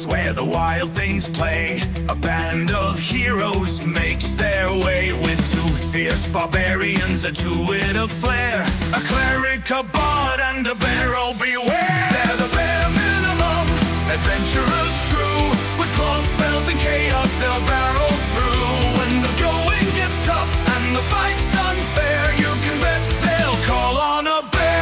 Where the wild things play, a band of heroes makes their way with two fierce barbarians, a two-wit of flair, a cleric, a bard, and a barrel beware. They're the bare minimum, adventurers true, with claws, spells, and chaos they'll barrel through. When the going gets tough and the fight's unfair, you can bet they'll call on a bear.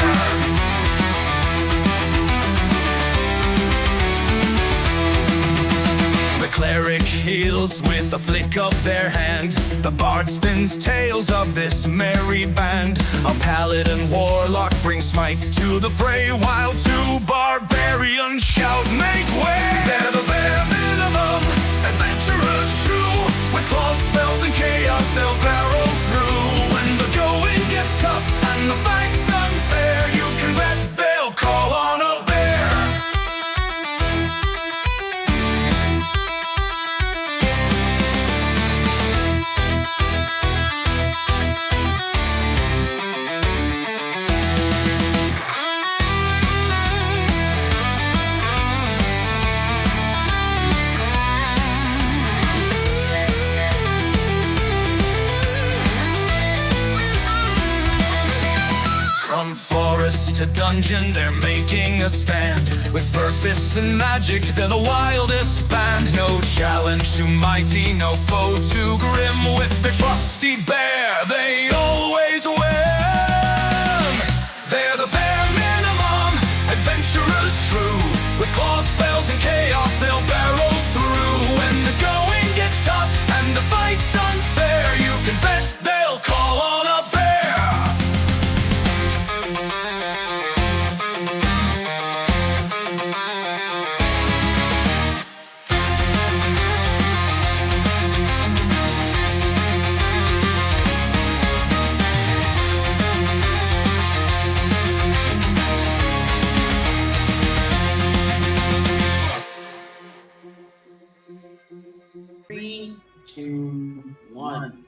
The cleric heals with a flick of their hand, the bard spins tales of this merry band. A paladin warlock brings smites to the fray, while two barbarians shout, make way! They're the bare minimum, adventurers true, with claws, spells, and chaos they'll barrel through. When the going gets tough and the fight's unfair, you can bet they'll call on a bear. From forest to dungeon, they're making a stand. With fur fists and magic, they're the wildest band. No challenge too mighty, no foe too grim. With their trusty bear, they always win. They're the bare minimum, adventurers true. With claws, spells, and chaos, they'll barrel through. When the going gets tough and the fight's unfair, you can bet they'll call on a bear. Three, two, one.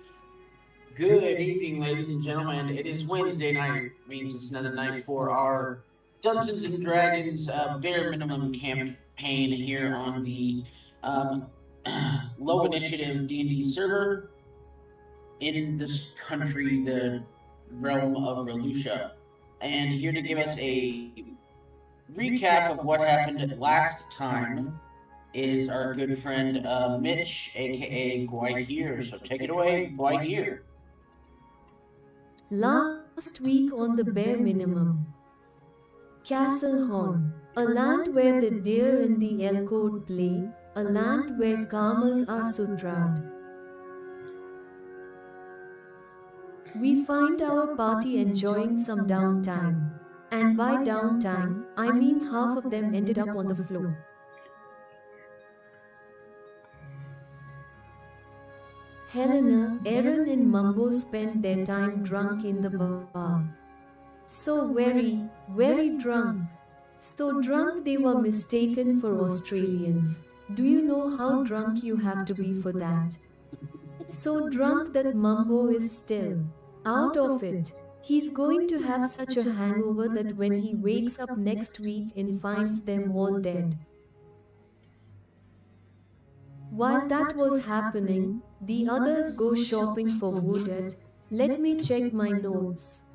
Good evening, ladies and gentlemen. It is Wednesday night, means it's another night for our Dungeons and Dragons bare minimum campaign here on the low initiative D&D server in this country, the realm of Relucia. And here to give us a recap of what happened last time is our good friend Mitch, aka Guaihir. So take it away, Guaihir. Last week on the bare minimum, Castle Horn, a land where the deer and the elk play, a land where karmas are sutrad. We find our party enjoying some downtime, and by downtime, I mean half of them ended up on the floor. Helena, Aaron and Mumbo spent their time drunk in the bar. So very, very drunk. So drunk they were mistaken for Australians. Do you know how drunk you have to be for that? So drunk that Mumbo is still out of it. He's going to have such a hangover that when he wakes up next week and finds them all dead. While that was happening, the others go shopping for wood at, let me check my notes,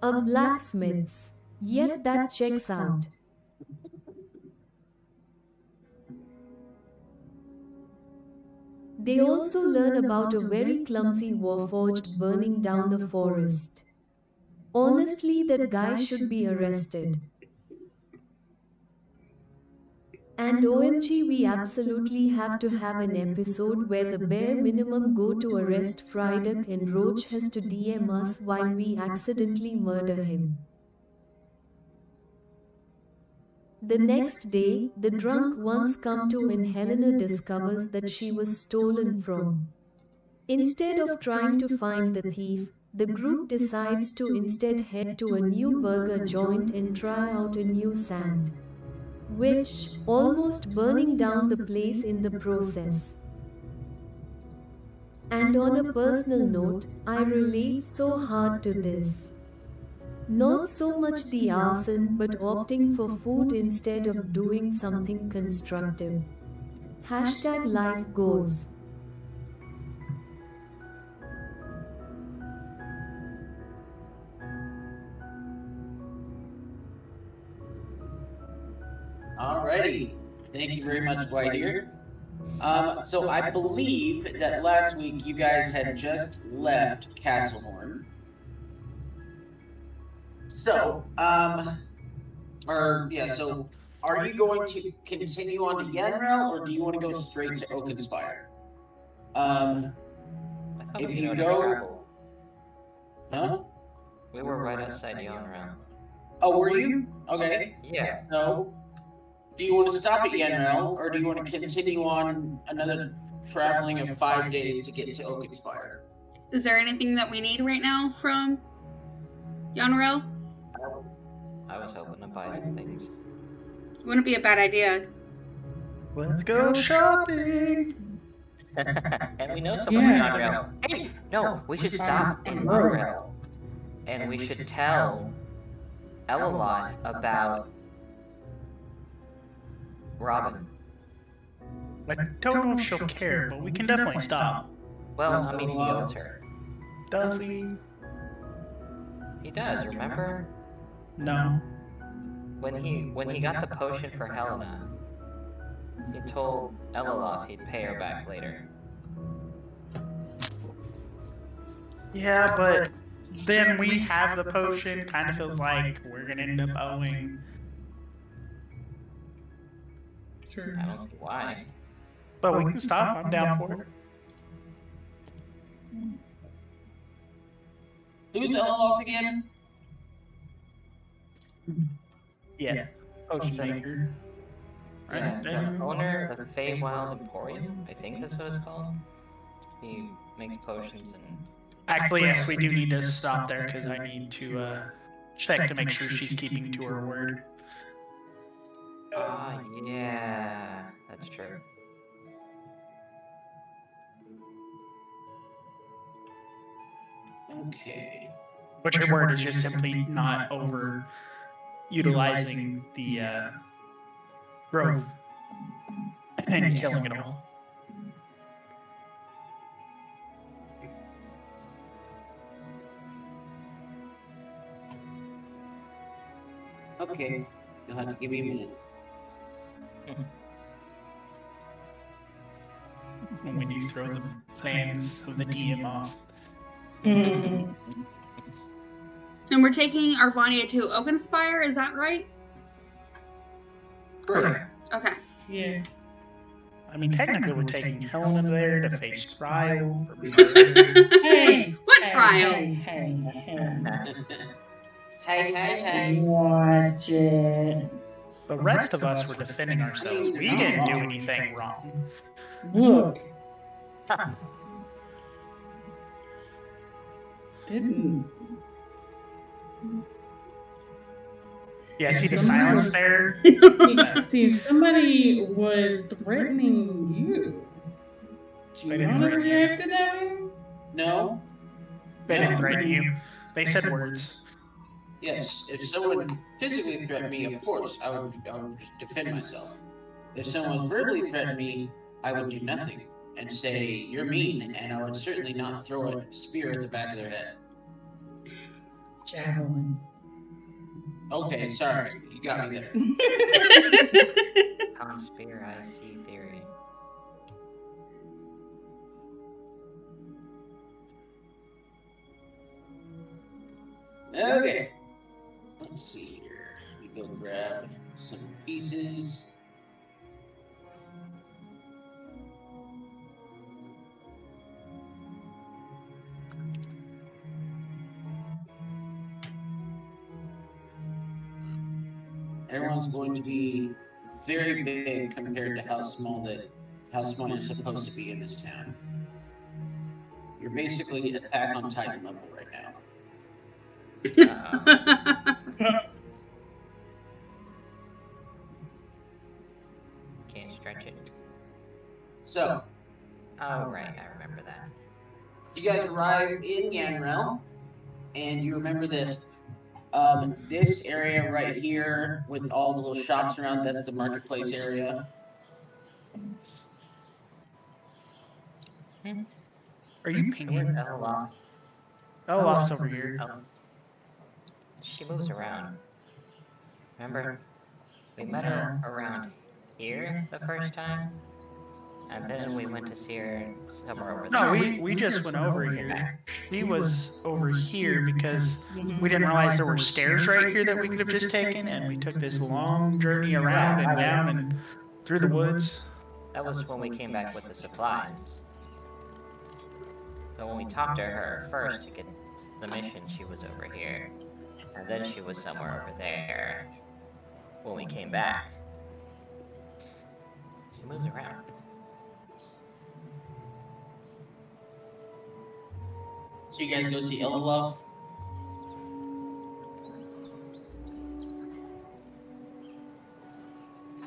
a blacksmith's. Yet that checks out. They also learn about a very clumsy warforged burning down a forest. Honestly, that guy should be arrested. And OMG, we absolutely have to have an episode where the bare minimum go to arrest Fryduck and Roach has to DM us while we accidentally murder him. The next day, the drunk ones come to and Helena discovers that she was stolen from. Instead of trying to find the thief, the group decides to instead head to a new burger joint and try out a new sandwich, almost burning down the place in the process. And on a personal note, I relate so hard to this. Not so much the arson, but opting for food instead of doing something constructive. Hashtag life goals. Alrighty. Thank you very much, White Ear. So I believe that last week you guys had just left Castlehorn. So, so are you going to continue on to Yenrel, or do you want to go straight to Oakenspire? If you go, huh? We were right outside Yenrel. Oh, were you? Okay. Yeah. So, do you want to stop at Yenrel, or do you want to continue on another traveling of 5 days to get to Oakenspire? Is there anything that we need right now from Yonrel? I was hoping to buy some things. Wouldn't be a bad idea. Let's go shopping! And we know someone in Yenrel. Hey, no, we should stop in Yenrel. And we should tell Elaloth about Robin. I don't know if she'll care, but we can definitely stop. Well, I mean, he owes her. Does he? He does, remember? No. When he got the potion for Helena, he told Elaloth he'd pay her back later. Yeah, but then we have the potion. Kind of feels like we're gonna end up owing. Sure. I don't see why. But we can stop. I'm down for it. Who's Elaloth again? Yeah. Potion maker. Yeah, the owner of the Feywild Emporium, I think that's what it's called. He makes potions and... Actually, yes, we do need to stop there because I need to check to make sure she's keeping to her word. Ah, yeah, that's true. Okay. But her word is just simply not over utilizing the growth and killing it all. Okay. You'll have to give me a minute. When you throw the plans of the DM off. And we're taking Arvania to Oakenspire, is that right? Correct. Okay. Yeah. I mean, technically, we're taking Helena there to face trial. Hey! What trial? Hey. Watch it. The rest of us were defending ourselves. We didn't do anything wrong. Look. Didn't. Yeah, see the silence there? See, if somebody was threatening you, do They you didn't want to threaten you. react to that? No? They didn't threaten you. They said words. Yes. If someone physically threatened me, of course, I would defend myself. If someone verbally threatened me, I would do nothing and say, "You're mean," and I would certainly not throw a spear at the back of their head. Javelin. Okay, sorry. You got me there. Conspiracy theory. Okay. Let's see here. We go grab some pieces. Everyone's going to be very big compared to how small you're supposed to be in this town. You're basically Attack on Titan level right now. Can't stretch it. So, Oh, right, I remember that. you guys arrive in Yanrel, and you remember that this area right here with all the little shops around, that's the marketplace area. Are you Where's pinging? Eloth? Eloth's over here. Oh. She moves around. Remember? We met her around here the first time, and then we went to see her somewhere over No, there. we just went over here. She was over here because we didn't realize there were stairs right here that we could have just taken, and we took this long journey around and down and through the woods. That was when we came back with the supplies. So when we talked to her first to get the mission, she was over here. And then she was somewhere over there when we came back. She moves around. So you guys go see Elolov.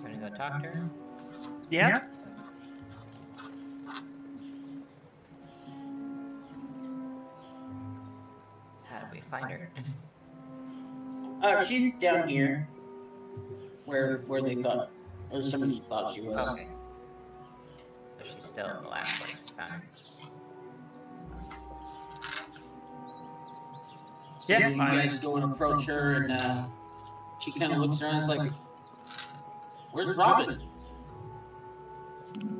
Gonna go talk to her? Yeah? How do we find her? She's down here, where they thought, or somebody thought she was. Okay. So she's still in the last place we found her. So Yeah, you guys go and approach her, and she kind of looks around. And is like, "Where's Robin?"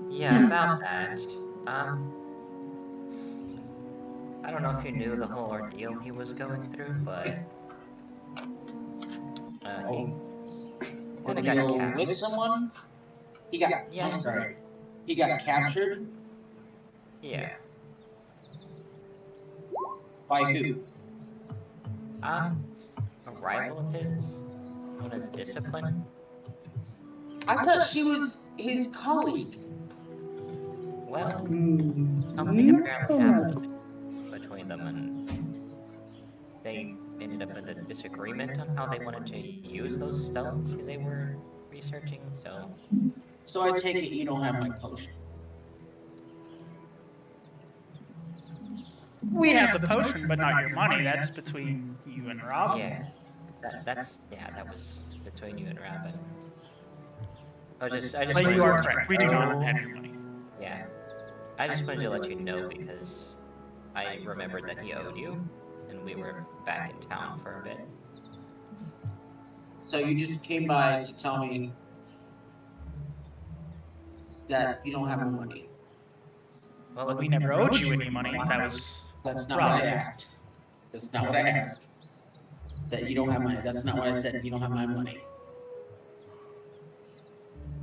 Yeah, about that. I don't know if you knew the whole ordeal he was going through, but he kinda got Ordeal captured. with someone? He got. Yeah. I'm sorry. He got captured Yeah. by who? A rival of his, known as Discipline. I thought she was his colleague. Well, something Not apparently so much. happened between them, and they ended up in a disagreement on how they wanted to use those stones they were researching, so... So I take it you don't have my potion. We have the potion, but not your money. That's between you and Rob. Yeah, that was between you and Robin. I just But wanted you to are let correct. We do not have your money. Yeah, I just wanted to let you know because I remembered that he owed you, and we were back in town for a bit. So you just came by to tell me that you don't have my money. Well, We never owed you any money. That was That's not what I asked. That's not what I asked. That you don't have my. That's not what I said. You don't have my money.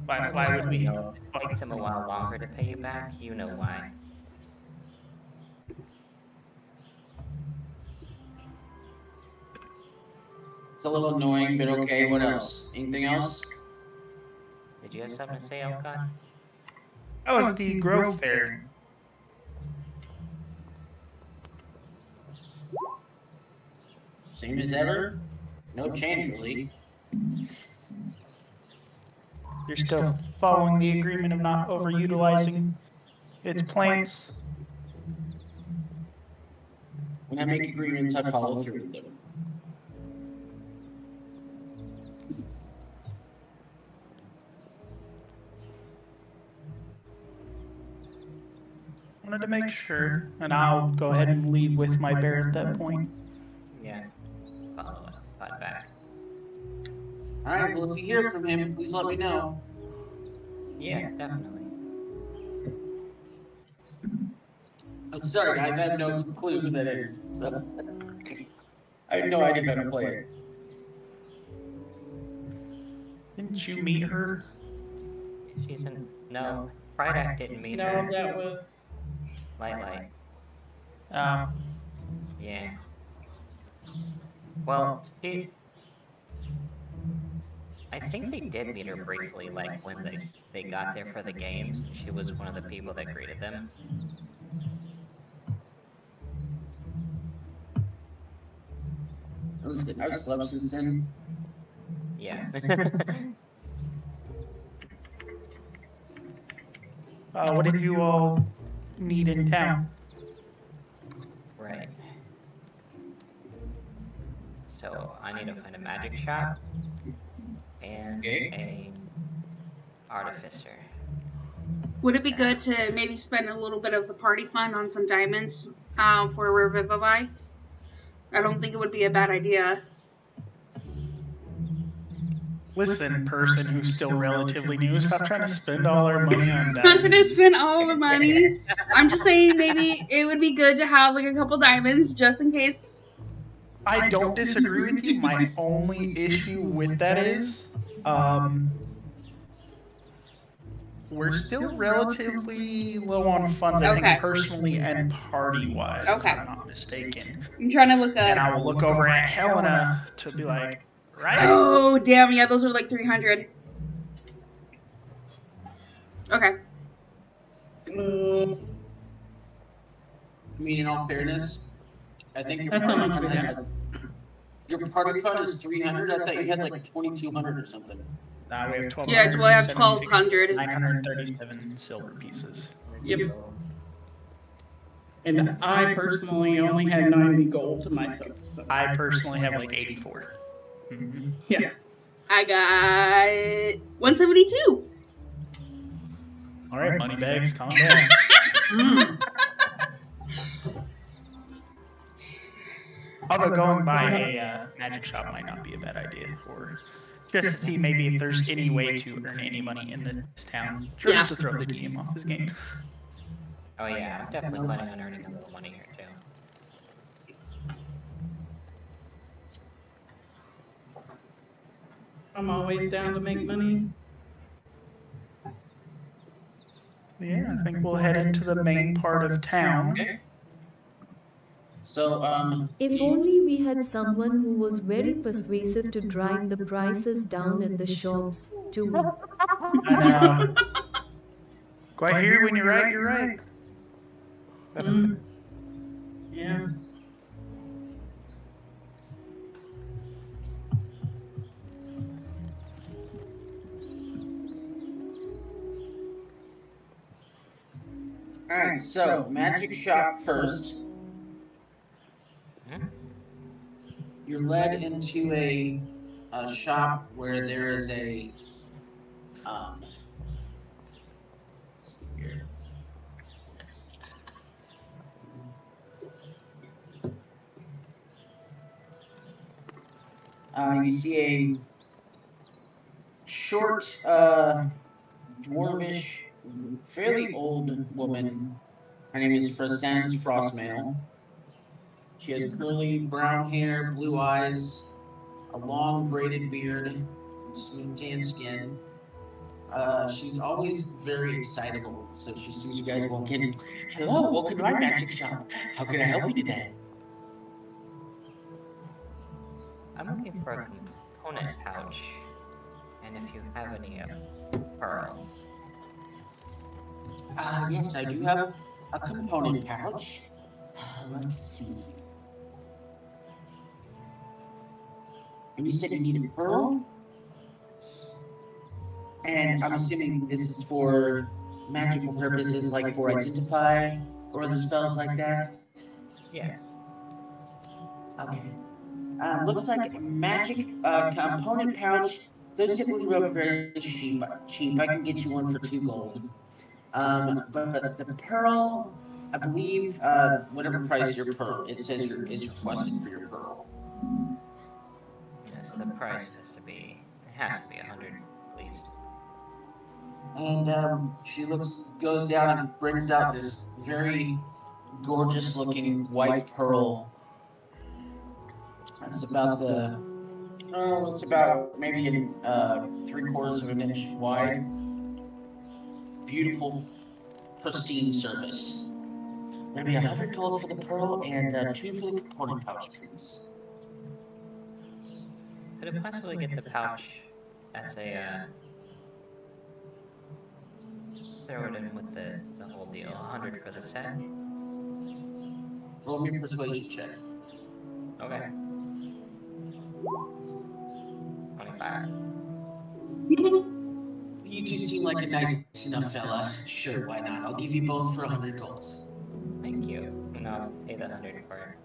why would we? It takes him a while longer to pay you back. You know why. It's a little annoying, but okay. What else? Anything else? Did you have something to say, Elcott? That was the Grove Fair. Same as ever. No change really. You're still following the agreement of not overutilizing its plants. When I make agreements, I follow through with them. Wanted to make sure, and I'll go ahead and leave with my bear at that point. Yeah. Follow it. Fight back. All right. Well, if you hear from him, please let me know. Yeah, definitely. I'm sorry, guys. I have no clue who that is. So I have no idea how to play it. Didn't you meet her? She's in. No, Friday didn't meet No, her. that was. Light. Um, Yeah. Well, I think they did meet her briefly, like when they got there for the games. She was one of the people that greeted them. I've slept since then. Yeah. What did you all need in town? Right. So I need to find a magic shop and Okay. a artificer. Would it be good to maybe spend a little bit of the party fund on some diamonds for Revivify? I don't think it would be a bad idea. Listen, person who's still relatively new, stop trying to spend all our money on I'm not trying to diamonds. spend all the money. I'm just saying maybe it would be good to have like a couple diamonds just in case. I don't disagree with you. My only issue with that is, we're still relatively low on funds, I Okay. think, personally and party-wise, Okay. if I'm not mistaken. I'm trying to look And up. I will look over at Helena to be like, right? Oh damn! Yeah, those are like 300. Okay. I mean, in all fairness, I think your That's party how much fund we has have. like, your party fund is 300. I thought you had like 2,200 or something. Nah, we have 1,200. Yeah, well, I have 1,200. 937 silver pieces. Yep. And I personally only had 90 gold to myself. So. I personally have like 84. Mm-hmm. Yeah. I got 172. All right, moneybags, calm down. Mm. Although going by a magic shop might not be a bad idea for just to see maybe if there's any way to earn any money in this town, just Yeah. to throw the DM off his game. Oh yeah, I'm definitely planning on earning a little money here too. I'm always down to make money. Yeah, I think we'll head into the main part of town. So, If only we had someone who was very persuasive to drive the prices down at the shops, too. I know. Quite here when you're right, you're right. Mm. Yeah. alright, so magic shop first. Hmm? You're led into a shop where there is a let's see here. You see a short, dwarvish, fairly old woman. Her name is Frasans Frostmail. She has curly brown hair, blue eyes, a long braided beard, and smooth tan skin. She's always very excitable, so she sees you guys walk in. Hello, welcome to our magic shop. How can I help you today? I'm looking for a component pouch, and if you have any pearl. Yes, I do have a component pouch. Let's see. And you said you need a pearl? And I'm assuming this is for magical purposes, like for identify or other spells like that? Yes. Okay. Looks like magic component pouch. Those typically go very cheap. I can get you one for 2 gold. But the pearl, I believe, whatever price your pearl, it says is requested for your pearl. Yes, the price has to be 100 at least. And she goes down and brings out this very gorgeous looking white pearl. That's about it's about maybe 3/4 of an inch wide. Beautiful, pristine surface. There'll be 100 gold for the pearl and 2 for the component pouch, please. Could it possibly get the pouch That's a, throw it in with the whole deal. 100 for the set. Roll me a persuasion check. Okay. 25. You two seem like a nice enough fella. Sure, why not? I'll give you both for 100 gold. Thank you. And I'll pay the 100 for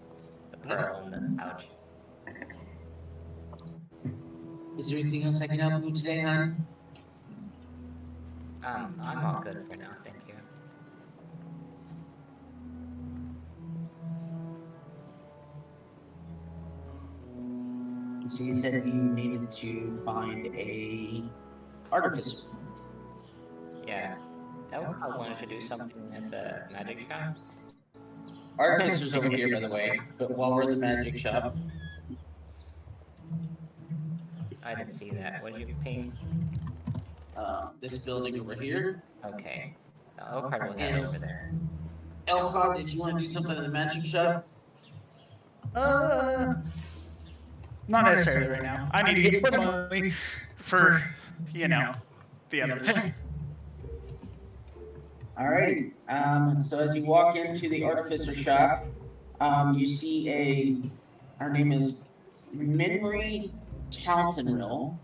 the pearl in the pouch. Is there anything else I can help you with today, hon? I'm all good for now, thank you. So you said you needed to find a artificer. Yeah. Elcott wanted to do something at the magic shop. Artificer's over here, by the way. But while we're in the magic shop, I didn't see that. What did you ping? this building over here. Okay. Elcott was head over there. Elcott, did you want to do something in the magic shop? Not necessarily right now. I need to get more money for, you know, the other thing. Alrighty. So as you walk into the artificer shop, you see her name is Minri Talthenrill.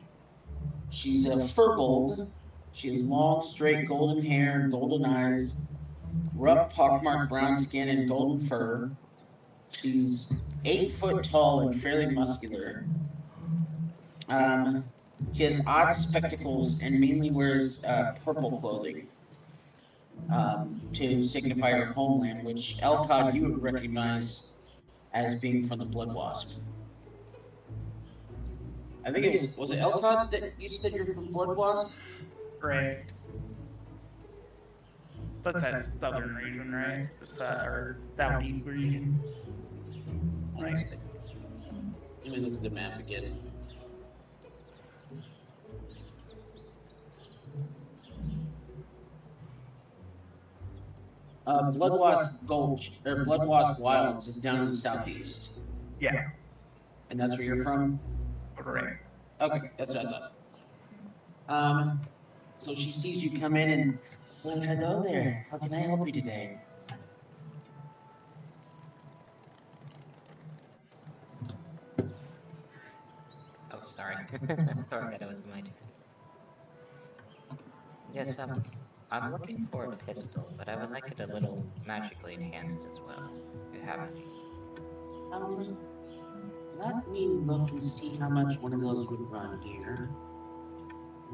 She's a furbolg. She has long, straight, golden hair and golden eyes, rough, pockmarked brown skin and golden fur. She's 8 foot tall and fairly muscular. She has odd spectacles and mainly wears purple clothing to signify her homeland, which Elcott you would recognize as being from the Blood Wasp. I think it was it Elcott that you said you're from Blood Wasp? Correct. But that's southern region, right? Or southeast region. Right. Let me look at the map again. Blood Wasp Gulch or Blood Wasp Wilds is down in the southeast, Yeah. and that's where you're from. Correct. Okay, that's what I thought. So she sees you come in and, well, hello there. How can I help you today? Oh, sorry. Sorry that it was my turn. Yes, I'm looking for a pistol, but I would like it a little magically enhanced as well, if you have any. Let me look and see how much one of those would run here.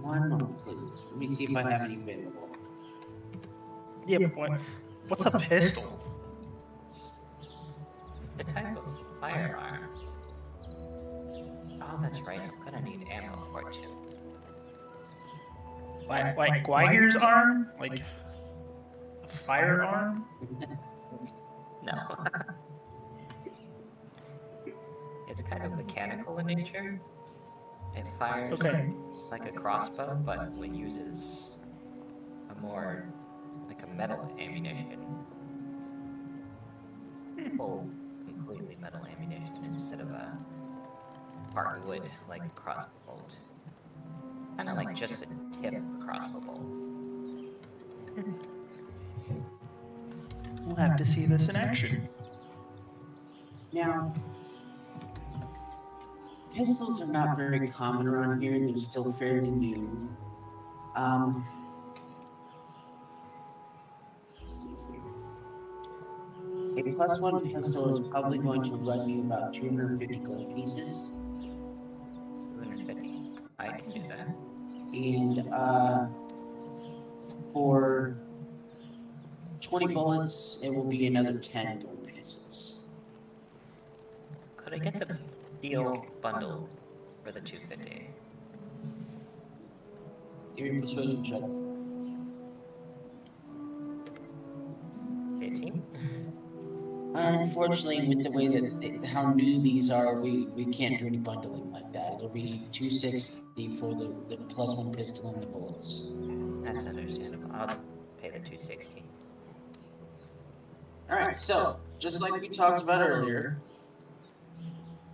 One moment, please. Let me see if I have any available. Yeah, but what's a pistol? The type of firearm. Oh, that's right, I'm gonna need ammo for it too. Like Gwahir's arm? Like a firearm? No. It's kind of mechanical in nature. It fires like a crossbow, but it uses a more like a metal ammunition. Full, completely metal ammunition instead of a part wood like a crossbow bolt. Kind of like just the tip of a crossbow bolt. We'll have to see this in action. Now, pistols are not very common around here. They're still fairly new. Let's see here. A +1 pistol is probably going to run you about 250 gold pieces. 250. I can do that. And for 20 bullets, it will be another 10 gold pieces. Could I get the deal bundle for the 250? Give me a persuasion check. 18? Unfortunately, with the way that how new these are, we can't do any bundling like that. It'll be 260 for the +1 pistol and the bullets. That's understandable. I'll pay the 260. All right, so just like we talked about earlier,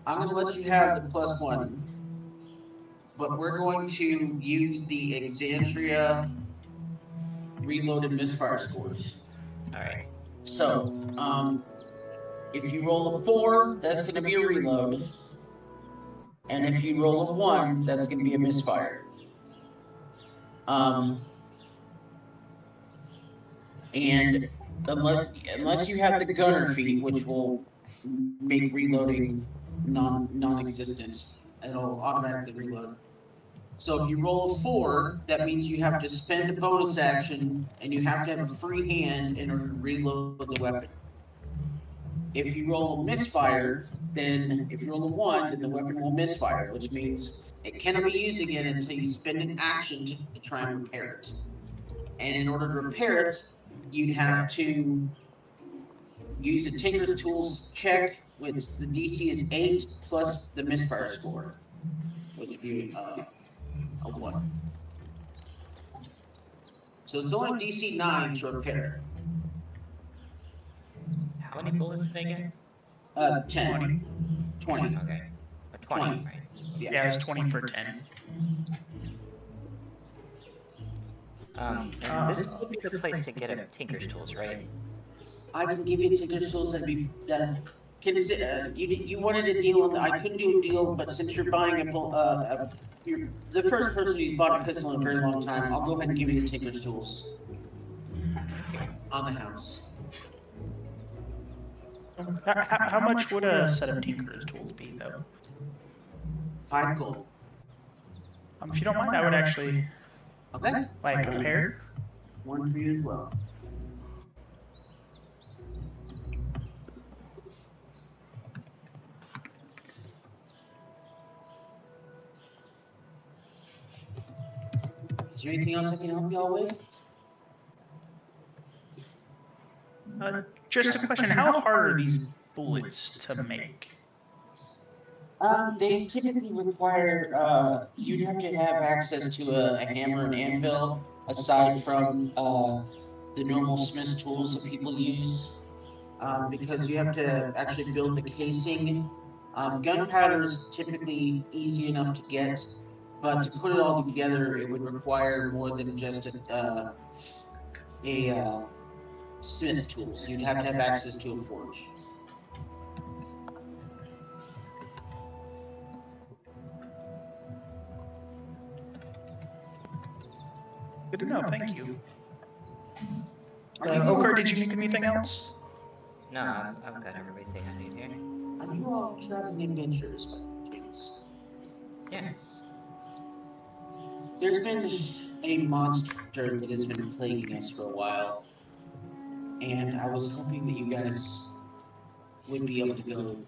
I'm gonna let you have the +1, but we're going to use the Exandria reloaded misfire scores. Alright. So, if you roll a 4, that's going to be a reload. And if you roll a 1, that's going to be a misfire. And unless you have the gunner feat, which will make reloading non-existent, it'll automatically reload. So if you roll a 4, that means you have to spend a bonus action, and you have to have a free hand in order to reload the weapon. If you roll a misfire, then if you roll a 1, then the weapon will misfire, which means it cannot be used again until you spend an action to try and repair it. And in order to repair it, you'd have to use a Tinker's Tools check, which the DC is 8 plus the misfire score, which would be a 1. So it's only DC 9 to repair. How many bullets did they get? 10. 20. Okay. Or 20, 20. right? Yeah, it's 20 for 10. And this would be the place to get a Tinker's Tools, right? I can give you Tinker's Tools you wanted a deal, I couldn't do a deal, but since you're buying you're the first person who's bought a pistol in a very long time, I'll go ahead and give you the Tinker's Tools on the house. How much would a set of Tinker's Tools be, though? 5 gold. If you don't mind, I would actually Okay. like a pair. 1 for you as well. Is there anything else I can help y'all with? Just a question: how hard are these bullets to make? They typically require, you'd have to have access to a hammer and anvil, aside from the normal smith's tools that people use, because you have to actually build the casing. Gunpowder is typically easy enough to get, but to put it all together, it would require more than just a smith's tools. You'd have to have access to a forge. Good to know. Thank you. Oker, did you need anything else? No, I've got everything I need here. Are you all traveling adventures by chance? Yes. There's been a monster that has been plaguing us for a while, and I was hoping that you guys would be able to go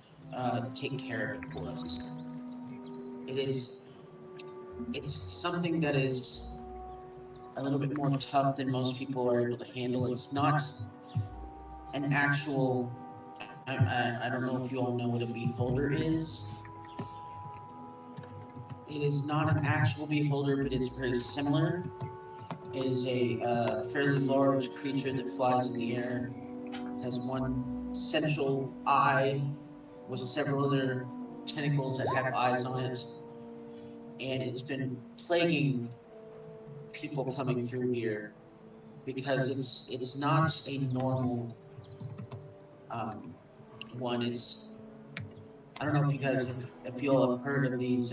take care of it for us. It's something that is a little bit more tough than most people are able to handle. It's not an actual, I don't know if you all know what a beholder is. It is not an actual beholder, but it's very similar. It is a fairly large creature that flies in the air, has one central eye with several other tentacles that have eyes on it, and it's been plaguing people coming through here because it's not a normal one. It's, I don't know if you guys if you all have heard of these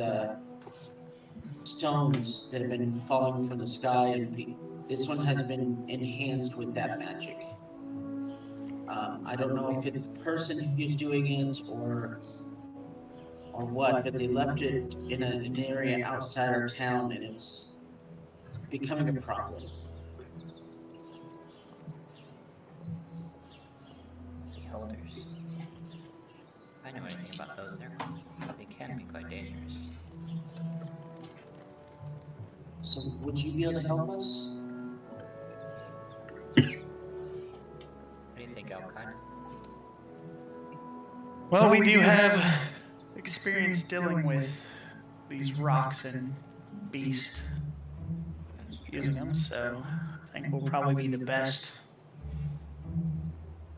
stones that have been falling from the sky, and this one has been enhanced with that magic. I don't know if it's the person who's doing it or what, but they left it in an area outside our town, and it's becoming a problem. Beholders. If I know anything about those, they can be quite dangerous. So, would you be able to help us? What do you think, Elkhart? Well, we do have experience dealing with these rocks and beasts, using them, so I think we'll probably be the best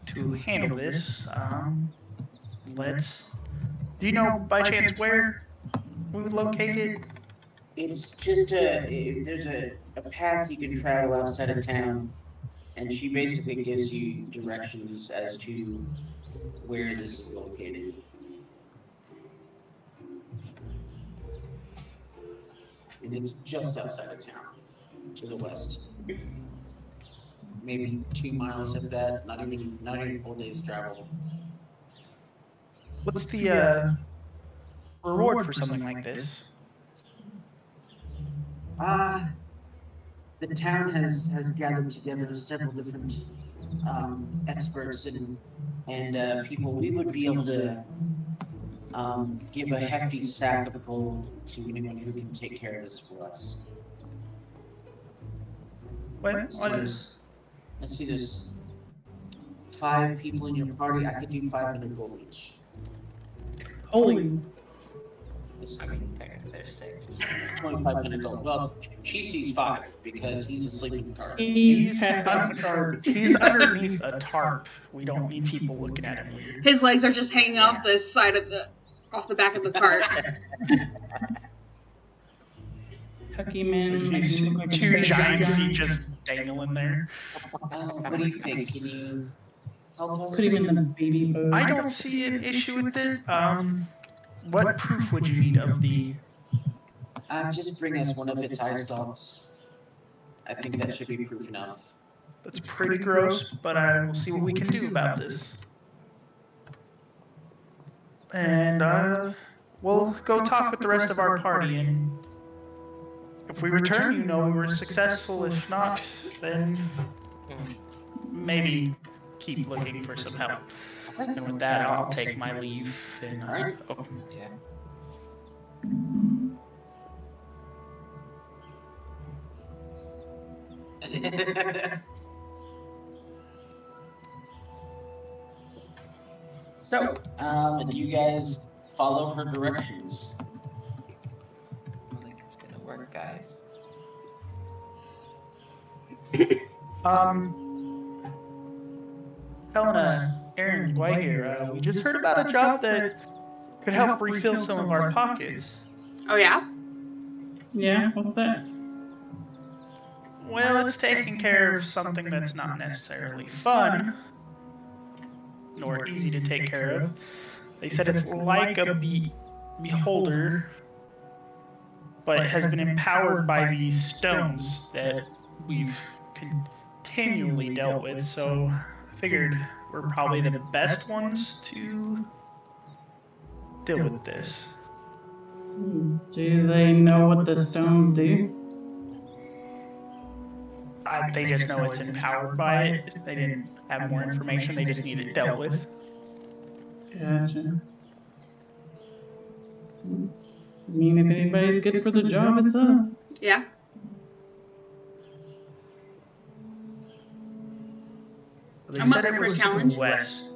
to handle this. Do you know by chance where we would locate it? It's just there's a path you can travel outside of town, and she basically gives you directions as to where this is located. And it's just outside of town, to the west. Maybe 2 miles of that, not even 4 days travel. What's the reward for something like this? The town has gathered together several different experts and people. We would be able to give a hefty sack of gold to anyone who can take care of this for us. Wait, I see there's 5 people in your party. I could do 500 gold each. Holy. This I mean, there's 6. 2,500 gold. Well, she sees 5 because he's asleep in the car. He's half He's underneath a tarp. We don't need people looking at him weird. His legs are just hanging off the side of off the back of the cart. Tucky man. These two giant feet just dangling there. What do you think? Can you help us? Put him in the baby boat. I don't see an issue with it. What proof would you need of the... Just bring us one of its eye stalks. I think that should be proof enough. That's pretty gross, but I will see what we can do about this. And, we'll go talk with the rest of our party, and if we return, you know we were successful. If not, then maybe keep looking for some help. And with that, I'll take my leave. And, Alright. oh, Yeah. So, you guys follow her directions. I don't think it's gonna work, guys. Helena, Aaron, Dwight here. We just heard about a job that could help refill some of our pockets. Oh yeah? Yeah, what's that? Well, it's taking care of something that's not necessarily fun, nor easy to take care of. They said it's like a beholder, but has been empowered by these stones that we've continually dealt with, so I figured we're probably the best ones to deal with this. Do they know what the stones do? They just know it's empowered by it. They didn't have more information, they just need it dealt with. Gotcha. I mean, if anybody's good for the job, it's us. Yeah. They I'm said up it for a was to challenge. the west.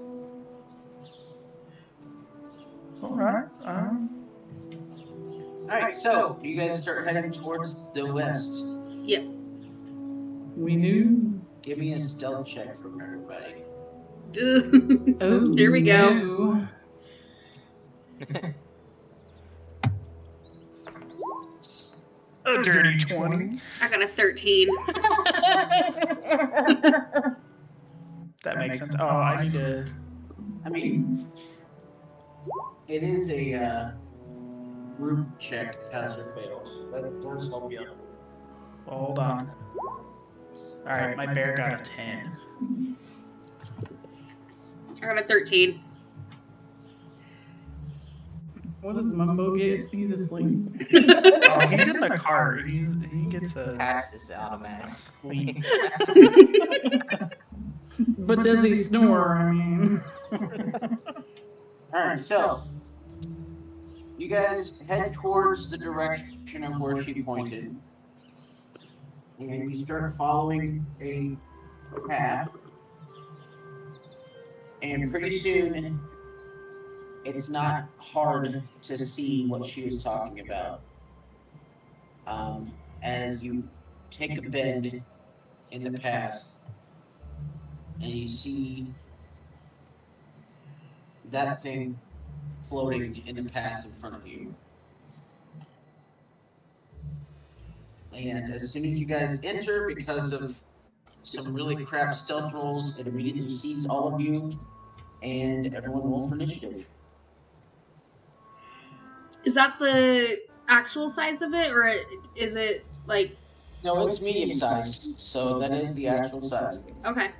Alright, Alright, so you guys start heading towards the west. Yep. We do. Give me a stealth check from everybody. Oh, Here we go. no. a dirty 20. I got a 13. That makes sense. Oh, I need to... I mean, it is a group check, pass or fail. So that does help you out. Hold on. Alright, my bear got a 10. I got a 13. What does Mumbo get? He's asleep. Oh, he's in the car. He gets a... Pass is automatic. Sleep. But does he snore? I mean, Alright, so you guys head towards the direction of where she pointed. And you start following a path. And pretty soon, it's not hard to see what she was talking about. As you take a bend in the path, and you see that thing floating in the path in front of you. And as soon as you guys enter, because of some really crap stealth rolls, it immediately sees all of you, and everyone roll for initiative. Is that the actual size of it, or is it like? No, it's medium size, so that is the actual size. Okay.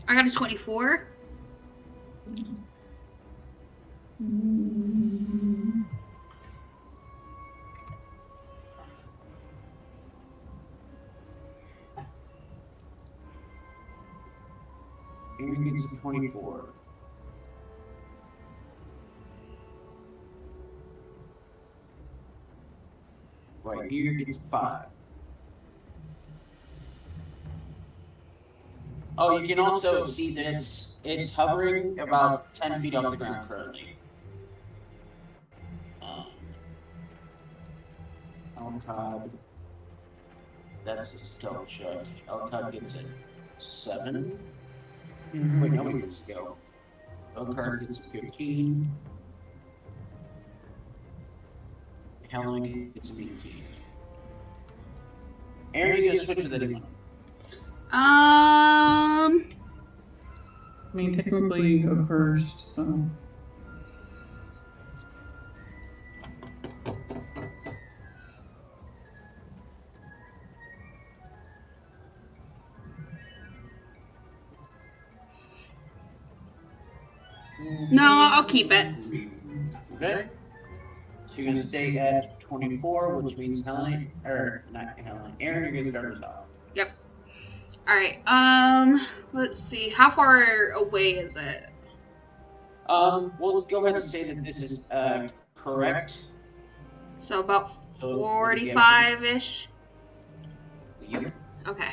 I got a 24. Aaron gets a 24. Right here gets 5. Oh, you can also see that it's hovering about 10 feet off the ground currently. Elcod. That's a stealth check. Elcod gets a 7. Wait, no, he gets to go. Elcod gets a 15. Helen gets a 18. Aaron, you gonna switch with anyone? I mean, technically a first, so. No, I'll keep it. Okay. So you're gonna stay at 24, which means Helen, or not Helen, Aaron, you're gonna start us off. Yep. All right. Let's see. How far away is it? We'll go ahead and say that this is correct. So about So 45-ish. Yep. Okay.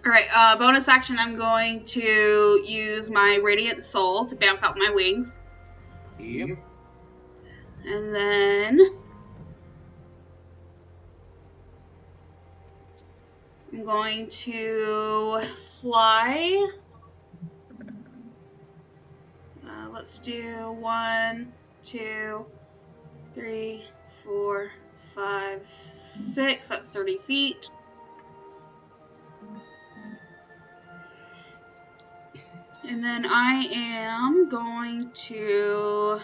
Alright, bonus action, I'm going to use my Radiant Soul to bamf out my wings. Yep. And then I'm going to fly. Let's do 1, 2, 3, 4, 5, 6. That's 30 feet. And then I am going to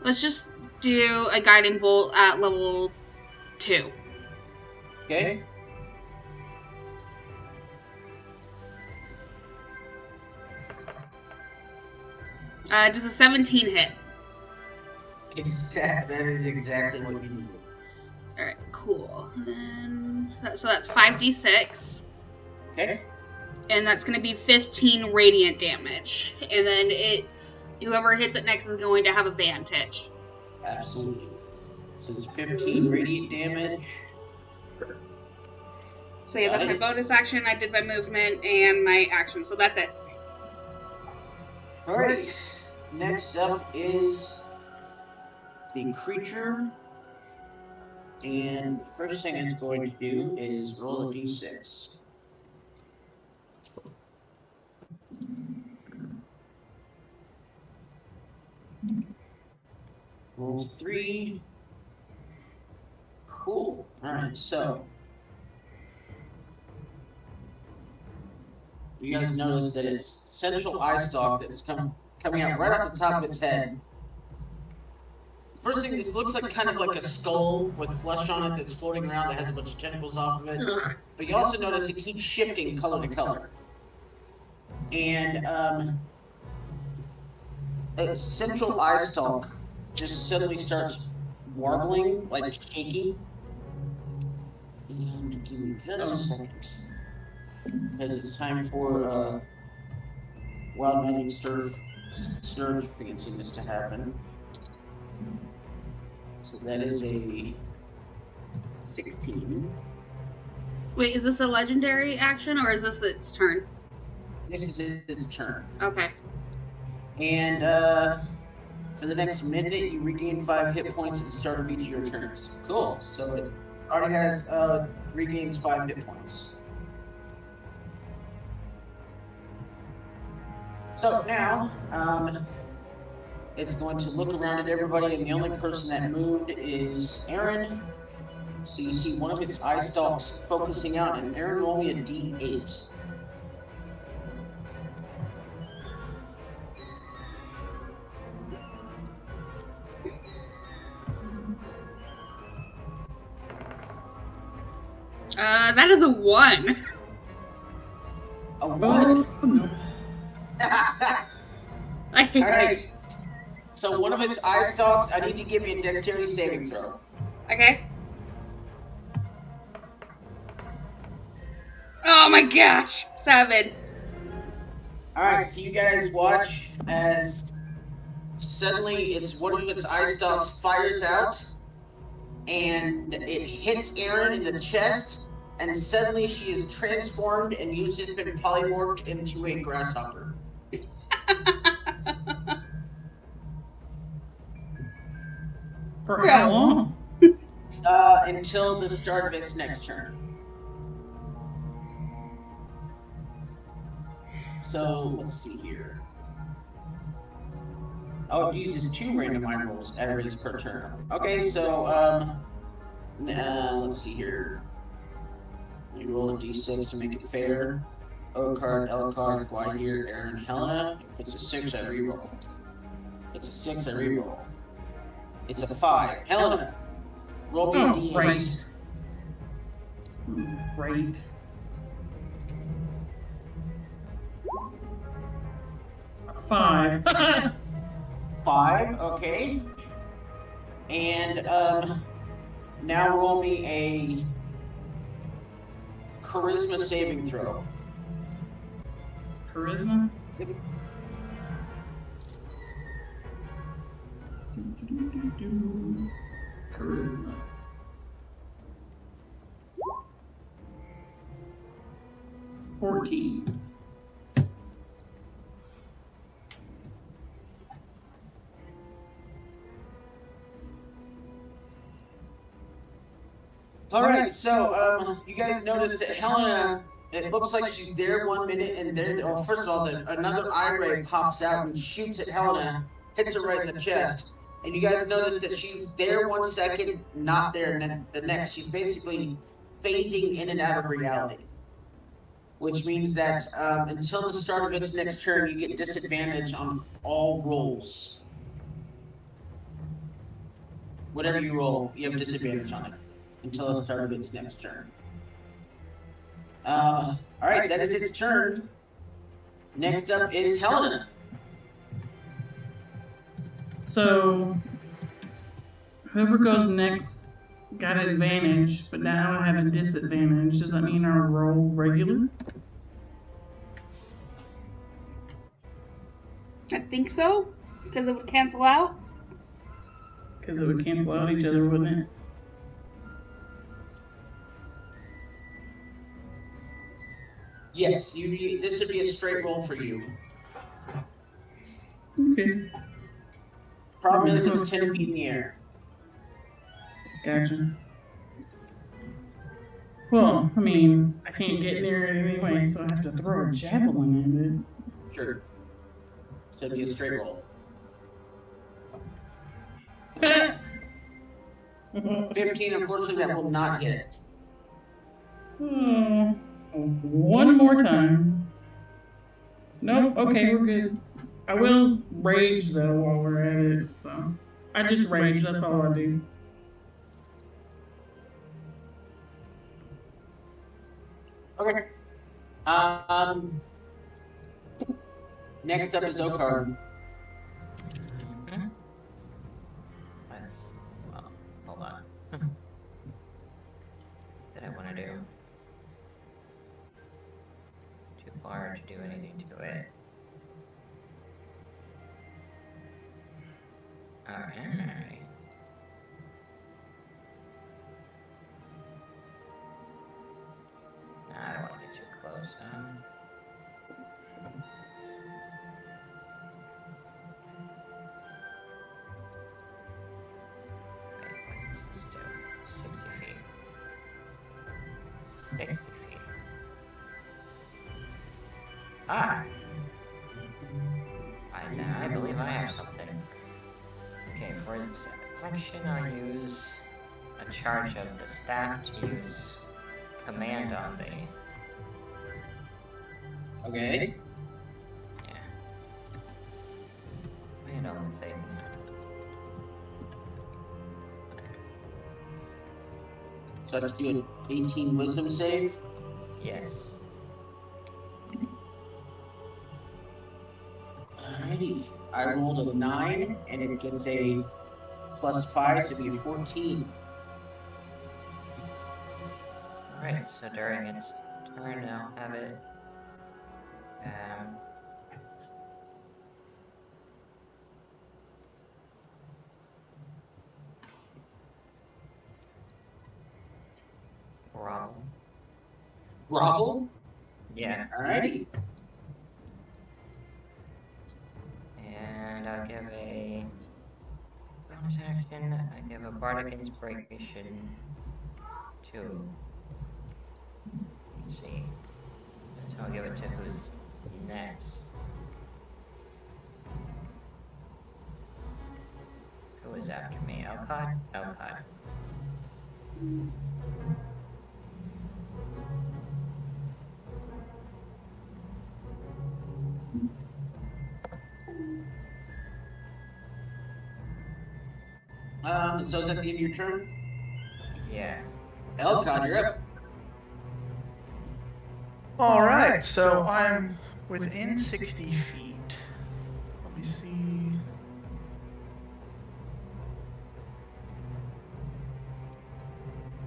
let's just do a guiding bolt at level 2. Okay. Does a 17 hit? That is exactly what you need. Alright, cool. And then so that's 5d6. Okay. And that's going to be 15 radiant damage. And then it's whoever hits it next is going to have advantage. Absolutely. So it's 15 radiant damage. So yeah, that's my bonus action. I did my movement and my action. So that's it. Alrighty. Next up is the creature. And the first thing it's going to do is roll a d6. Rolls 3. Cool. Alright, so you guys notice that it's central eye stalk that's coming out right off the top of its head. First thing, this looks like kind of like a skull with flesh on it that's floating around that has a bunch of tentacles off of it. Ugh. But you also notice it keeps shifting color to color. And a central eye stalk just suddenly starts warbling, like shaking. And give me just a second. Because it's time for Wild Magic Surge fanciness to happen. So that is a 16. Wait, is this a legendary action or is this its turn? This is its turn. Okay. And for the next minute, you regain 5 hit points at the start of each of your turns. Cool. So it already has regains 5 hit points. So now, it's going to look around at everybody, and the only person that moved is Aaron. So you see one of its eye stalks focusing out, and Aaron roll me a D8. That is a 1. A 1. no. Alright. So one of its eye stalks, I need to give you a dexterity saving throw. Okay. Oh my gosh. 7. Alright, so you guys watch as suddenly one of its eye stalks fires out, and it hits Aaron in the chest, and suddenly she is transformed, and you've just been polymorphed into a grasshopper. For how long? Until the start of its next turn. So, let's see here. Oh, it uses 2 random eye rolls at raise per turn. Okay, so, let's see here. You roll a d6 to make it fair. O card, L card, Guahir, Aaron, Helena. If it's a 6, I reroll. If it's a 6, I reroll. It's a 5. Helena, roll me a Oh, d8. right. Right. Five. 5, okay. And now roll me a charisma saving throw. Charisma? Charisma. $14. Alright, so you guys notice that Helena, it looks like she's there 1 minute, and there, well, first of all, another eye ray pops out and shoots at Helena, hits her right in the chest. And you guys notice that she's there 1 second, not there the next. She's basically phasing in and out of reality. Which means that until the start of its next turn, you get disadvantage on all rolls. Whatever you roll, you have disadvantage on it until the start of its next turn. Alright, that is its turn. Next up is Helena. So, whoever goes next got an advantage, but now I have a disadvantage. Does that mean I roll regular? I think so. Because it would cancel out. Because it would cancel out each other, wouldn't it? Yes, this would be a straight roll for you. Okay. Problem is, it's 10 feet in the air. Gotcha. Well, I mean, I can't get near it anyway, so I have to throw a javelin Sure. So it'd be a straight roll. at it. 15, unfortunately, that will not hit. Oh, one more time. Nope, okay, we're good. I will rage, though, while we're at it, so. I just rage, that's all I do. Okay. Next up is Okar. Hmm? Nice. Well, hold on. Did I want to do? Too far to do anything to it. Alright. I don't want to get too close, 60 feet. Ah! I believe I have something. Okay, for this action, I'll use a charge of the staff to use command on the. Okay. Yeah. Wait on the thing. So I have to do an 18 wisdom save. Yes. Alrighty. I rolled a 9, and it gets a +5, so it'd be a 14. Alright, so during its turn, I'll have it. Grovel. Grovel? Yeah. Alrighty. And I'll give a bonus action. I give a bardic inspiration to. Let's see. So I'll give it to who's next. Who is after me? Elcod? Elcod. So is that the end of your turn? Yeah. Elcon, you're up. Alright, so I'm within 60 feet. Let me see.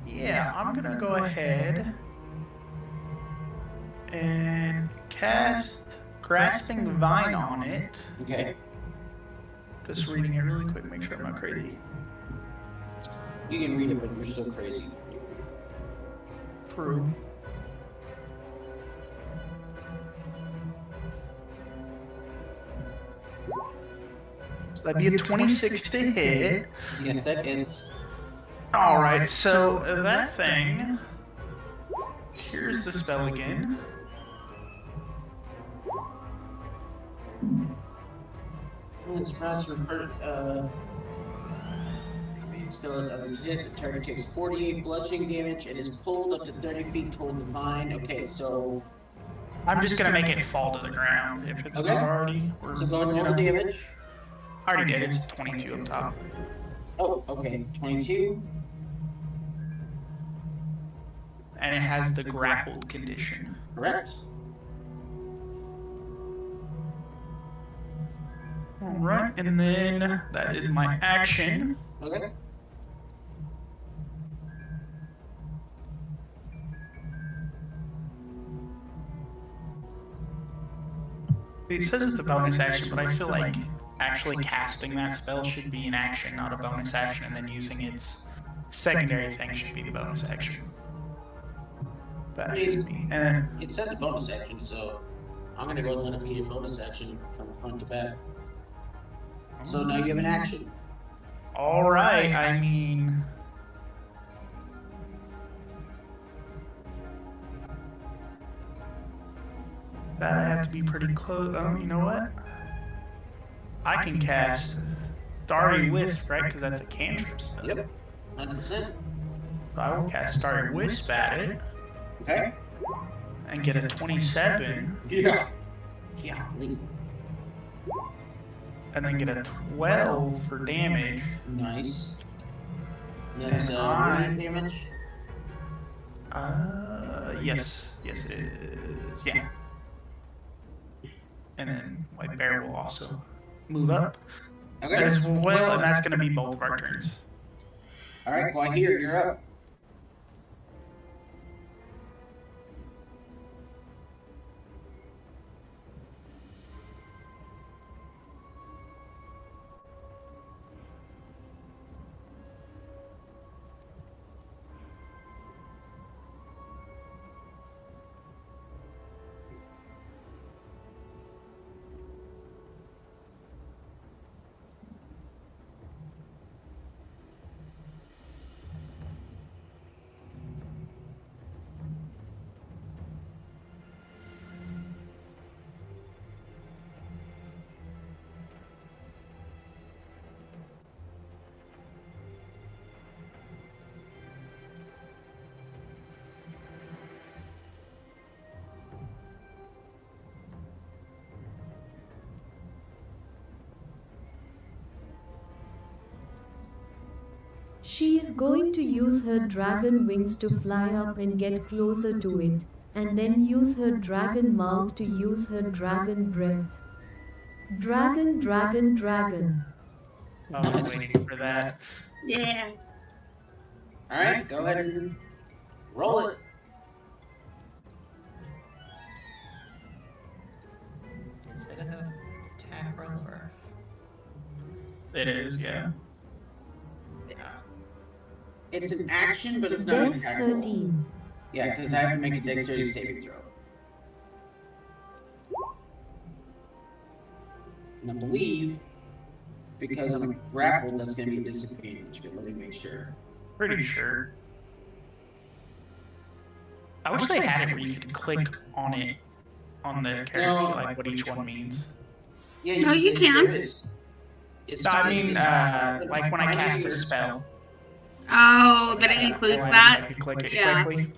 Yeah, I'm gonna go ahead and cast Grasping Vine on it. Okay. Just reading it really quick, make sure I'm not crazy. You can read it, but you're still crazy. True. So that'd be a 26 to hit. Yeah, that ends. Alright, so that thing. Here's the spell again. When it sprouts referred, still hit, the target takes 48 bludgeoning damage and is pulled up to 30 feet toward the vine. Okay, so. I'm just gonna make it fall to the ground if it's Okay. not already. Or, So go ahead and you roll the know. damage. I already did, it's 22 up top. Oh, okay. 22. And it has the grappled condition. Correct. Alright, and then that is my action. Okay. It says it's a bonus action, but I feel like actually casting that spell should be an action, not a bonus action, and then using its secondary thing should be the bonus action. That should be. And It says a bonus action, so I'm gonna go and let it be a bonus action from front to back. So now you have an action. alright, I mean. That'd have to be pretty close. You know what? I can cast Starry Wisp, right? Because that's a cantrip spell. Yep. 100%. So I will cast Starry Wisp at it Okay. and get a 27, Yeah. Golly. and then get a 12 for damage. Nice. That's And radiant damage. Yes, it is. Yeah. And then White Bear will also move up Okay. as well, and that's going to be both of our turns. Alright, Guahir, you're up. She is going to use her dragon wings to fly up and get closer to it, and then use her dragon mouth to use her dragon breath. Dragon, dragon, dragon. I was waiting for that. Yeah. Alright, go ahead and roll it. Is it an attack roll or? It is, yeah. It's an action, but it's not an Dex attack roll. 13. Yeah, because I have to make a dexterity saving throw. And I believe, because I'm grappled, that's going to be a disadvantage, but let me make sure. Pretty sure. I wish they had it where you could click on it, on the character, No. like what each one means. Yeah, No, you can. there is. It's No, I mean, like when I cast a spell. Oh, that it includes that? I could click it Yeah. quickly.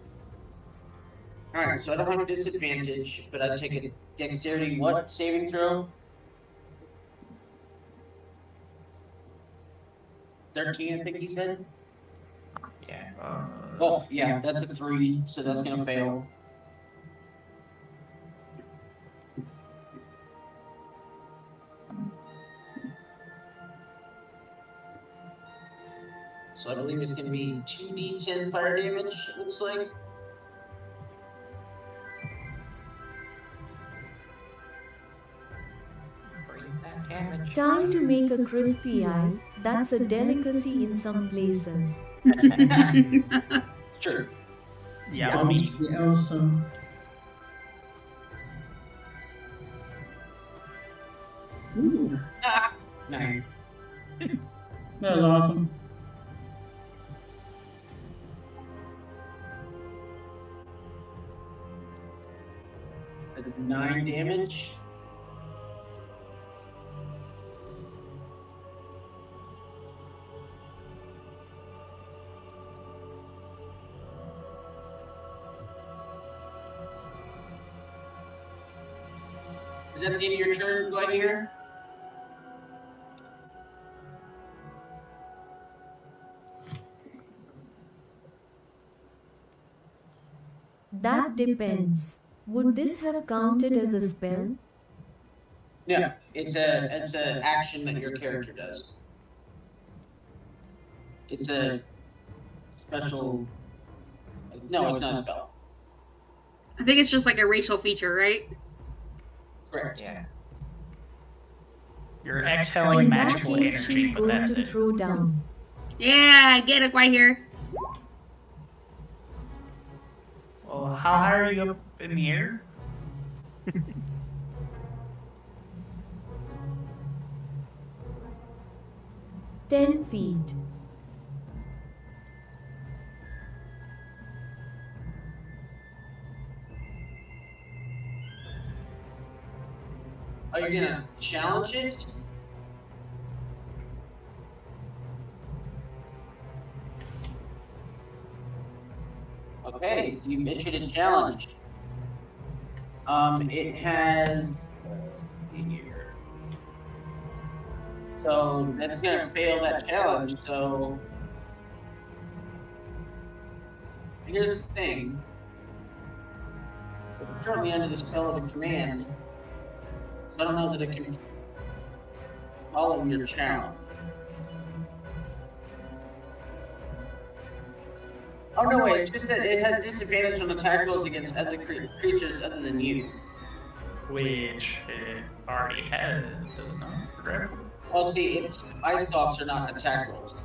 Alright, so I don't have a disadvantage, but I take a dexterity what saving throw? 13, I think you said? Yeah. Oh, yeah, that's a 3, so that's gonna fail. So I believe it's gonna be 2d10 fire damage, it looks like. Bring that damage. Time to make a crispy eye. That's a delicacy in some places. Sure. Yeah, me. Yeah, also. Ooh, Nice. that was awesome. That's 9 damage. Is that the end of your turn, do I hear? That depends. Would this have counted as a spell? No, it's a action that your character does. It's a special. No, it's not a spell. I think it's just like a racial feature, right? Correct. Yeah. You're exhaling In that magical case, energy, she's but going that's to it. throw down. Yeah, get it right here. Well, how high are you up in the air? 10 feet. Are you gonna challenge it? Okay, so you've issued a challenge. It has. Here. So that's gonna fail that challenge. So here's the thing. It's currently under the spell of a command. So I don't know that it can follow your challenge. Oh no, wait, it's just that it has disadvantage on attack rolls against other creatures other than you. Which it already has, doesn't it? Correct? Well, see, it's ice stalks are not attack rolls.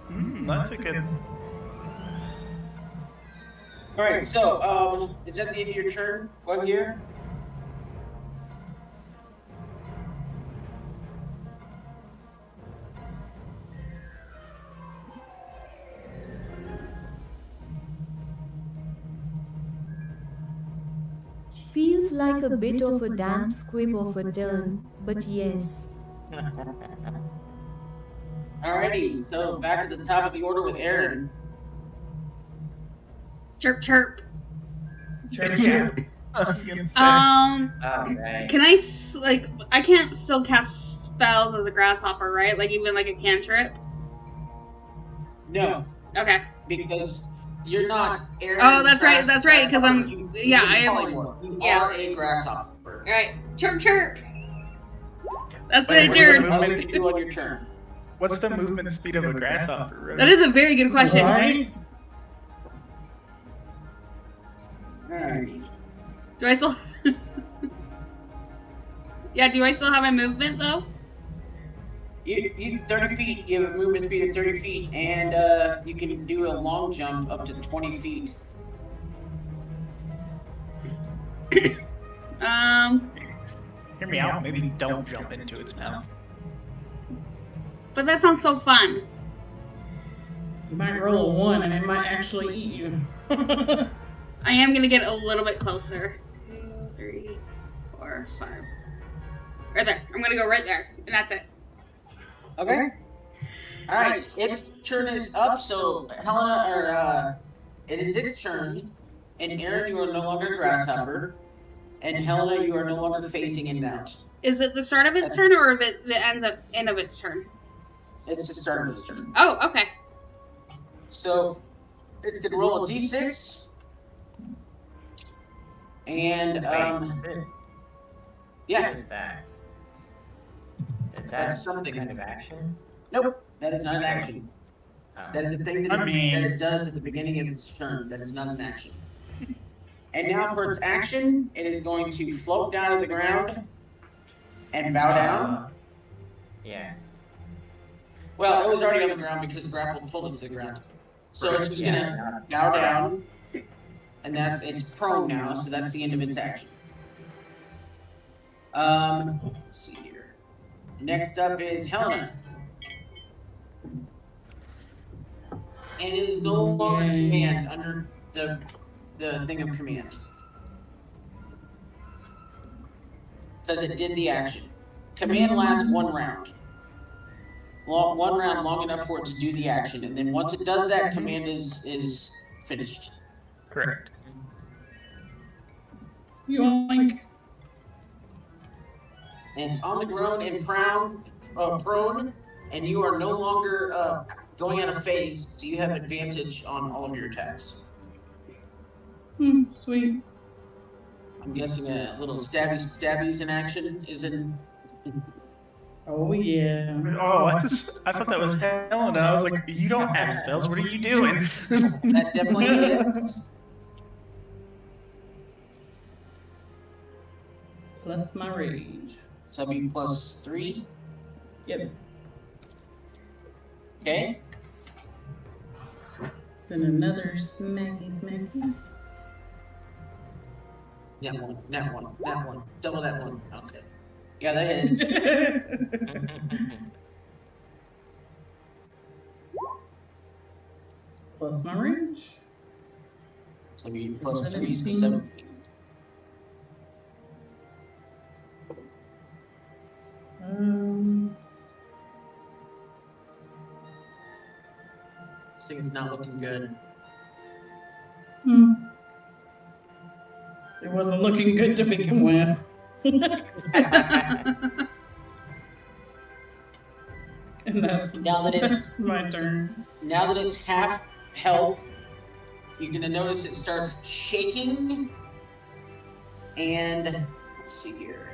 That's a good. Alright, so, is that the end of your turn? One here? Feels like a bit of a damp squib of a turn, but yes. Alrighty, so back at the top of the order with Aaron. Chirp, chirp. Yeah. Um, Alright. can I I can't still cast spells as a grasshopper, right? Like even like a cantrip. No, Okay. because you're not Aaron. Oh, that's right. That's right. Because I'm. You I am. polymorph. You Yeah. are a grasshopper. All right. Chirp, chirp. That's Wait, my what turn. What can you do on your turn? What's the movement speed of a grasshopper? That is a very good question. Right? Alright. Do I still? Yeah. Do I still have my movement though? You 30 feet. You have a movement speed of 30 feet, and you can do a long jump up to 20 feet. Hear me out. Maybe don't jump into its mouth. But that sounds so fun. You might roll a 1 and it might actually eat you. I am gonna get a little bit closer. 2, 3, 4, 5. Right there. I'm gonna go right there, and that's it. Okay. All right. Its turn is up. So Helena, it is its turn, and Aaron, you are no longer a grasshopper, and Helena, you are no longer facing in and out. Is it the start of its turn or if it the end of its turn? It's the start of its turn. Oh, okay. So it's gonna roll a d6, and yeah, What is that? Is that That's something. kind of action? nope, that is not an action. Oh. That is a thing that, I mean- that it does at the beginning of its turn. That is not an action. And now for its action, it is going to float down to the ground and bow down. Yeah. Well, it was already on the ground because Grapple pulled it to the ground. So it's just gonna bow down, and it's prone now, so that's the end of its action. Let's see here. Next up is Helena. And it is no longer command under the thing of command. Because it did the action. Command lasts 1 round. One round long enough for it to do the action, and then once it does that, command is finished. Correct. Yoink. And it's on the ground and prone, and you are no longer going out of phase, so you have advantage on all of your attacks. Sweet. I'm guessing a little stabbies in action is in. Oh yeah. Oh, I thought that was Helena. I was like, you don't have spells. What are you doing? That definitely is. Plus my rage. So that'd be plus 3. Yep. Okay. Then another smacky. That one. Double that one. Okay. Yeah, that hits. Plus my rage. So it'd be plus 3, so 17. 17. This thing's not looking good. It wasn't looking good to begin with. And that's Now that it's- my turn. Now that it's half health, you're gonna notice it starts shaking. And let's see here.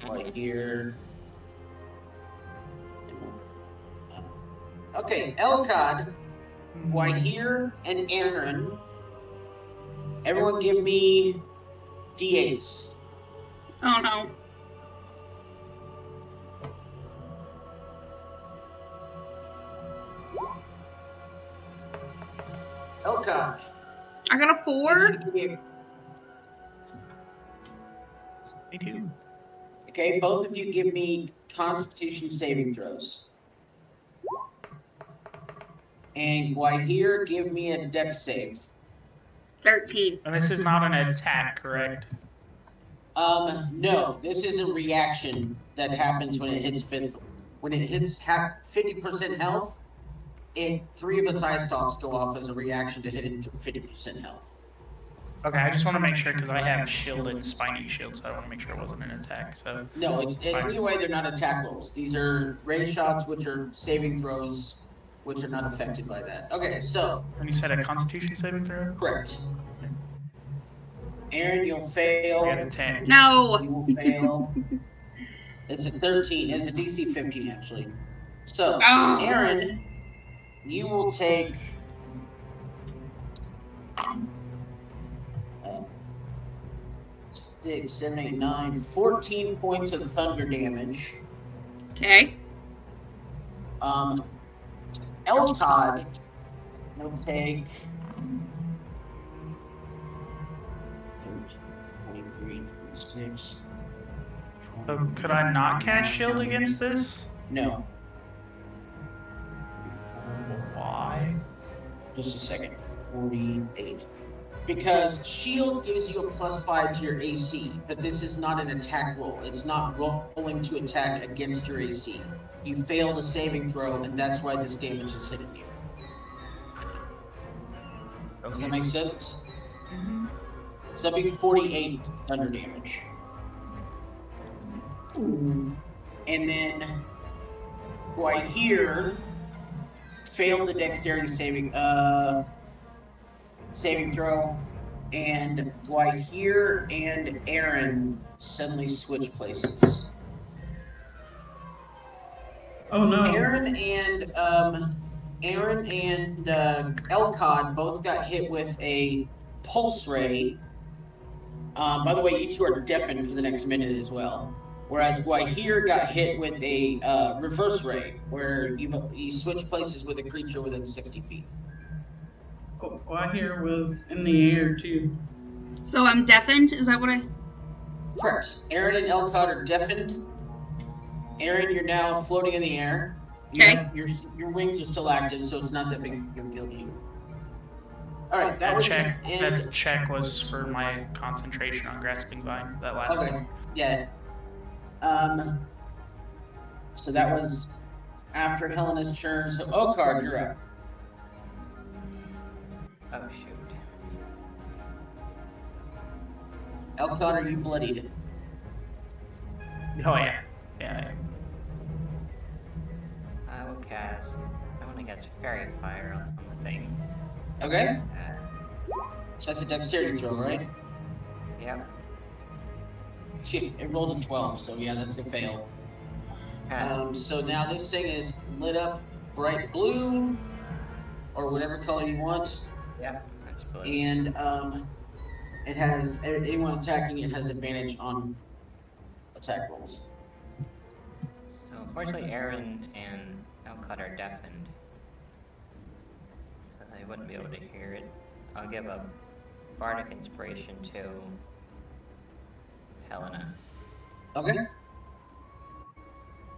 Right here. Okay, Elcod, Whitehair, and Aaron. Everyone give me D8s. Oh no. Elcod. I got a 4. Me too. Okay, both of you give me Constitution saving throws. And Whitehair, give me a Dex save. 13. And this is not an attack, correct? No, this is a reaction that happens when it hits 50% health. 3 of its eye stalks go off as a reaction to hitting 50% health. Okay, I just want to make sure because I have shield and spiny shield, so I want to make sure it wasn't an attack. So No, either way, they're not attack rolls. These are raise shots, which are saving throws, which are not affected by that. Okay, so and you said a Constitution saving throw. correct. Aaron, you'll fail. I got a 10. No. You will fail. It's a 13. It's a DC 15 actually. So, Oh. Aaron, you will take 6, 7, 8, 9, 14 points of thunder damage. Okay. Eltod will take 23, 26. So could I not cast shield against this? No, Why? just a second. 48. Because shield gives you a +5 to your AC, but this is not an attack roll. It's not rolling to attack against your AC. You failed a saving throw, and that's why this damage is hitting you. Does that make sense? So that'd be 48 thunder damage. And then Guahir failed the dexterity saving throw, and Guahir and Aaron suddenly switch places. Oh no. Aaron and Elcod both got hit with a pulse ray. By the way, you two are deafened for the next minute as well. Whereas Guahir got hit with a reverse ray, where you switch places with a creature within 60 feet. Oh, Guahir was in the air too. So I'm deafened? Is that what I... Correct. Aaron and Elcod are deafened. Aaron, you're now floating in the air. Okay. Your wings are still active, so it's not that big of a deal to you. All right, that was That and check was for my concentration on grasping vine. That last okay, one. yeah. So that was after Helena's turn. So Okard, you're up. Oh shoot. Elcod, are you bloodied? Oh yeah. Yeah. I will cast. I want to cast Fairy Fire on the thing. Okay. That's a dexterity throw, right? Yep. Shit, it rolled a 12, so yeah, that's a fail. So now this thing is lit up bright blue, or whatever color you want, Yep. That's blue. and it has anyone attacking it has advantage on attack rolls. So unfortunately, Aaron and Elcott are deafened, so they wouldn't be able to hear it. I'll give a bardic inspiration to Helena. Okay.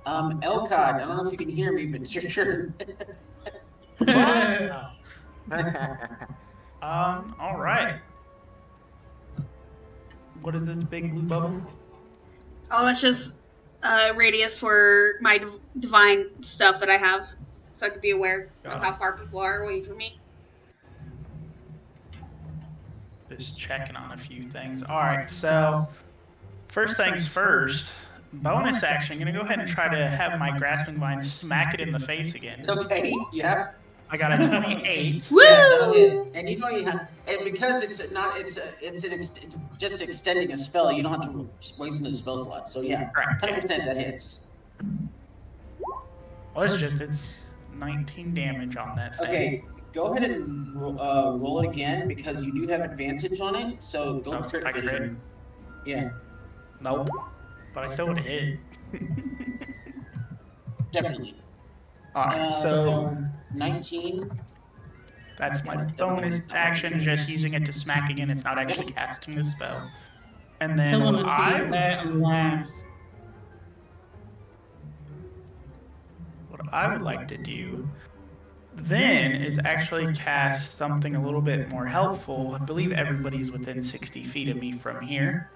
Elcod, I don't know if you can hear me, but it's your turn. All right. What is this big blue bubble? Oh, that's just radius for my divine stuff that I have. So I could be aware of how far people are away from me. Just checking on a few things. All right. So first things first. Bonus action. I'm gonna go ahead and try to have my grasping vine smack it in the face again. Okay, yeah. I got a 28. Woo! Yeah, that'll hit. And you don't even have, and because it's just extending a spell, you don't have to waste another spell slot. So yeah, Correct. 100% that hits. Well, it's 19 damage on that thing. Okay, go ahead and roll it again because you do have advantage on it. So go Oh, crit I crit? vision. Yeah, Nope. But I still would have hit. definitely. Alright, So 19. that's my bonus action, just using it to smack again. It's not actually casting the spell. And then Helena what sees that and laughs. I would like to do then is actually cast something a little bit more helpful. I believe everybody's within 60 feet of me from here.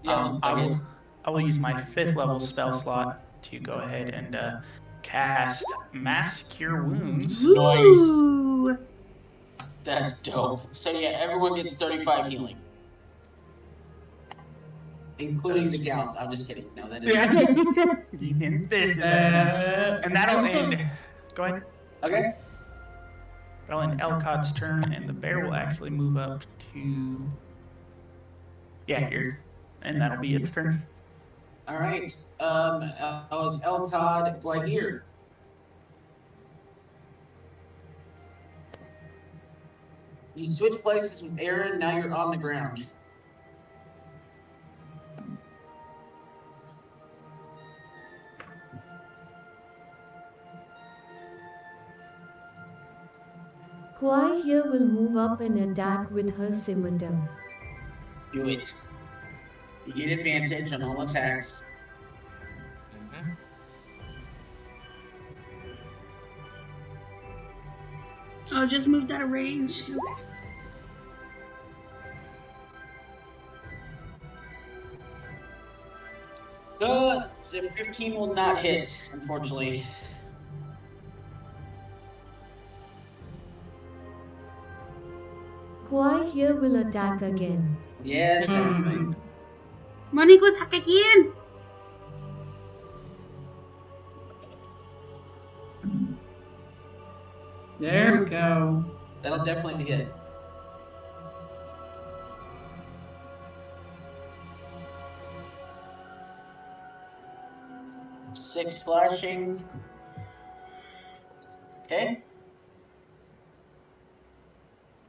Yeah, looks like it. I will use my 5th level spell slot to go ahead and cast Mass Cure Wounds. Ooh. That's dope. So yeah, everyone gets 35 healing. Including the gals. I'm just kidding. No, that isn't. You didn't say that. And that'll end. Go ahead. Okay. That'll end Elcott's turn, and the bear will actually move up to. Yeah, here. And that'll be its turn. Alright. It's Elcod right here. You switch places with Aaron, now you're on the ground. Kwai here will move up and attack with her scimitar. Do it. You get advantage on all attacks. Mm-hmm. Oh, just moved out of range. Okay. The 15 will not hit, unfortunately. Kwai here will attack again. Yes, everybody. Money go attack again. There we go. That'll definitely hit. Six slashing. Okay.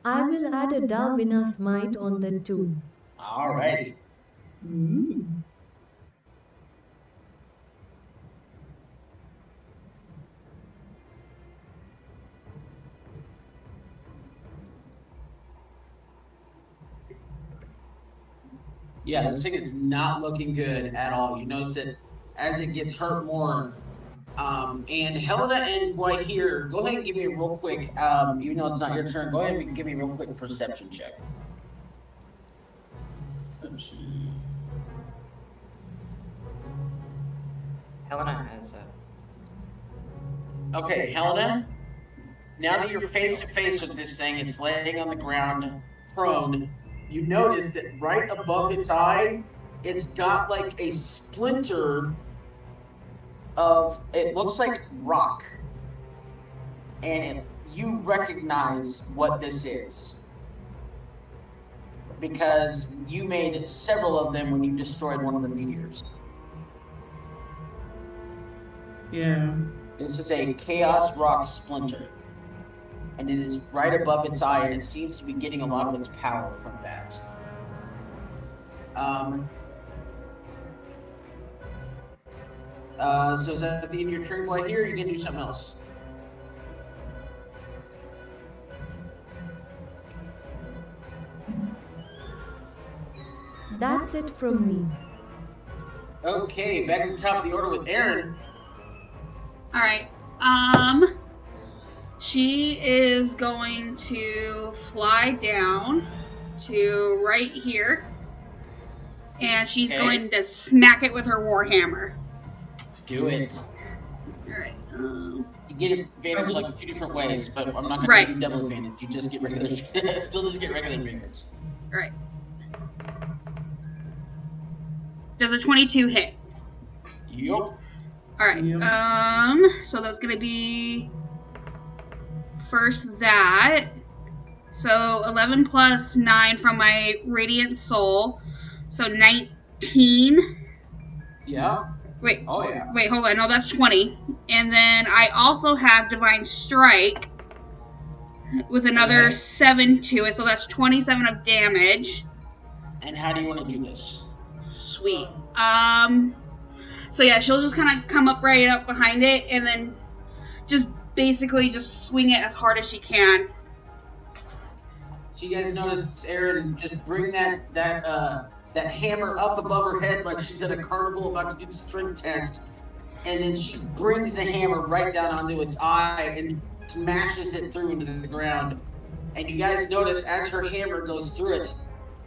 I will add a Darwin's Smite on the 2. Alrighty. Ooh. Yeah, this thing is not looking good at all. You notice that as it gets hurt more. And Helena and Dwight here, go ahead and give me a real quick, even though it's not your turn, go ahead and give me a real quick perception check. Helena has a. Okay, Helena, now that you're face to face with this thing, it's laying on the ground, prone, you notice that right above its eye, it's got like a splinter of, it looks like rock. And you recognize what this is. Because you made several of them when you destroyed one of the meteors. Yeah. This is a chaos rock splinter. And it is right above its eye, and it seems to be getting a lot of its power from that. So is that at the end of your turn right here, or you can do something else? That's it from me. Okay, back at the top of the order with Aaron. Alright. She is going to fly down to right here. And she's Okay. going to smack it with her warhammer. Do it. Alright. You get advantage like 2 different ways, but I'm not going Right. to give you double advantage. You just get regular. Still just get regular advantage. Alright. Does a 22 hit? Yup. Alright. Yep. So that's gonna be first that. So 11 plus 9 from my Radiant Soul. So 19. Yeah. Wait. Oh yeah. Wait, hold on. No, that's 20. And then I also have Divine Strike with another Okay. 7 to it. So that's 27 of damage. And how do you want to do this? Sweet. So yeah, she'll just kind of come up right up behind it and then just basically just swing it as hard as she can. So you guys notice Aaron just bring that hammer up above her head like she's at a carnival about to do the string test, and then she brings the hammer right down onto its eye and smashes it through into the ground. And you guys notice as her hammer goes through it,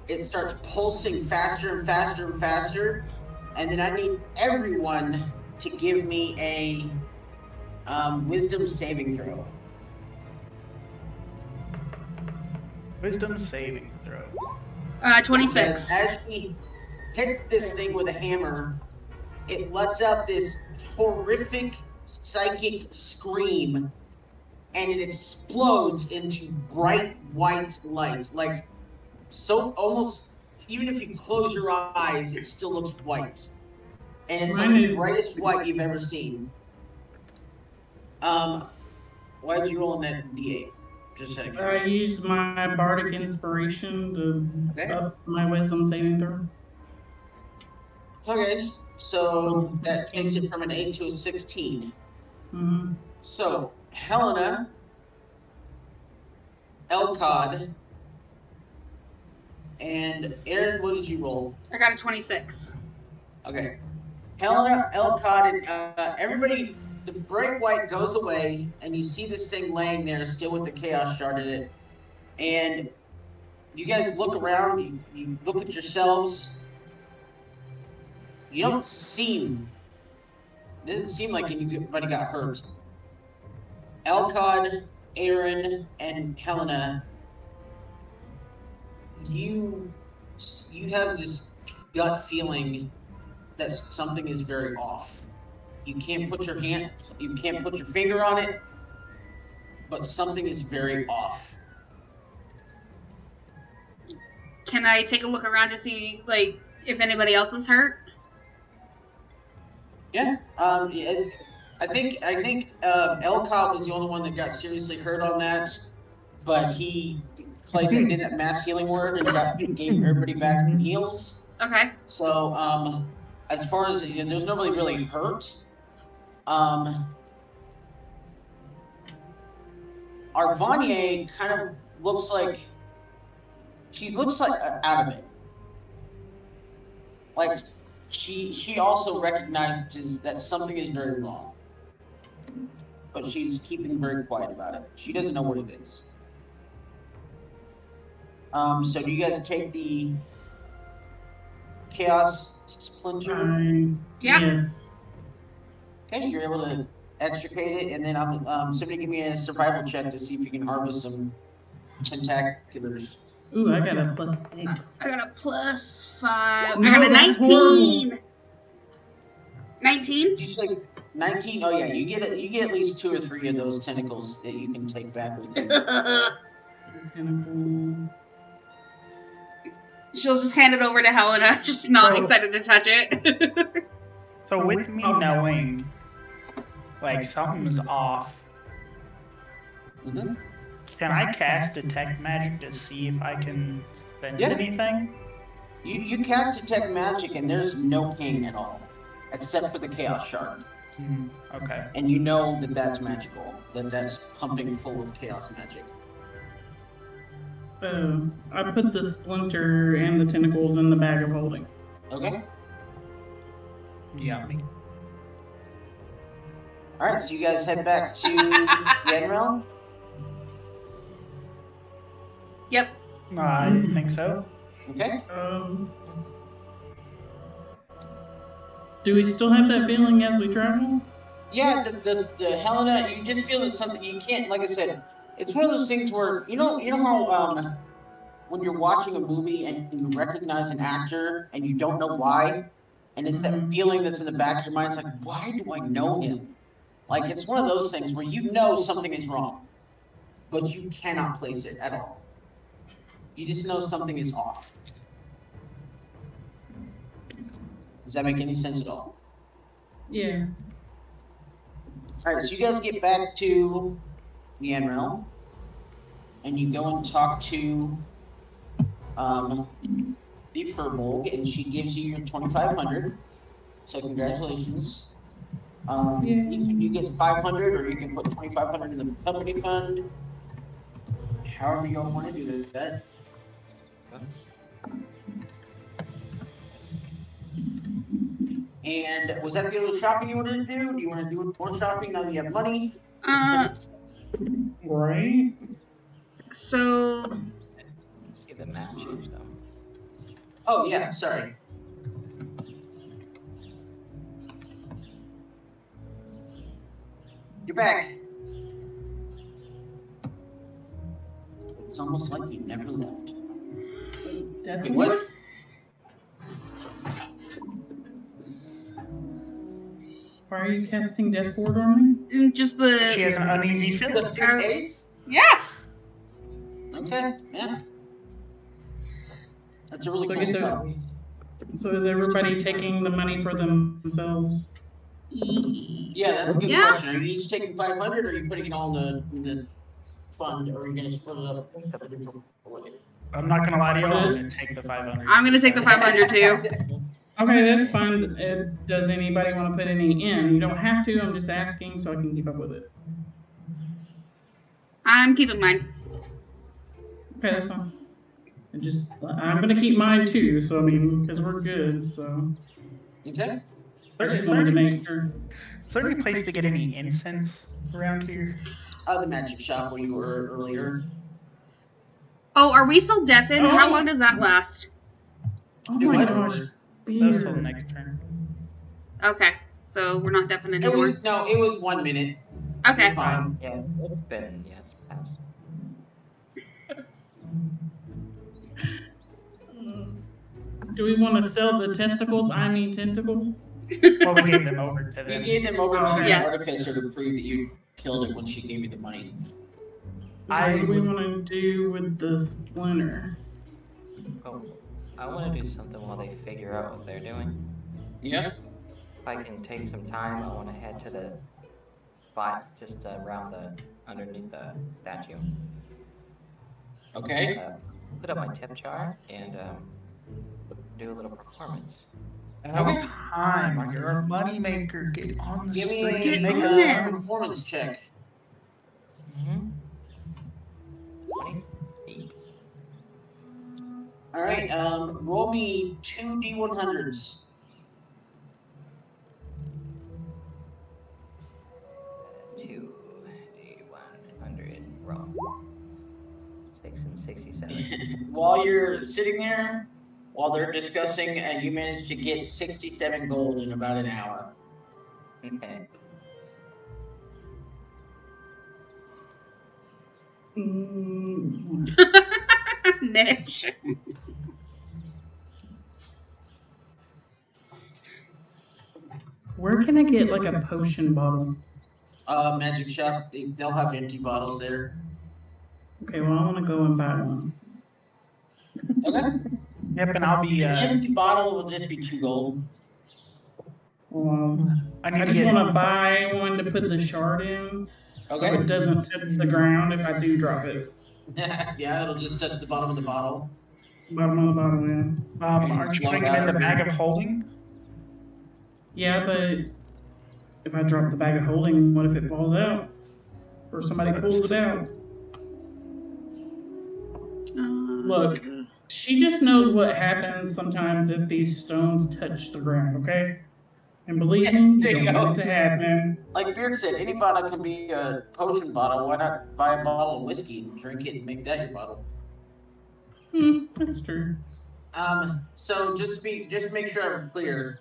it starts pulsing faster and faster and faster. And then I need everyone to give me a Wisdom saving throw. Wisdom saving throw. 26. Because as she hits this thing with a hammer, it lets out this horrific psychic scream, and it explodes into bright white light. Like, so almost, even if you close your eyes, it still looks white. And it's like the brightest white you've ever seen. Why'd you roll in that D8? Just a second. I used my bardic inspiration to Okay. up my wisdom saving throw. Okay, so that takes it from an 8 to a 16. Mm-hmm. So, Helena, Elcod, and Aaron, what did you roll? I got a 26. Okay. Helena, Elcod, and everybody, the bright white goes away, and you see this thing laying there still with the chaos shard in it. And you guys look around, you look at yourselves. You don't seem, it doesn't seem like anybody got hurt. Elcod, Aaron, and Helena, you have this gut feeling that something is very off. You can't put your finger on it, but something is very off. Can I take a look around to see, like, if anybody else is hurt? Yeah. I think Elcott was the only one that got seriously hurt on that, but he did that mass healing word and gave everybody back some heals. Okay. So, as far as there's nobody really hurt. Arvanier kind of looks like out of it. Like she also recognizes that something is very wrong, but she's keeping very quiet about it. She doesn't know what it is. So do you guys take the Chaos Splinter? Yeah. Yes. Okay, you're able to extricate it, and then somebody give me a survival check to see if you can harvest some tentaculars. Ooh, I got a +6. I got a +5. No, I got a that's 19. 19? Did you say 19? Oh yeah, you get at least 2 or 3 of those tentacles that you can take back with you. Tentacle. She'll just hand it over to Helena, just not excited to touch it. So with me knowing, like, something's off, Mhm. can I cast Detect Magic to see if I can sense Yeah. anything? You cast Detect Magic, and there's no ping at all, except for the Chaos Shard. Okay. And you know that that's magical, that's pumping full of Chaos Magic. I put the splinter and the tentacles in the bag of holding. Okay? Yummy. Alright, so you guys head back to Yenrel? Yep. I think so. Okay? Do we still have that feeling as we travel? Yeah, the Helena, you just feel that something you can't, like I said, it's one of those things where, you know how, when you're watching a movie and you recognize an actor and you don't know why, and it's that feeling that's in the back of your mind, it's like, why do I know him? Like, it's one of those things where you know something is wrong, but you cannot place it at all. You just know something is off. Does that make any sense at all? Yeah. Alright, so you guys get back to Yenrel, and you go and talk to the Furbolg, and she gives you your 2,500. So congratulations. You get 500, or you can put 2,500 in the company fund. However you all want to do that. And was that the other shopping you wanted to do? Do you want to do more shopping now that you have money? Right? So, See the map change though. Oh yeah, sorry. You're back. It's almost like you never left. Death Wait, Ward? what? Why are you casting Death Ward on me? Just She has the. an uneasy feeling. Look, your case? Yeah. Okay, yeah. That's a really So I cool guess spot. So is everybody taking the money for themselves? Yeah, that's a good Yeah. question. Are you each taking 500 or are you putting it all in the fund or are you going to split it up? I'm not gonna lie to you. I'm gonna take the 500. I'm gonna take the 500 too. Okay, that's fine. Does anybody want to put any in? You don't have to. I'm just asking so I can keep up with it. I'm keeping mine. Okay, that's fine. I'm gonna keep mine too. So I mean, because we're good. So Okay. I just wanted to make sure. Is there any place to get any incense around here? The magic shop where you were earlier. Oh, are we still deafened? Oh. How long does that last? Oh Do my what? gosh. That was till Beer. next turn. Okay, so we're not deafened It anymore. was 1 minute. Okay. You're fine. Yeah, it's passed. Do we want to sell the testicles? I mean tentacles. Well, we gave them over to You them. gave them over to Yeah. the artificer to prove that you killed it when she gave you the money. I What do we would- want to do with the splinter? Oh, I want to do something while they figure out what they're doing. Yeah. If I can take some time, I want to head to the spot just around underneath the statue. Okay. Put up my tip jar and do a little performance. Have Okay. time. You're a moneymaker. Get on the Give me street. Get Make on us it. money. performance check. Mm-hmm. 20 feet. All right. Roll me 2 D100s. 100 roll. 6 and 67. While you're sitting there, while they're discussing, you manage to get 67 gold in about an hour. Okay. Mitch. Where can I get like a potion bottle? Magic shop. They'll have empty bottles there. Okay, well I want to go and buy one. Okay. Yep, and I'll be. An empty bottle will just be 2 gold. I I need to just get. want to buy one to put the shard in, so Okay. it doesn't touch the ground if I do drop it. Yeah, it'll just touch the bottom of the bottle. Bottom of the bottle, yeah. Aren't you putting it in the bag of holding? Yeah, but if I drop the bag of holding, what if it falls out? Or somebody pulls it out? Look, she just knows what happens sometimes if these stones touch the ground, okay? And believe me, There you you don't go. want it to happen. Like Beard said, any bottle can be a potion bottle. Why not buy a bottle of whiskey and drink it and make that your bottle? That's true. So just make sure I'm clear.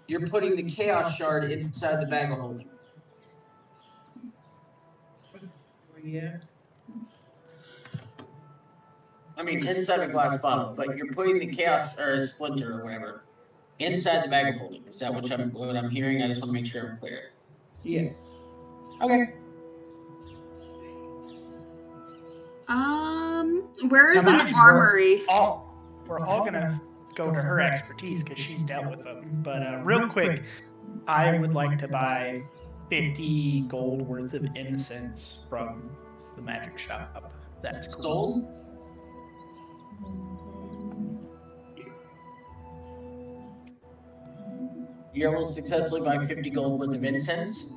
You're putting the chaos shard inside the bag of holding. Yeah. I mean, inside a glass bottle, but you're putting the chaos or a splinter or whatever inside the bag of holding. Is that what I'm hearing? I just want to make sure I'm clear. Yes. Okay. Where's Now, an mind you, armory? We're all gonna go to her expertise because she's dealt with them. But real quick, I would like to buy 50 gold worth of incense from the magic shop. That's cool. Sold. You're able to successfully buy 50 gold worth of incense.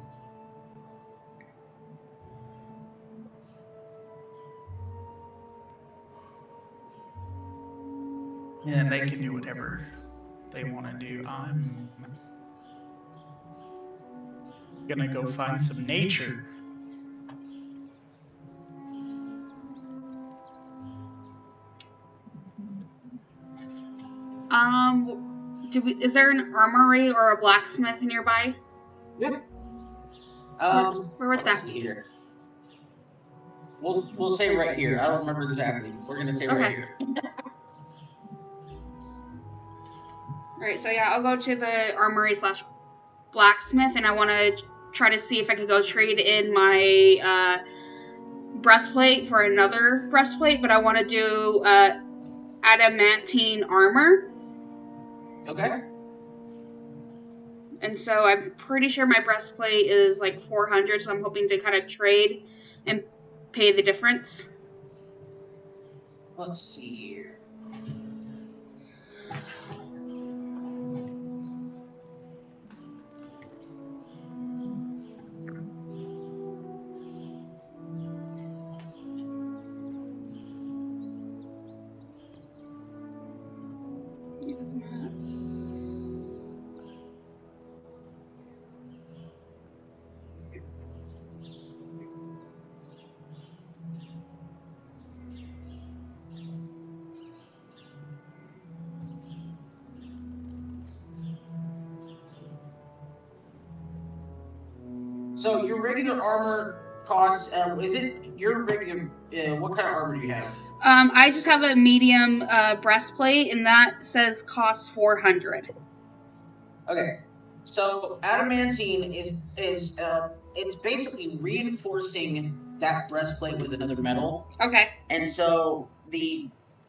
And they can do whatever they want to do. I'm gonna go find some nature. Is there an armory or a blacksmith nearby? Yep. Where would let's that see be? here. We'll say right here. I don't remember exactly. We're gonna say right Okay. here. Alright, so yeah, I'll go to the armory / blacksmith, and I want to try to see if I could go trade in my breastplate for another breastplate, but I want to do adamantine armor. Okay. And so I'm pretty sure my breastplate is like 400, so I'm hoping to kind of trade and pay the difference. Let's see here. So your regular armor costs. Is it your regular? What kind of armor do you have? I just have a medium breastplate, and that says costs 400. Okay. So adamantine is it's basically reinforcing that breastplate with another metal. Okay. And so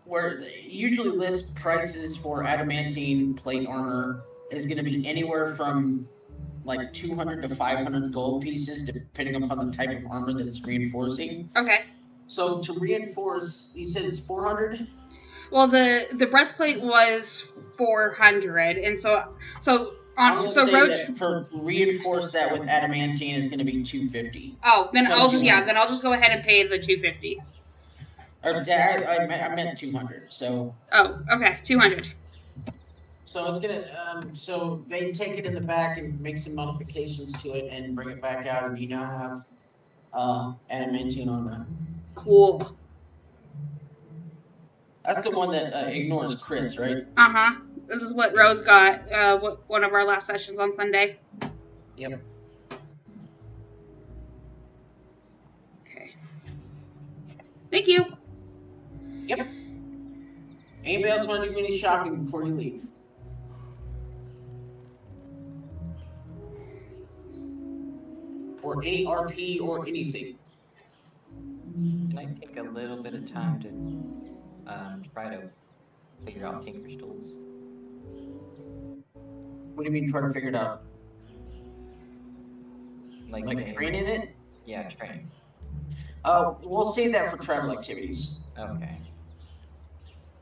where usually list prices for adamantine plate armor is going to be anywhere from like 200 to 500 gold pieces, depending upon the type of armor that it's reinforcing. Okay. So to reinforce, you said it's 400? Well, the breastplate was 400, and so Roach Roach. for reinforce that with adamantine is going to be 250. Oh, then No, I'll just 200. then I'll just go ahead and pay the 250. Or I meant 200. So Oh, okay, 200. So it's gonna, so they take it in the back and make some modifications to it and bring it back out, and you now have, adamantine armor. Cool. That's the one that ignores crits, right? Uh-huh. This is what Rose got, one of our last sessions on Sunday. Yep. Okay. Thank you. Yep. Anybody else want to do any shopping before you leave? Or any RP or anything? Can I take a little bit of time to try to figure out Tinkerstools? What do you mean try to figure it out? Like Training it? Yeah, train. We'll save that for travel activities. Okay.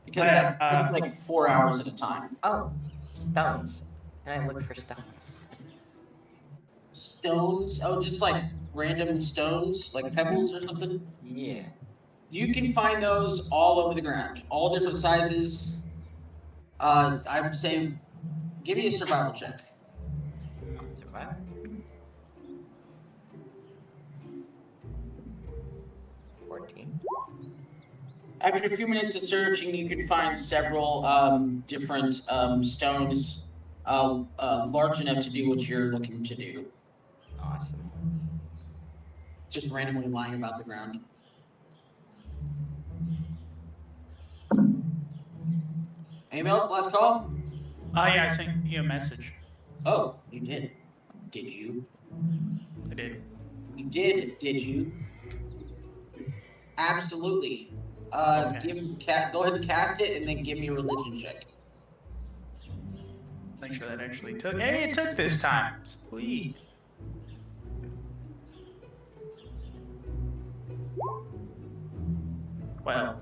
Because that takes like 4 hours at a time. Oh, stones. Can I look for stones? Stones? Oh, just like random stones? Like pebbles or something? Yeah. You can find those all over the ground. All different sizes. I'm saying, give me a survival check. Survival. After a few minutes of searching, you can find several different stones large enough to do what you're looking to do. Awesome. Just randomly lying about the ground. Anybody else? Last call? Oh yeah, I sent you a message. Oh, you did. Did you? I did. You did you? Absolutely. Okay. Go ahead and cast it, and then give me a religion check. Make sure that actually took. Hey, it took this time. Sweet. Well.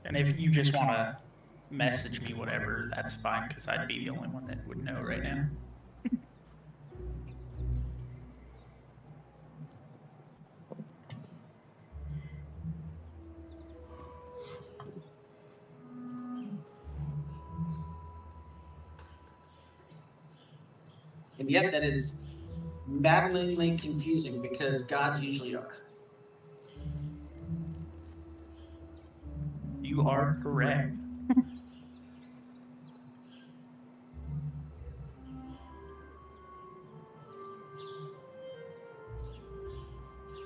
And if you just want to message me whatever, that's fine, because I'd be the only one that would know right now. And yet that is maddeningly confusing because gods usually are. You You are correct.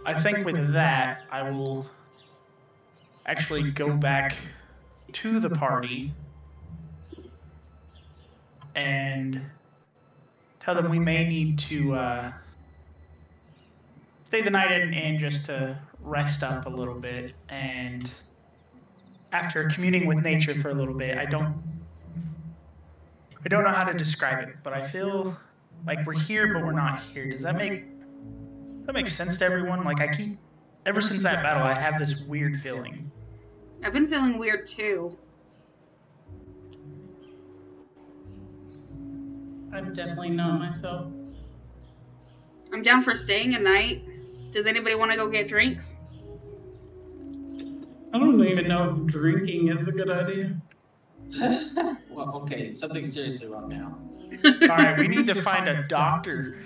I think with that, I will actually go back to the party and tell them we may need to stay the night in just to rest up a little bit. And after communing with nature for a little bit, I don't know how to describe it, but I feel like we're here, but we're not here. Does that make sense to everyone? Like ever since that battle, I have this weird feeling. I've been feeling weird too. I'm definitely not myself. I'm down for staying a night. Does anybody want to go get drinks? I don't even know if drinking is a good idea. Well, okay, something's seriously wrong now. Alright, we need to find a doctor.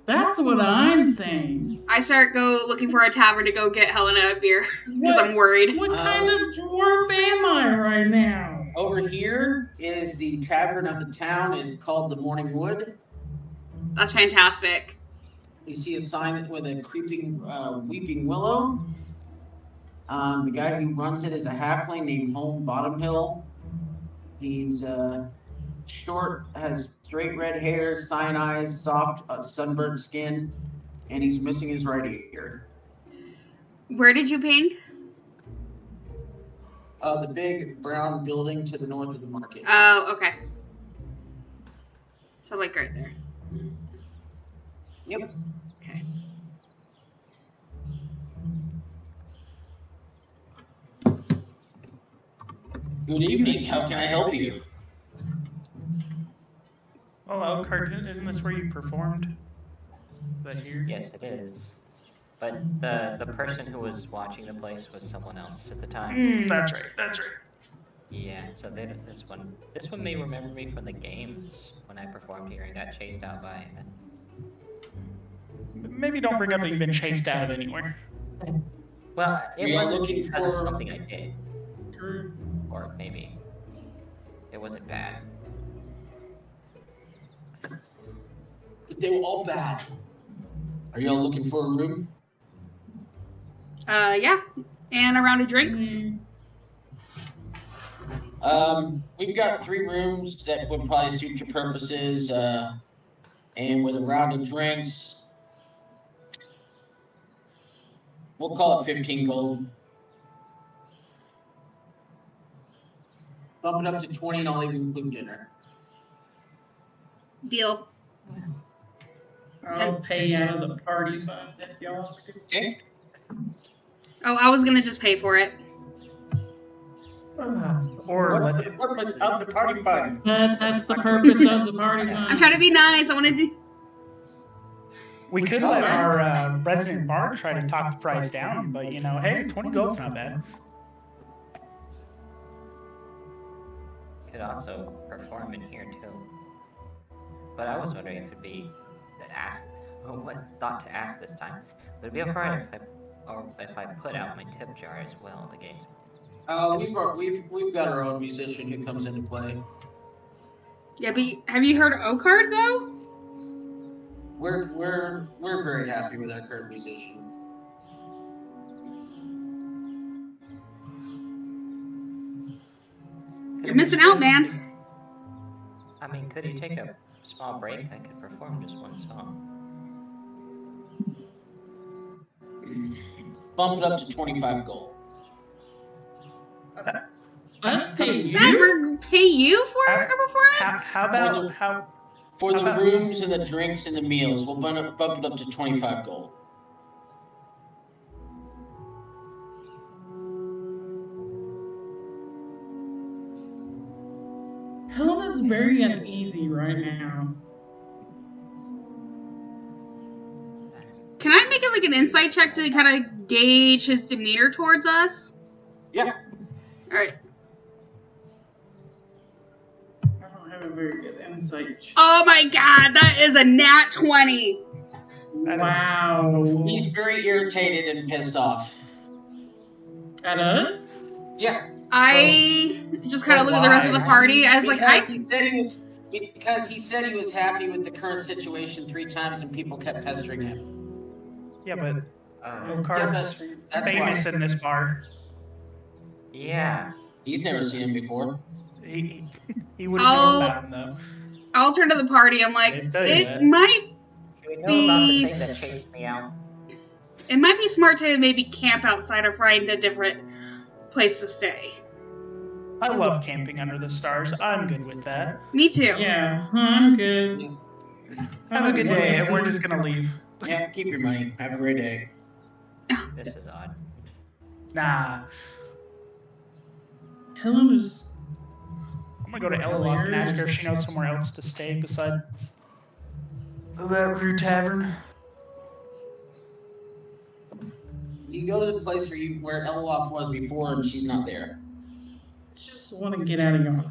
That's what I'm saying. I start looking for a tavern to go get Helena a beer because I'm worried. What kind of dwarf am I right now? Over here is the tavern of the town. It's called the Morning Wood. That's fantastic. You see a sign with a creeping, weeping willow. The guy who runs it is a halfling named Home Bottomhill. He's short, has straight red hair, cyan eyes, soft, sunburnt skin, and he's missing his right ear. Where did you ping? The big brown building to the north of the market. Oh, okay. So like right there. Yep. Okay. Good evening. How can I help you? Oh, Elkhart, isn't this where you performed? Is that here? Yes, it is. But the person who was watching the place was someone else at the time. That's right. Yeah, so this one may remember me from the games when I performed here and got chased out by it. Maybe don't bring up that you've been chased out of anywhere. Well, it We are wasn't looking because of for- something I did. Or maybe it wasn't bad. They were all bad. Are y'all looking for a room? Yeah. And a round of drinks. We've got 3 rooms that would probably suit your purposes, and with a round of drinks, we'll call it 15 gold. Bump it up to 20 and I'll even include dinner. Deal. I'll pay out of the party fund if y'all. Okay? Oh, I was gonna just pay for it. Or What's let the purpose of the party fund? That's the purpose of the party I'm fund. trying to be nice. I wanted to. we could let our resident bard try to talk the price down, but you know, hey, 20 gold's not bad. Could also perform in here too. But I was wondering if it'd be what thought to ask this time. Would it be alright if I put out my tip jar as well at the gates? We've got our own musician who comes into play. Yeah, but have you heard of Okard though? We're very happy with our current musician. You're missing out, man. I mean, could you take a small break? I could perform just one song. Bump it up to 25 gold. Us pay That you? we're pay you for How- a performance? How about how? For the How about- rooms and the drinks and the meals, we'll bump it up to 25 gold. Helena's very uneasy right now. Can I make it like an insight check to kind of gauge his demeanor towards us? Yeah. All right. I don't have a very good insight. Oh my god, that is a nat 20. Wow. He's very irritated and pissed off. At us? Yeah. I just kind of look at the rest of the party. I was like, Because he said he was happy with the current situation 3 times and people kept pestering him. Yeah, but Oh, Alucard's That's famous why. in this bar. yeah. He's never seen him before. He wouldn't know about him though. I'll turn to the party. I'm like, They tell you it that. might Do we know about the be thing that chased me out? smart to maybe camp outside or find a different place to stay. I love camping under the stars. I'm good with that. Me too. Yeah, I'm good. Have a good day, and we're just gonna leave. Yeah, keep your money. Have a great day. This is odd. Nah. Helen was. I'm gonna go to Ellock and ask her if she knows somewhere else to stay besides that Rue Tavern. You go to the place where Elof was before and she's not there. Just want to get out of Yarn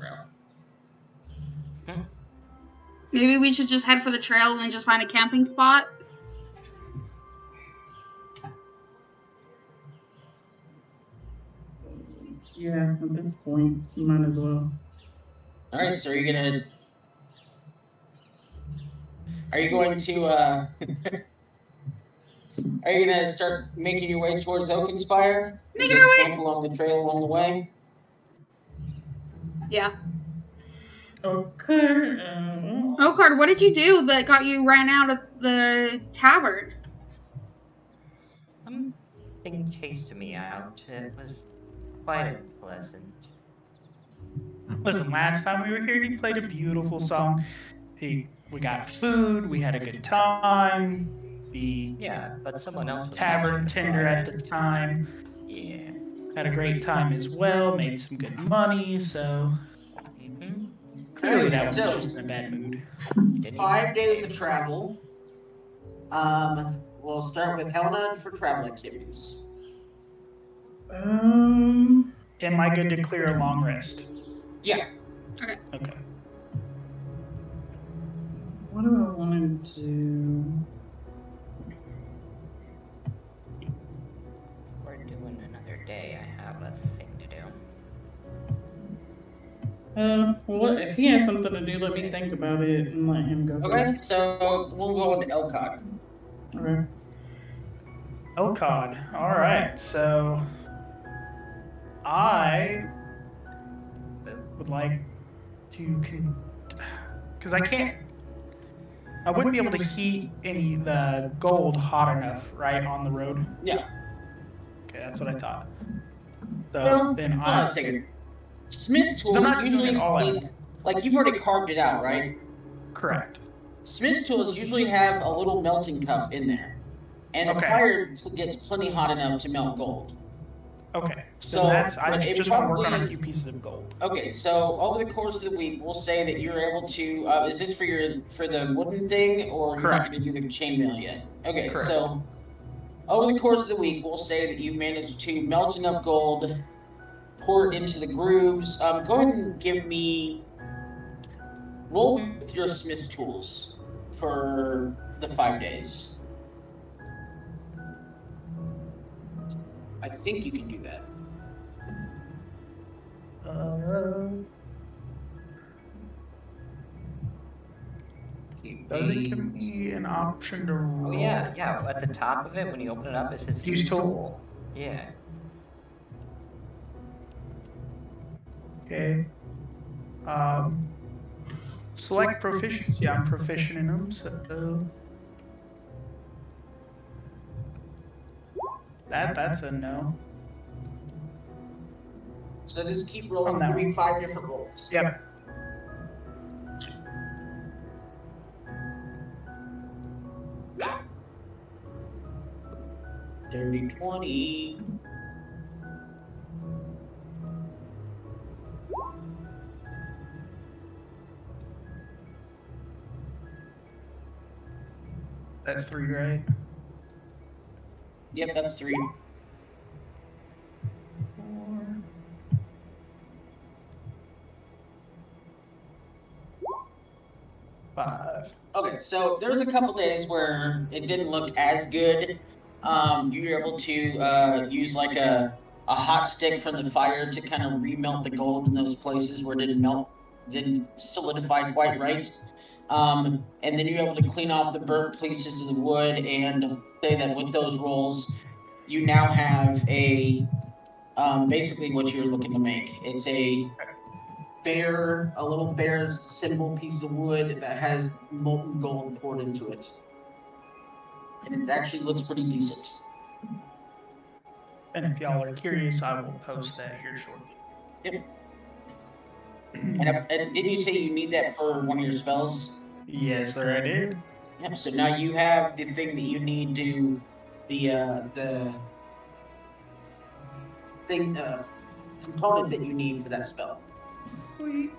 Maybe we should just head for the trail and just find a camping spot. Yeah, at this point, you might as well. Alright, so are you going to are you gonna start making your way towards Oakenspire? Making Just our way. camp along the trail along the way? Yeah. Okay. Oh, Card, what did you do that got you ran out of the tavern? Something chased me out. It was quite unpleasant. Listen, last time we were here, he played a beautiful song. We got food, we had a good time. The Yeah, but someone else was tavern mentioned tender about at it. the time, yeah, had a great time as well, made some good money, so Mhm. clearly that was So- just in a bad mood. Didn't 5 days of travel. We'll start with Helena for travel activities. Am I good to clear a long rest? Yeah. Okay. What do I want to do? We're doing another day. I have a thing to do. Well, if he has something to do, let me think about it and let him go. Okay, so we'll go into Elcott. Okay. Elcod. Alright, so I would like to because I wouldn't be able to heat any of the gold hot enough, right, on the road? Yeah. Okay, that's what I thought. So Well, then hold on a second. Smith's tools I'm not doing usually it all at need, like you've already carved it out, right? correct. Smith's tools usually have a little melting cup in there, and a Okay. fire gets plenty hot enough to melt gold. Okay. So, So that's I but it just want to work on a probably- few pieces of gold. Okay, so over the course of the week, we'll say that you're able to. Is this for the wooden thing, or you're not Correct. going to do the chainmail yet? Okay, Correct. so over the course of the week, we'll say that you managed to melt enough gold, pour it into the grooves. Go ahead and give me roll with your Smith's tools for the 5 days. I think you can do that. Does it give me an option to roll? Oh yeah. At the top of it, when you open it up, it says Use tool. Yeah. Okay. Select proficiency. I'm proficient in them, so that's a no. So just keep rolling. On that Give me 5 different rolls. Yep. Dirty 20. That's 3, right? Yep, that's 3. 4. 5. Okay, so there was a couple days where it didn't look as good. You were able to use like a a hot stick from the fire to kind of remelt the gold in those places where it didn't solidify quite right. And then you're able to clean off the burnt pieces of the wood and say that with those rolls, you now have a basically what you're looking to make. It's a little bear symbol piece of wood that has molten gold poured into it. And it actually looks pretty decent. And if y'all are curious, I will post that here shortly. Yep. And didn't you say you need that for one of your spells? Yes, sir, I did. Yep. So now you have the thing that you need to the thing component that you need for that spell. Sweet.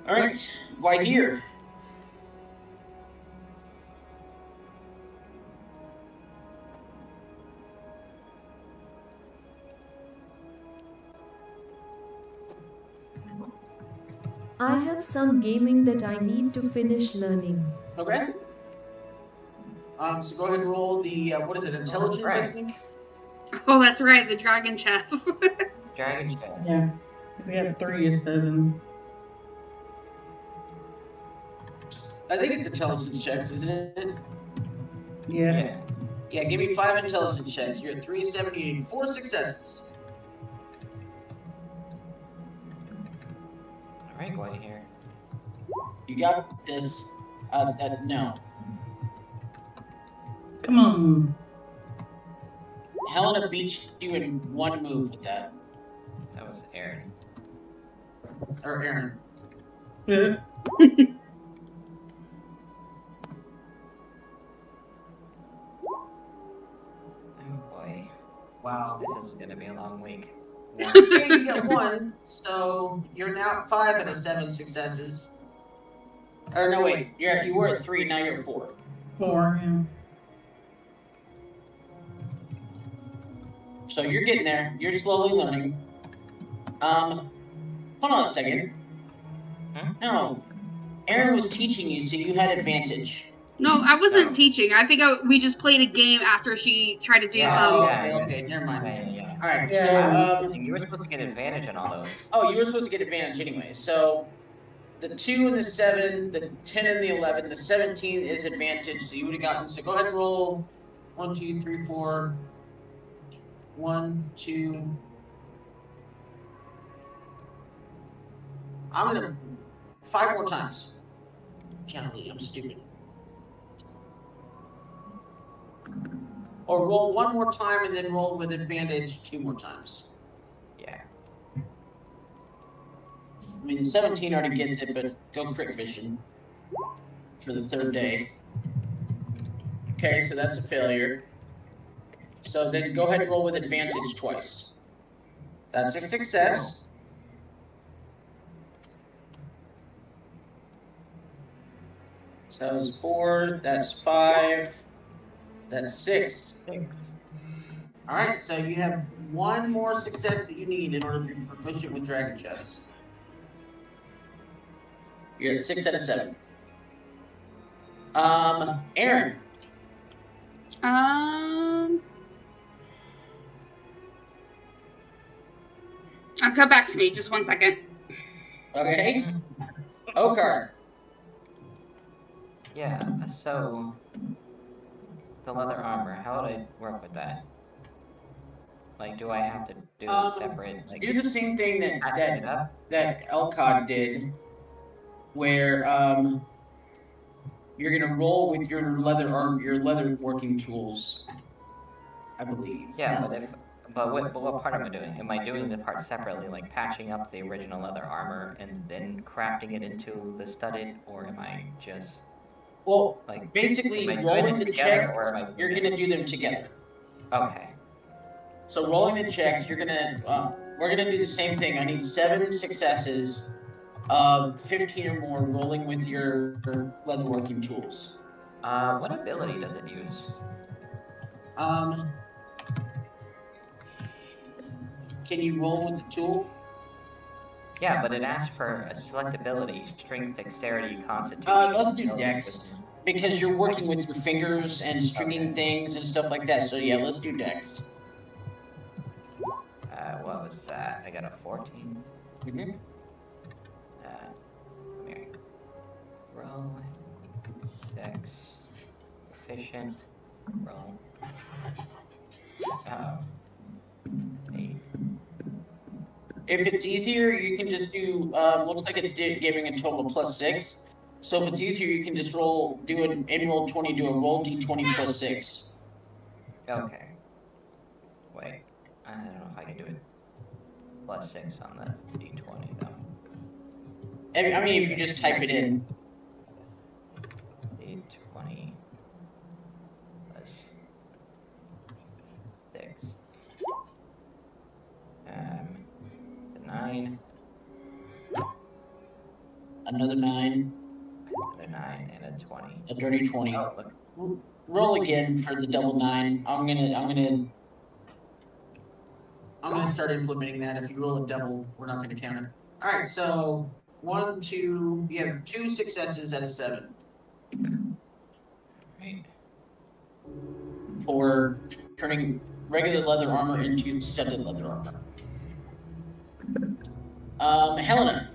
All right. Why here? I have some gaming that I need to finish learning. Okay. So go ahead and roll the what is it? Intelligence, I think. Oh, that's right, the dragon chess. Dragon chest. Yeah. He's got 3 of 7. I think it's intelligence checks, isn't it? Yeah. Yeah, give me 5 intelligence checks. You're at 3 of 7. You need 4 successes. Alright, go ahead here. You got this. No. Come on. Helena beat you in 1 move with that. That was Aaron. Or Aaron. Yeah. Oh boy. Wow. This is gonna be a long week. Yeah, you got 1, so you're now at 5 out of 7 successes. Or no, wait, you were at 3, now you're at 4. 4, yeah. So you're getting there. You're slowly learning. Hold on a second. Huh? No, Aaron was teaching you, so you had advantage. No, I wasn't teaching. I think we just played a game after she tried to do some. Okay, never mind. Yeah. All right, Yeah. so You were supposed to get advantage on all those. oh, you were supposed to get advantage anyway. So the 2 and the 7, the 10 and the 11, the 17 is advantage. So you would have gotten. So go ahead and roll 1, 2, 3, 4. 1, 2. I'm gonna 5 more times. Golly, I'm stupid. Or roll 1 more time and then roll with advantage 2 more times. Yeah. I mean, the 17 already gets it, but go crit fishing for the 3rd day. Okay, so that's a failure. So then go ahead and roll with advantage twice. That's a success. So that was 4, that's 5, that's 6. All right, so you have 1 more success that you need in order to be proficient with Dragon Chess. You're at 6 out of 7. Aaron. Come back to me. Just 1 second. Okay. Okar. Yeah, so the leather armor, how would I work with that? Like, do I have to do a separate, like, Do the same thing patching it up? that Elcod did, where you're gonna roll with your leather working tools, I believe. Yeah, but what part am I doing? Am I doing the part separately, like patching up the original leather armor and then crafting it into the studded, or am I just Well, like basically, am I doing rolling it the together, or am checks, I you're doing gonna it- do them together. Okay. So rolling the checks, you're gonna we're gonna do the same thing. I need 7 successes of 15 or more rolling with your leatherworking tools. What ability does it use? Can you roll with the tool? Yeah, but it asks for a select ability, strength, dexterity, constitution. Let's do intelligence, dex. wisdom. Because you're working with your fingers and stringing things and stuff like that. So yeah, let's do dex. what was that? I got a 14. Mhm. Come here. Roll. Dex. Efficient. Roll. 8. If it's easier, you can just do. Looks like it's giving a total of +6. So if it's easier, you can just do an roll 20, do a roll d20 +6. Okay. Wait. I don't know if I can do it. +6 on the d20 though. I mean, if you just type it in. d20 +6. 9. Another 9. Another 9 and a 20. A dirty 20. Oh, look. Roll again for the double 9. I'm gonna start implementing that. If you roll a double, we're not gonna count it. All right, so 1, 2. You have 2 successes at 7 Right. for turning regular leather armor into studded leather armor. Helena.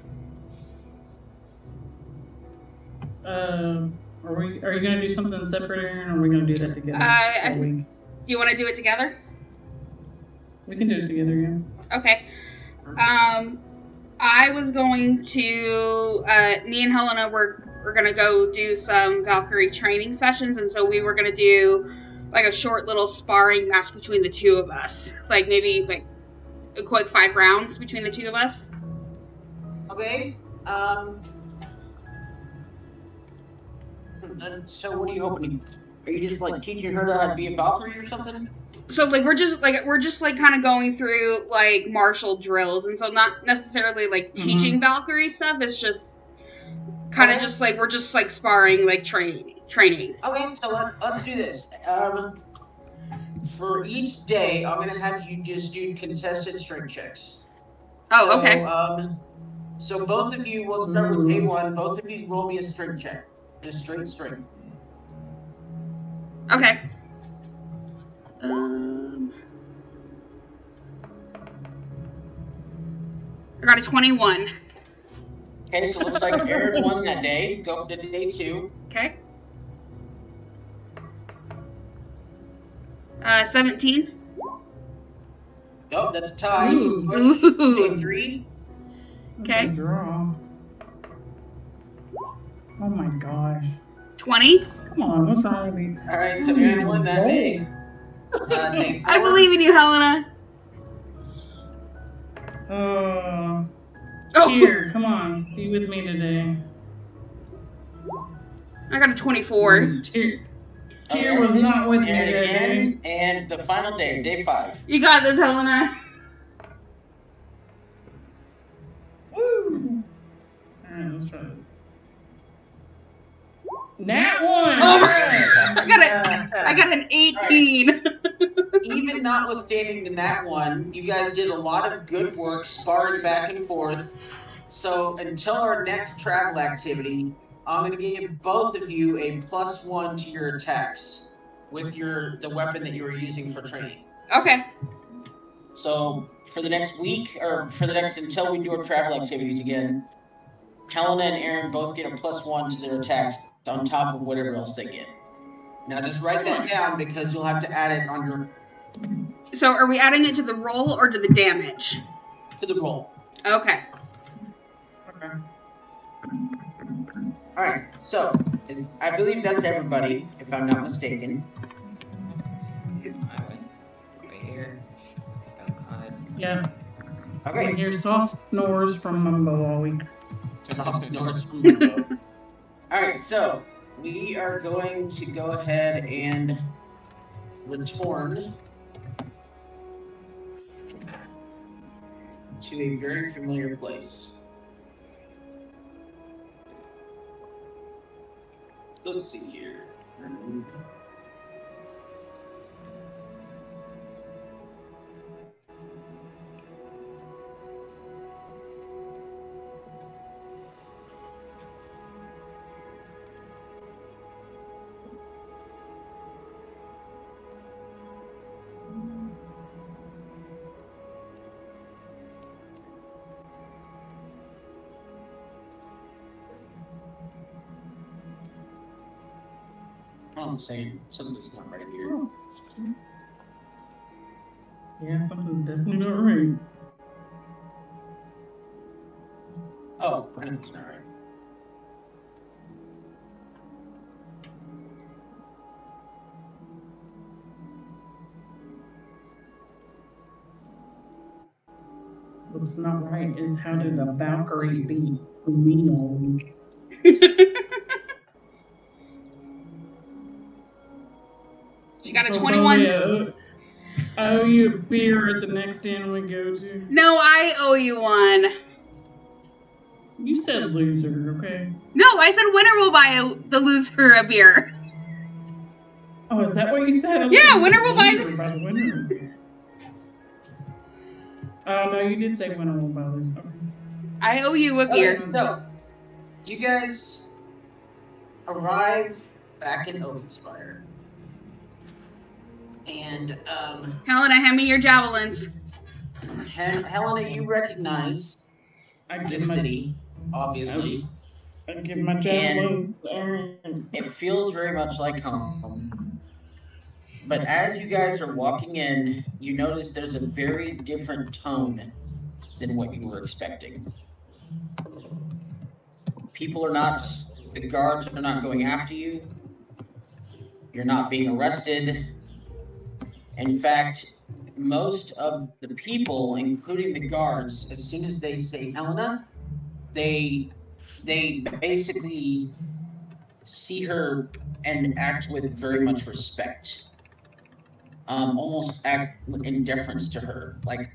Are you gonna do something separate, Aaron, or are we gonna do that together? Do you want to do it together? We can do it together, yeah. Okay. I was going to, me and Helena were gonna go do some Valkyrie training sessions, and so we were gonna do like a short little sparring match between the two of us. Like maybe like a quick 5 rounds between the two of us. Okay. So what are you hoping to? Are you just like teaching her how to be a Valkyrie or something? So like we're just kind of going through like martial drills, and so not necessarily like teaching Valkyrie stuff. It's just kind of just like we're just like sparring, like training. Okay, so let's do this. For each day, I'm gonna have you just do contested strength checks. Oh, okay. So both of you, we'll start with A1. Both of you roll me a strength check, just straight strength. Okay. I got a 21. Okay, so it looks like Aaron won that day. Go to day 2. Okay. 17. Oh, that's a tie. Ooh. Push day 3. Okay. Draw. Oh my gosh. 20. Come on, what's wrong with me? All right, so Aaron won that day. Day 4. I believe in you, Helena. Oh, Here, come on, be with me today. I got a 24. Tyr was not with me And today. again, and the final day, day 5. You got this, Helena. Woo! Alright, let's try this. Nat 1! Oh my! I got an 18. Even notwithstanding the nat 1, you guys did a lot of good work sparring back and forth. So until our next travel activity, I'm going to give both of you a +1 to your attacks with the weapon that you were using for training. Okay. So for the next week, or for the next until we do our travel activities again, Helena and Aaron both get a +1 to their attacks on top of whatever else they get. Now just write that down because you'll have to add it on your So are we adding it to the roll or to the damage? to the roll. Okay. Okay. All right, so I believe that's everybody, if I'm not mistaken. Right here. Oh god. Yeah. I Okay. hear soft snores from Mumbo all week. Soft snores from Limbo. All right, so we are going to go ahead and return to a very familiar place. Let's see here. Hold on a second. Something's not right here. Yeah, something's definitely not right. Oh, it's not right. What's not right is how did a Valkyrie beat me all week? She got a Oh, 21. yeah. I owe you a beer at the next inn we go to. No, I owe you one. You said loser, okay? No, I said winner will buy the loser a beer. Oh, is that what you said? Yeah, winner will buy the winner. Oh, no, you did say winner will buy this. Okay. I owe you a beer. Okay, so, you guys arrive back in Oakenspire. And, Helena, hand me your javelins. Helena, you recognize I the give my, city, obviously. I give my javelins. It feels very much like home. But as you guys are walking in, you notice there's a very different tone than what you were expecting. The guards are not going after you. You're not being arrested. In fact, most of the people, including the guards, as soon as they say Helena, they basically see her and act with very much respect. Almost act in deference to her. Like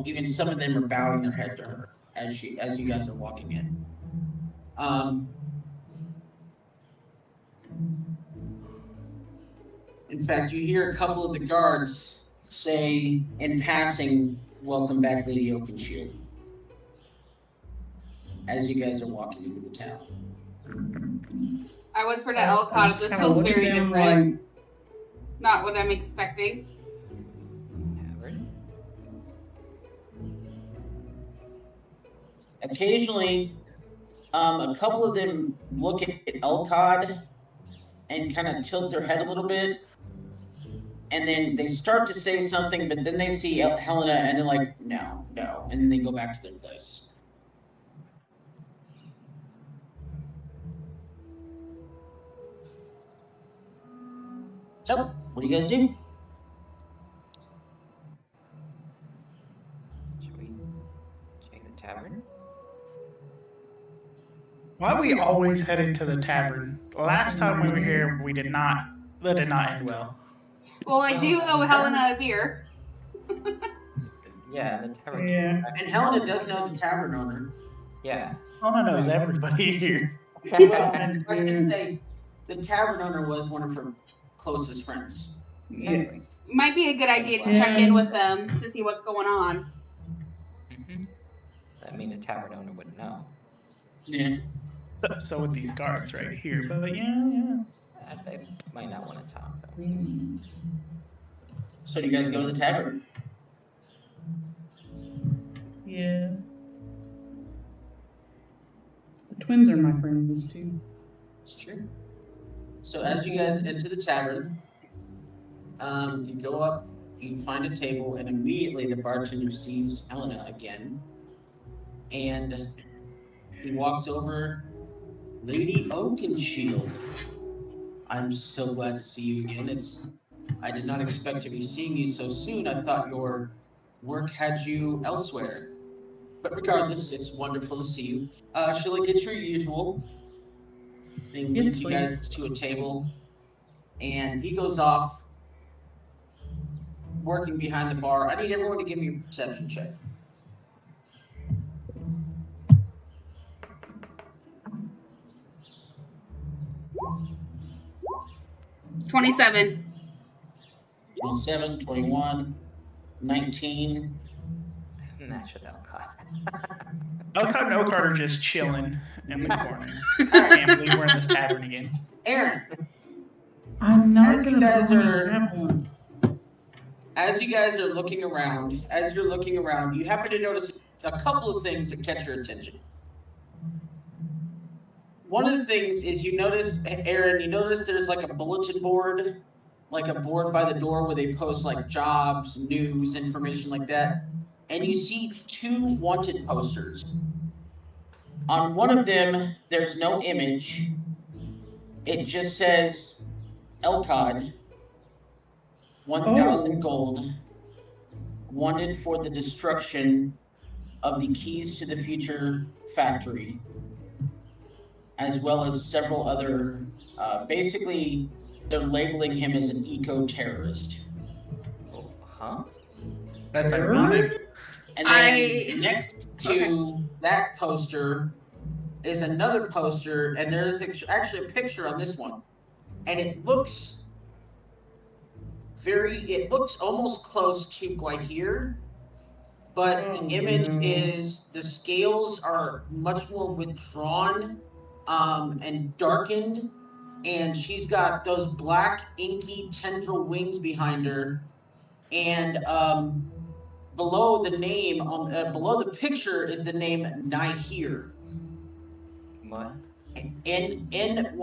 even some of them are bowing their head to her as you guys are walking in. In fact, you hear a couple of the guards say in passing, "Welcome back, Lady Oakenshield," as you guys are walking into the town. I whispered to Elcott, this feels very different. Not what I'm expecting. Occasionally, a couple of them look at Elcod and kind of tilt their head a little bit. And then they start to say something, but then they see Helena and they're like, no. And then they go back to their place. So, what do you guys do? Should we check the tavern? Why are we always heading to the tavern? Last time we were here, that did not end well. Well, I do owe Helena a beer. Yeah, the tavern. Yeah. And Helena does know the tavern owner. Yeah. Helena knows everybody here. Well, and I should say, the tavern owner was one of her closest friends. Yes. Might be a good idea to check in with them to see what's going on. Mm-hmm. I mean, the tavern owner would know. Yeah. So with these guards right here, but yeah. They might not want to talk, though. So do you guys go to the tavern? Yeah. The twins are my friends too. It's true. So as you guys enter the tavern, you go up, you find a table, and immediately the bartender sees Helena again. And he walks over, Lady Oakenshield. I'm so glad to see you again. I did not expect to be seeing you so soon. I thought your work had you elsewhere. But regardless, it's wonderful to see you. Shall I get your usual? And he leads you guys to a table, and he goes off, working behind the bar. I need everyone to give me a perception check. $27. 27, 21, 19. Match with Elcott. Elcott and Elcott are just chilling in the corner. I can't believe we're in this tavern again. Aaron, I'm not As you gonna guys buy are- javelins. as you guys are looking around, you happen to notice a couple of things that catch your attention. one of the things is you notice, Aaron, you notice there's like a bulletin board, like a board by the door where they post like jobs, news, information like that. And you see 2 wanted posters. On one of them, there's no image. It just says Elcod, 1,000 gold, wanted for the destruction of the Keys to the Future factory, as well as several other, basically, they're labeling him as an eco-terrorist. Huh? That's my motive. And then next to that poster is another poster, and there's actually a picture on this one. And it looks almost close to Guahir, but the image is, the scales are much more withdrawn and darkened, and she's got those black inky tendril wings behind her, and below the name, below the picture is the name Nyhyr. What? Nyhyr,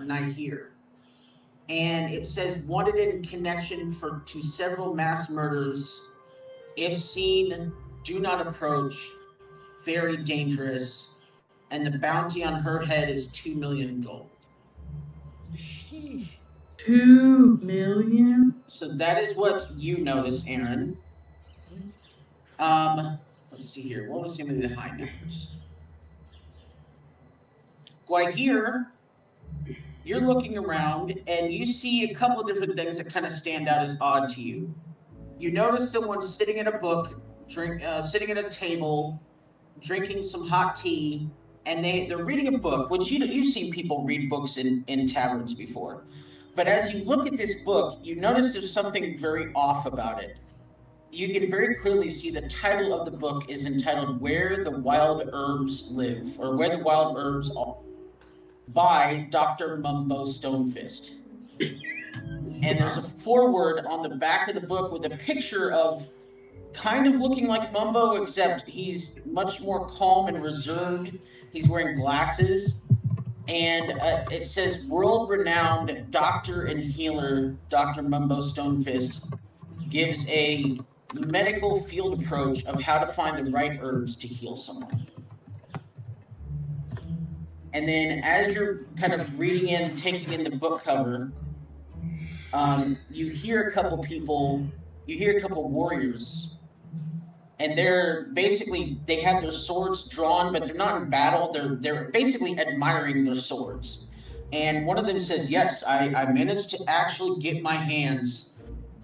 Nyhyr. And it says wanted in connection to several mass murders. If seen, do not approach. Very dangerous. And the bounty on her head is 2 million gold. 2 million? So that is what you notice, Aaron. Let's see here. What was some of the high numbers? Guahir, you're looking around and you see a couple of different things that kind of stand out as odd to you. You notice someone sitting at a book, sitting at a table, drinking some hot tea, and they're reading a book, which you've seen people read books in taverns before. But as you look at this book, you notice there's something very off about it. You can very clearly see the title of the book is entitled Where the Wild Herbs Live, or Where the Wild Herbs Are, by Dr. Mumbo Stonefist. And there's a foreword on the back of the book with a picture of kind of looking like Mumbo, except he's much more calm and reserved. He's wearing glasses. And it says, world-renowned doctor and healer Dr. Mumbo Stonefist gives a medical field approach of how to find the right herbs to heal someone. And then as you're kind of reading in, taking in the book cover, you hear a couple warriors, and they're basically, they have their swords drawn, but they're not in battle. They're basically admiring their swords. And one of them says, yes, I managed to actually get my hands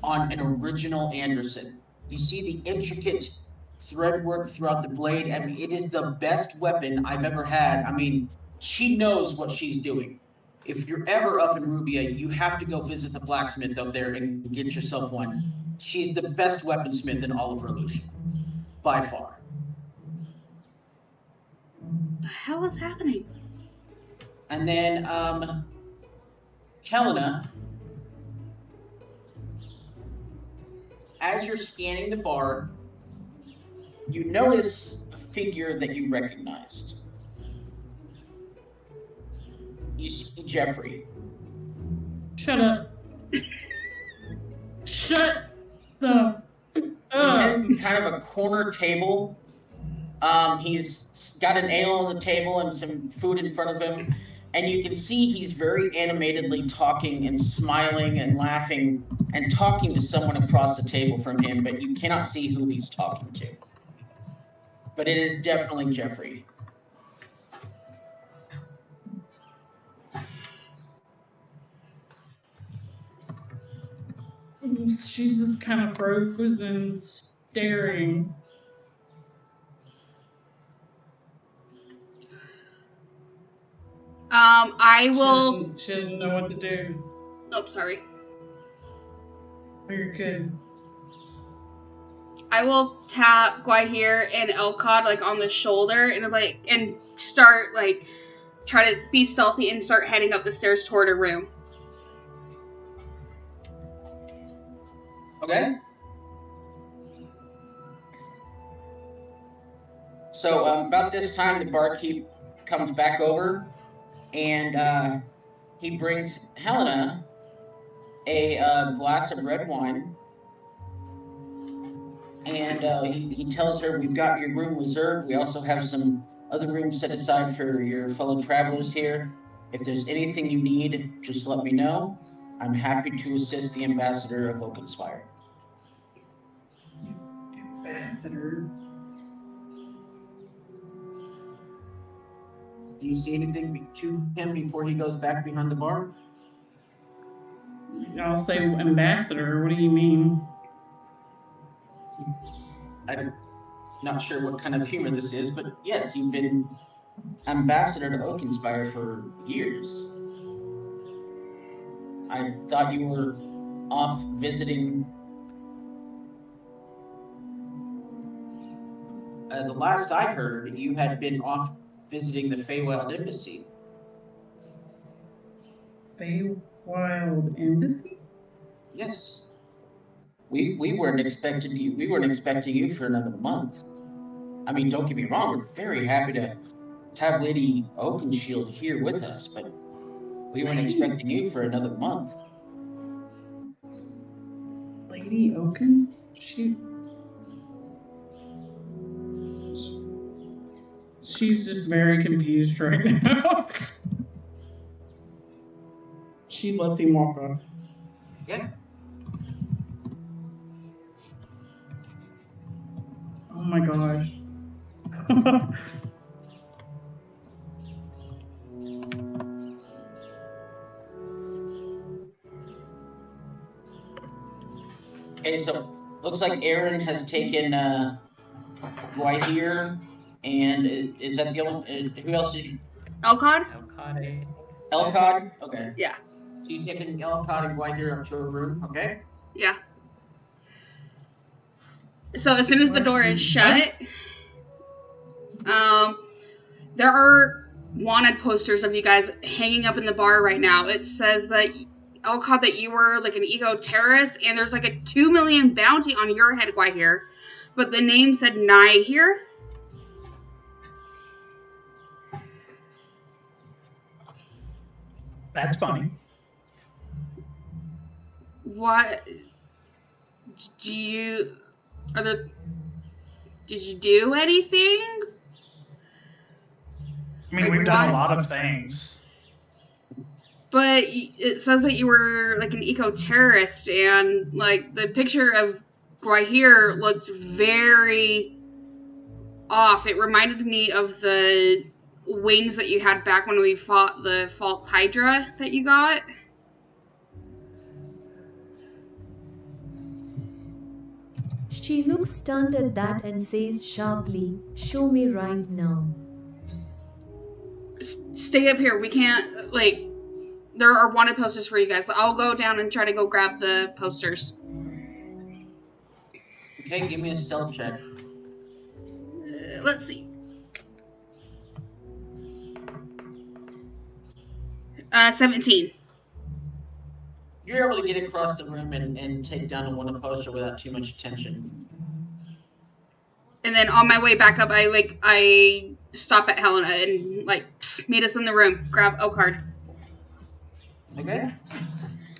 on an original Anderson. You see the intricate thread work throughout the blade. I mean, it is the best weapon I've ever had. I mean, she knows what she's doing. If you're ever up in Rubia, you have to go visit the blacksmith up there and get yourself one. She's the best weaponsmith in all of Revolution, by far. The hell is happening? And then, Helena, as you're scanning the bar, you notice a figure that you recognized. You see Jeffrey. Shut up. Shut the He's in kind of a corner table. He's got an ale on the table and some food in front of him. And you can see he's very animatedly talking and smiling and laughing and talking to someone across the table from him, but you cannot see who he's talking to. But it is definitely Jeffrey. She's just kind of frozen, staring. I will. She doesn't know what to do. Oh, sorry. You're good. I will tap Guahir and Elcod like on the shoulder and start try to be stealthy and start heading up the stairs toward a room. Okay. So about this time, the barkeep comes back over, and he brings Helena a glass of red wine, and he tells her, "We've got your room reserved. We also have some other rooms set aside for your fellow travelers here. If there's anything you need, just let me know. I'm happy to assist the ambassador of Oakenspire." Ambassador. Do you see anything to him before he goes back behind the bar? I'll say ambassador. What do you mean? I'm not sure what kind of humor this is, but yes, you've been ambassador to Oakenspire for years. I thought you were off visiting. The last I heard, you had been off visiting the Feywild Embassy. Feywild Embassy? Yes. We weren't expecting you. We weren't expecting you for another month. I mean, don't get me wrong. We're very happy to have Lady Oakenshield here with us, but we weren't expecting you for another month. Lady Oaken? She's just very confused right now. She lets him walk off. Yeah. Oh my gosh. Okay, so looks like Aaron has taken Guahir, and is that the only? Who else did you? Elcod? Elcod. Elcod? Okay. Yeah. So you taking Elcod and Guahir up to a room, okay? Yeah. So as soon as the door is shut, there are wanted posters of you guys hanging up in the bar right now. It says that Elcod, that you were like an eco-terrorist, and there's like a 2 million bounty on your head, Guahir. But the name said Nye here. That's funny. What did you do anything? I mean, we've done a lot of things. But it says that you were like an eco-terrorist, and like the picture of Guahir looked very off. It reminded me of the wings that you had back when we fought the false Hydra that you got. She looks stunned at that and says sharply, "Show me right now." Stay up here. We can't, like, there are wanted posters for you guys. I'll go down and try to go grab the posters. Okay, give me a stealth check. Let's see. 17. You're able to get across the room and take down a wanted poster without too much attention. And then on my way back up, I stop at Helena and, like, meet us in the room. Grab Elcod. Okay?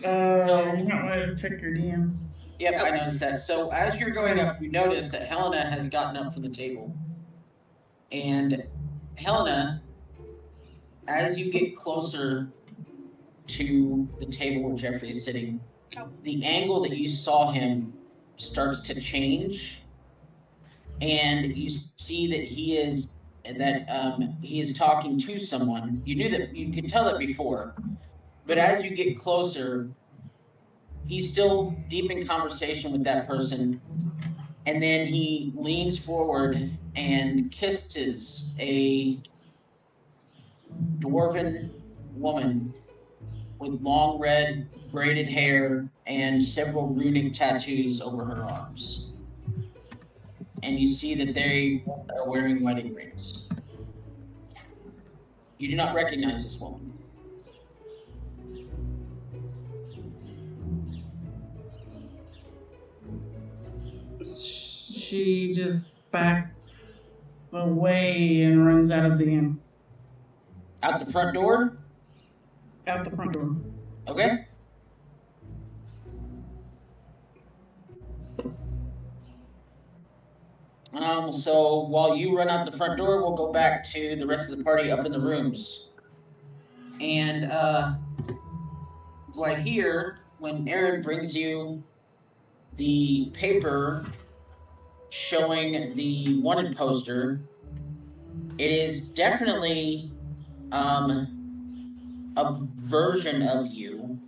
You might want to check your DM. Yep, I noticed that. So as you're going up, you notice that Helena has gotten up from the table. And Helena, as you get closer to the table where Jeffrey is sitting, the angle that you saw him starts to change, and you see that he is talking to someone. You knew that, you could tell it before, but as you get closer, he's still deep in conversation with that person, and then he leans forward and kisses a dwarven woman with long red braided hair and several runic tattoos over her arms. And you see that they are wearing wedding rings. You do not recognize this woman. She just backs away and runs out of the inn. Out the front door? Out the front door. Okay. So while you run out the front door, we'll go back to the rest of the party up in the rooms. And right here, when Aaron brings you the paper showing the wanted poster, it is definitely a version of you.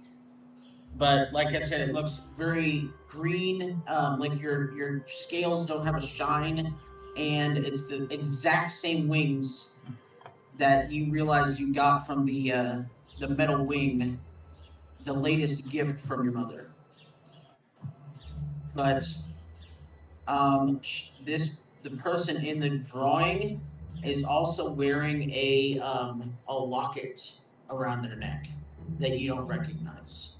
But like I said, it looks very green, like your scales don't have a shine, and it's the exact same wings that you realize you got from the metal wing, the latest gift from your mother. But the person in the drawing is also wearing a locket around their neck that you don't recognize.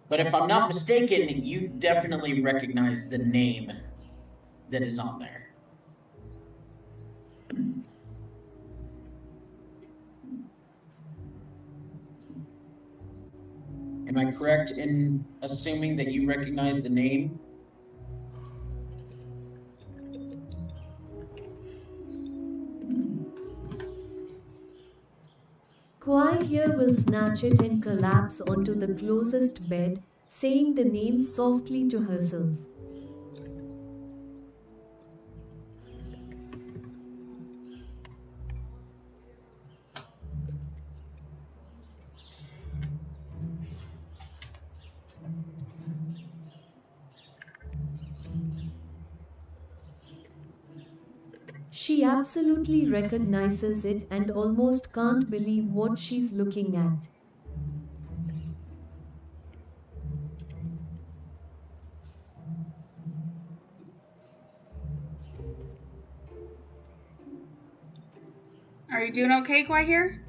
But if I'm not mistaken, you definitely recognize the name that is on there. Am I correct in assuming that you recognize the name? Kwai here will snatch it and collapse onto the closest bed, saying the name softly to herself. She absolutely recognizes it and almost can't believe what she's looking at. Are you doing okay, Kwai here?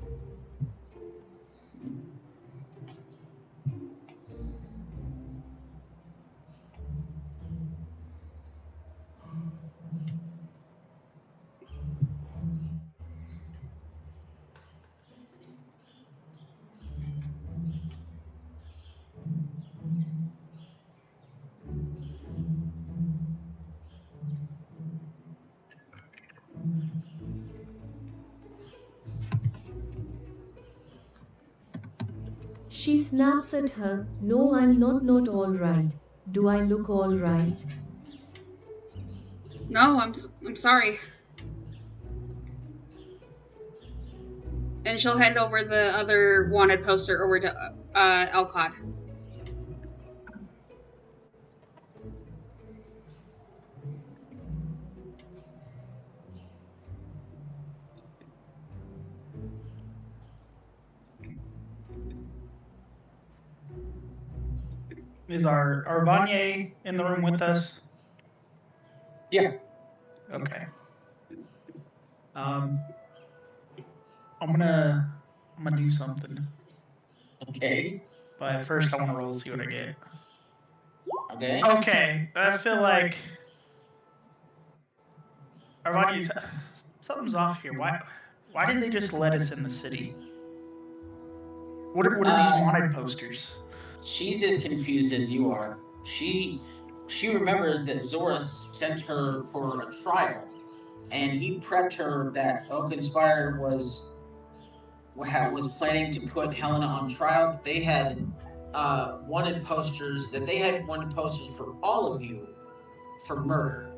She snaps at her, "No, I'm not all right. Do I look all right?" No, I'm sorry. And she'll hand over the other wanted poster over to Elcod. Is our Vanya in the room with us? Yeah. Okay. I'm gonna do something. Okay. But first I wanna roll and see what I get. Okay. Okay. I feel like Vanya's something's off here. Why did they just let us in the city? What are these wanted posters? She's as confused as you are. She remembers that Zorus sent her for a trial, and he prepped her that Oakenspire was planning to put Helena on trial. They had wanted posters for all of you for murder,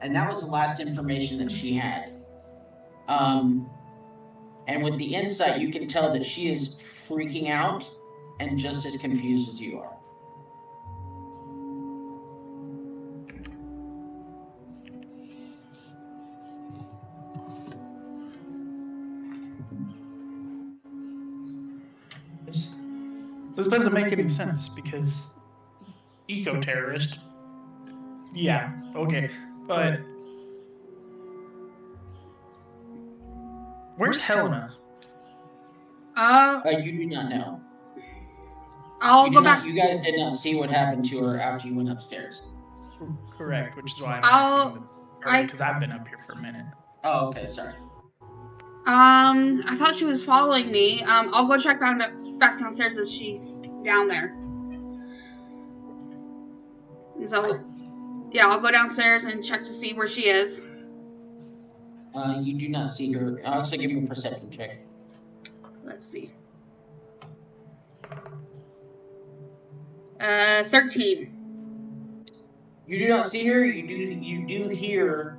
and that was the last information that she had. And with the insight, you can tell that she is freaking out and just as confused as you are. This doesn't make any sense because eco-terrorist. Yeah, okay, but where's Helena? You do not know. I'll go back. You guys did not see what happened to her after you went upstairs. Correct, which is why I'm asking because I've been up here for a minute. Oh, okay, sorry. I thought she was following me. I'll go check back downstairs if she's down there. And so, yeah, I'll go downstairs and check to see where she is. You do not see her. I'll also give me a perception check. Let's see. 13. You do not see her. You do hear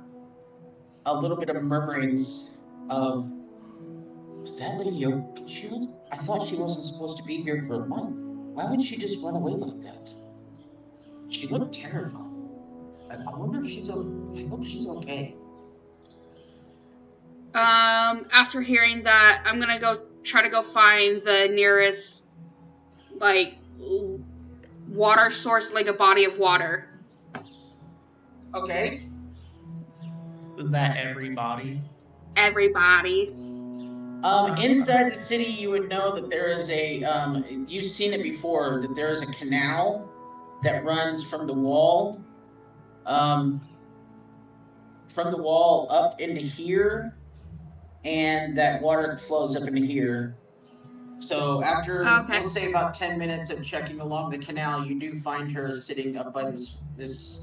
a little bit of murmurings of, was that Lady Oakenshield? I thought she wasn't supposed to be here for a month. Why would she just run away like that? She looked terrified. I wonder if she's I hope she's okay. After hearing that, I'm gonna try to go find the nearest, like, water source, like a body of water. Okay. Is that everybody? Everybody. Inside the city, you would know that there is you've seen it before, that there is a canal that runs from the wall, up into here, and that water flows up into here. So after, Okay. we'll say about 10 minutes of checking along the canal, you do find her sitting up by this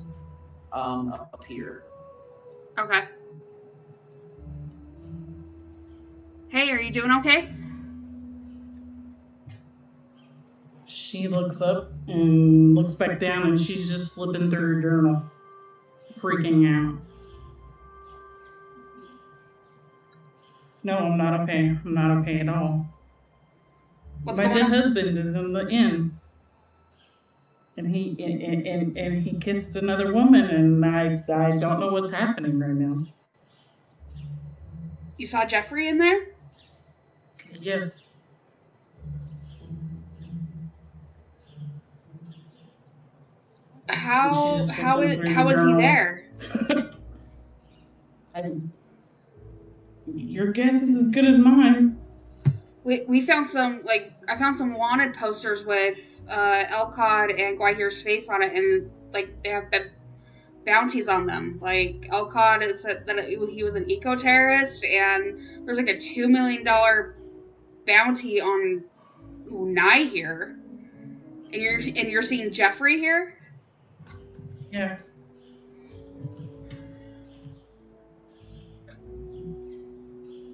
up here. Okay. Hey, are you doing okay? She looks up and looks back down, and she's just flipping through her journal, freaking out. No, I'm not okay. I'm not okay at all. What's My going dead on? husband is in the inn, and he kissed another woman, and I don't know what's happening right now. You saw Jeffrey in there? Yes. How She's just how flipping is through how the is he journal. there? Your guess is as good as mine. We found some, like, I found some wanted posters with Elcod and Gwahir's face on it, and like they have bounties on them. Like Elcod is said that he was an eco-terrorist, and there's like a $2 million bounty on Unai here. And you're seeing Jeffrey here? Yeah.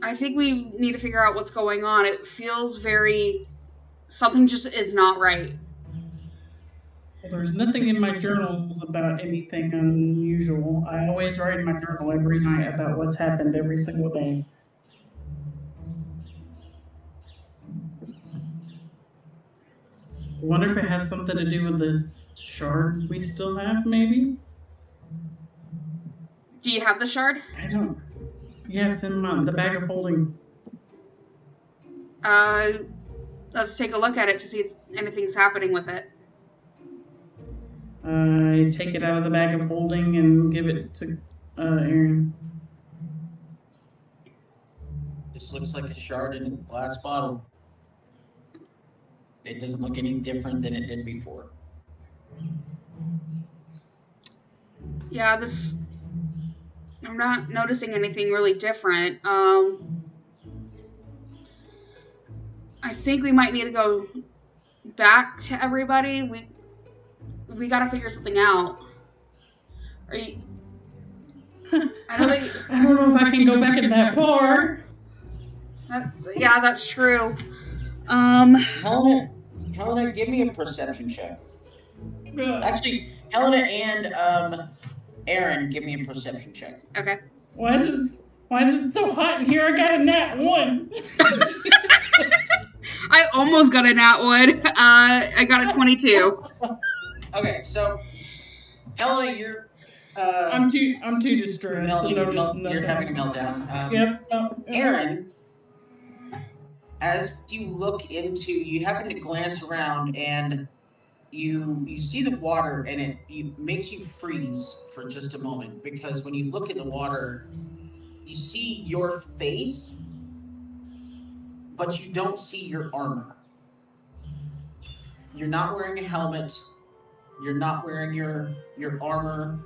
I think we need to figure out what's going on. It feels something just is not right. Well, there's nothing in my journals about anything unusual. I always write in my journal every night about what's happened every single day. I wonder if it has something to do with the shard we still have, maybe? Do you have the shard? I don't. Yeah, it's in the bag of holding. Let's take a look at it to see if anything's happening with it. I take it out of the bag of holding and give it to Aaron. This looks like a shard in a glass bottle. It doesn't look any different than it did before. Yeah, I'm not noticing anything really different. I think we might need to go back to everybody. We gotta figure something out. Are you? I know that. I don't know if I can go back in that far. Yeah, that's true. Helena, give me a perception check. Actually, Helena and Aaron, give me a perception check. Okay. Why is it so hot in here? I got a nat 1. I almost got a nat 1. I got a 22. Okay, so Helena, you're I'm too distressed to notice nothing. you're having a meltdown. Yep. Aaron, as you look into, you happen to glance around and you see the water, and it makes you freeze for just a moment, because when you look at the water, you see your face, but you don't see your armor. You're not wearing a helmet. You're not wearing your armor,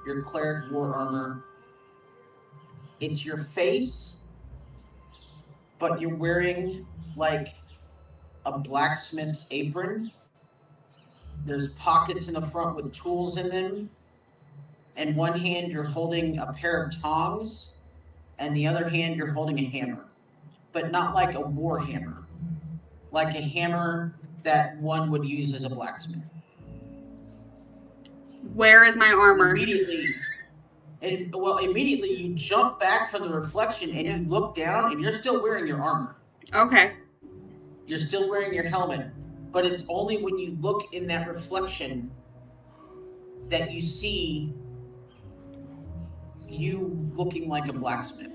your cleric war armor. It's your face but you're wearing like a blacksmith's apron. There's pockets in the front with tools in them. In one hand, you're holding a pair of tongs, and the other hand, you're holding a hammer. But not like a war hammer, like a hammer that one would use as a blacksmith. Where is my armor? Immediately you jump back from the reflection and you look down, and you're still wearing your armor. Okay. You're still wearing your helmet, but it's only when you look in that reflection that you see you looking like a blacksmith.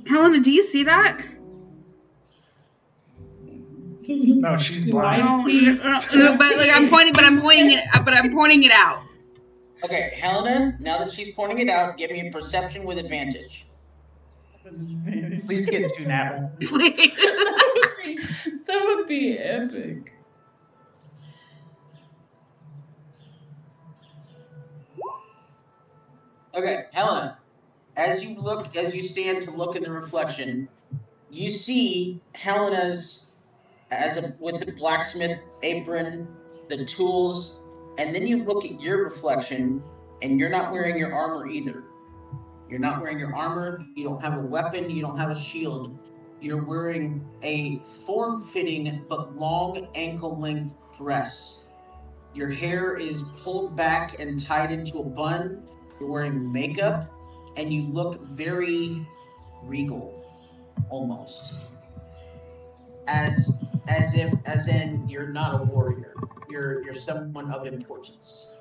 Helena, do you see that? No, she's blind. No, but like I'm pointing it out. Okay, Helena, now that she's pointing it out, give me a perception with advantage. Please get 2 nat ones. Please. That would be epic. Okay, Helena, as you stand to look in the reflection, you see Helena's with the blacksmith apron, the tools, and then you look at your reflection, and you're not wearing your armor either. You're not wearing your armor, you don't have a weapon, you don't have a shield. You're wearing a form-fitting but long ankle-length dress. Your hair is pulled back and tied into a bun. You're wearing makeup, and you look very regal, almost. As in you're not a warrior. You're someone of importance.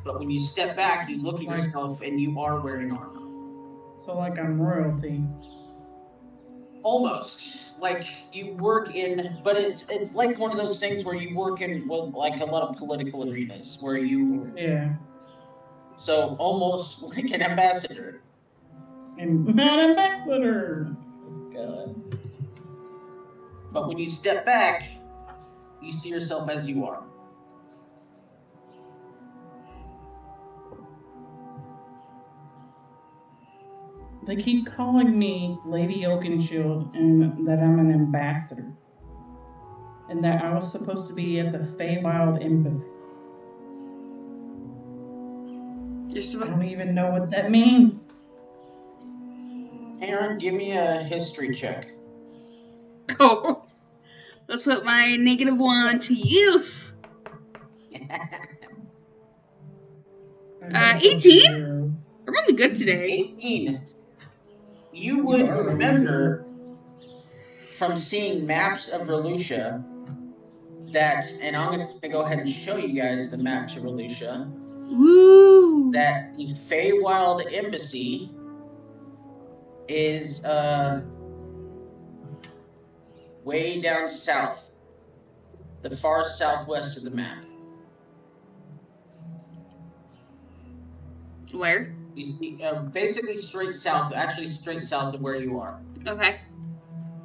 But when you step back, you look at yourself, and you are wearing armor. So like I'm royalty. Almost. Like you work in, but it's like one of those things where you work in, well, like a lot of political arenas where you. Yeah. So almost like an ambassador. And not an ambassador. God. But when you step back, you see yourself as you are. They keep calling me Lady Oakenshield and that I'm an ambassador. And that I was supposed to be at the Feywild Embassy. I don't even know what that means. Aaron, give me a history check. Oh. Let's put my -1 to use. 18? I'm really good today. 18. You would remember from seeing maps of Relucia that, and I'm going to go ahead and show you guys the map to Relucia, Woo! that the Feywild Embassy is way down south, the far southwest of the map. Where? You see, basically straight south, actually straight south of where you are. Okay.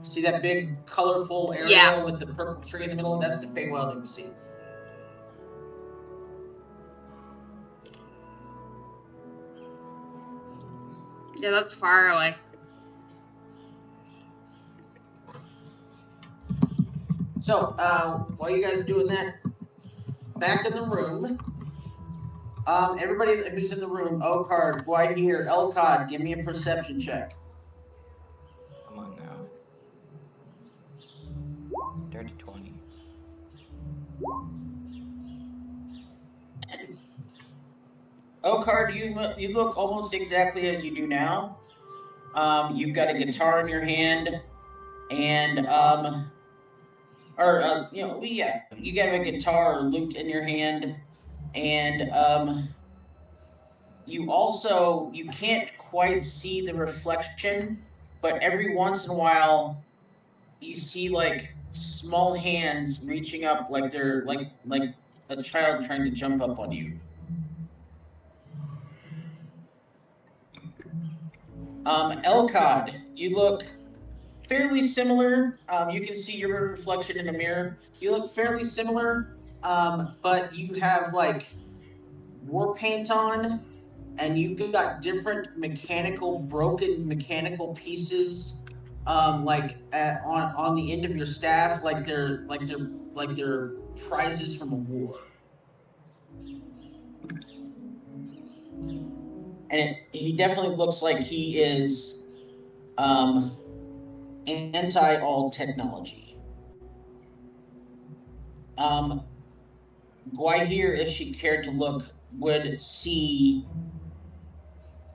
See that big colorful area with the purple tree in the middle? That's the Feywild Embassy. Yeah, that's far away. So, while you guys are doing that, back in the room, everybody who's in the room, Okard, Dwight here, Elcod, give me a perception check. Come on now. Dirty 20. Okard, you look almost exactly as you do now. You've got a guitar in your hand, and you got a guitar or lute in your hand, and you can't quite see the reflection, but every once in a while you see like small hands reaching up like they're like a child trying to jump up on you. Elcod, you look fairly similar. You can see your reflection in a mirror. You look fairly similar, but you have like war paint on, and you've got different broken mechanical pieces, on the end of your staff, like they're prizes from a war. And he definitely looks like he is anti all technology. Guahir, if she cared to look, would see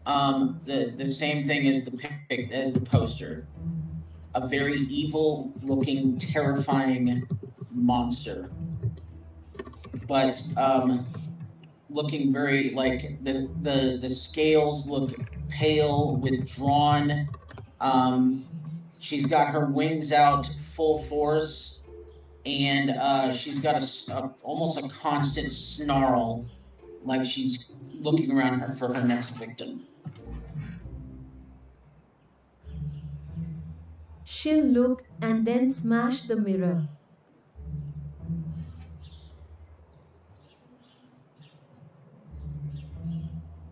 the same thing as the poster. A very evil looking, terrifying monster. But looking very like the scales look pale, withdrawn. She's got her wings out full force, and she's got almost a constant snarl, like she's looking around for her next victim. She'll look and then smash the mirror.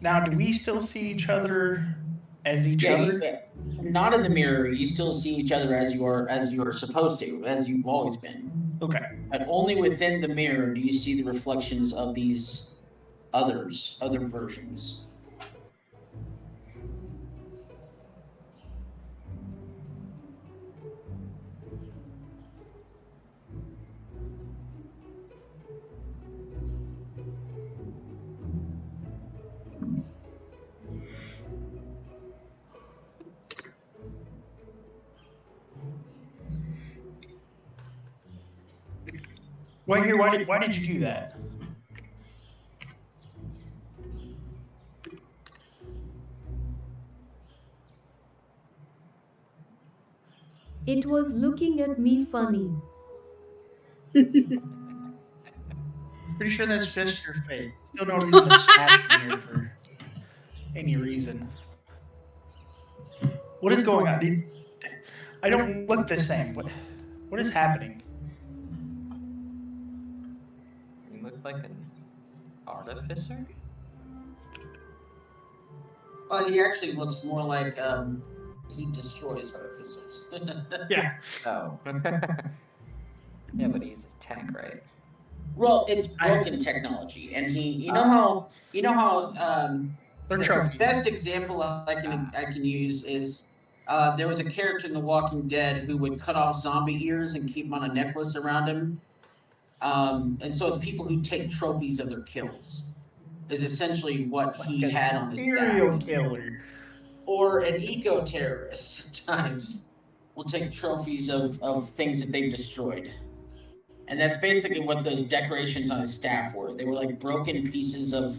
Now, do we still see each other as each other? Not in the mirror. You still see each other as you're supposed to, as you've always been. Okay. But only within the mirror do you see the reflections of these other versions. Why did you do that? It was looking at me funny. Pretty sure that's just your face. Still no reason to smash me here for any reason. What is going on? I don't look the same. What is happening? You look like an artificer? Well, he actually looks more like he destroys artificers. Yeah. Oh. Yeah, but he uses tech, right? Well, it's broken technology, and you know how They're the trophies. best example I can use is there was a character in The Walking Dead who would cut off zombie ears and keep them on a necklace around him. And so it's people who take trophies of their kills. Is essentially what he had on his serial back. killer. Or an eco-terrorist sometimes will take trophies of things that they've destroyed. And that's basically what those decorations on his staff were. They were like broken pieces of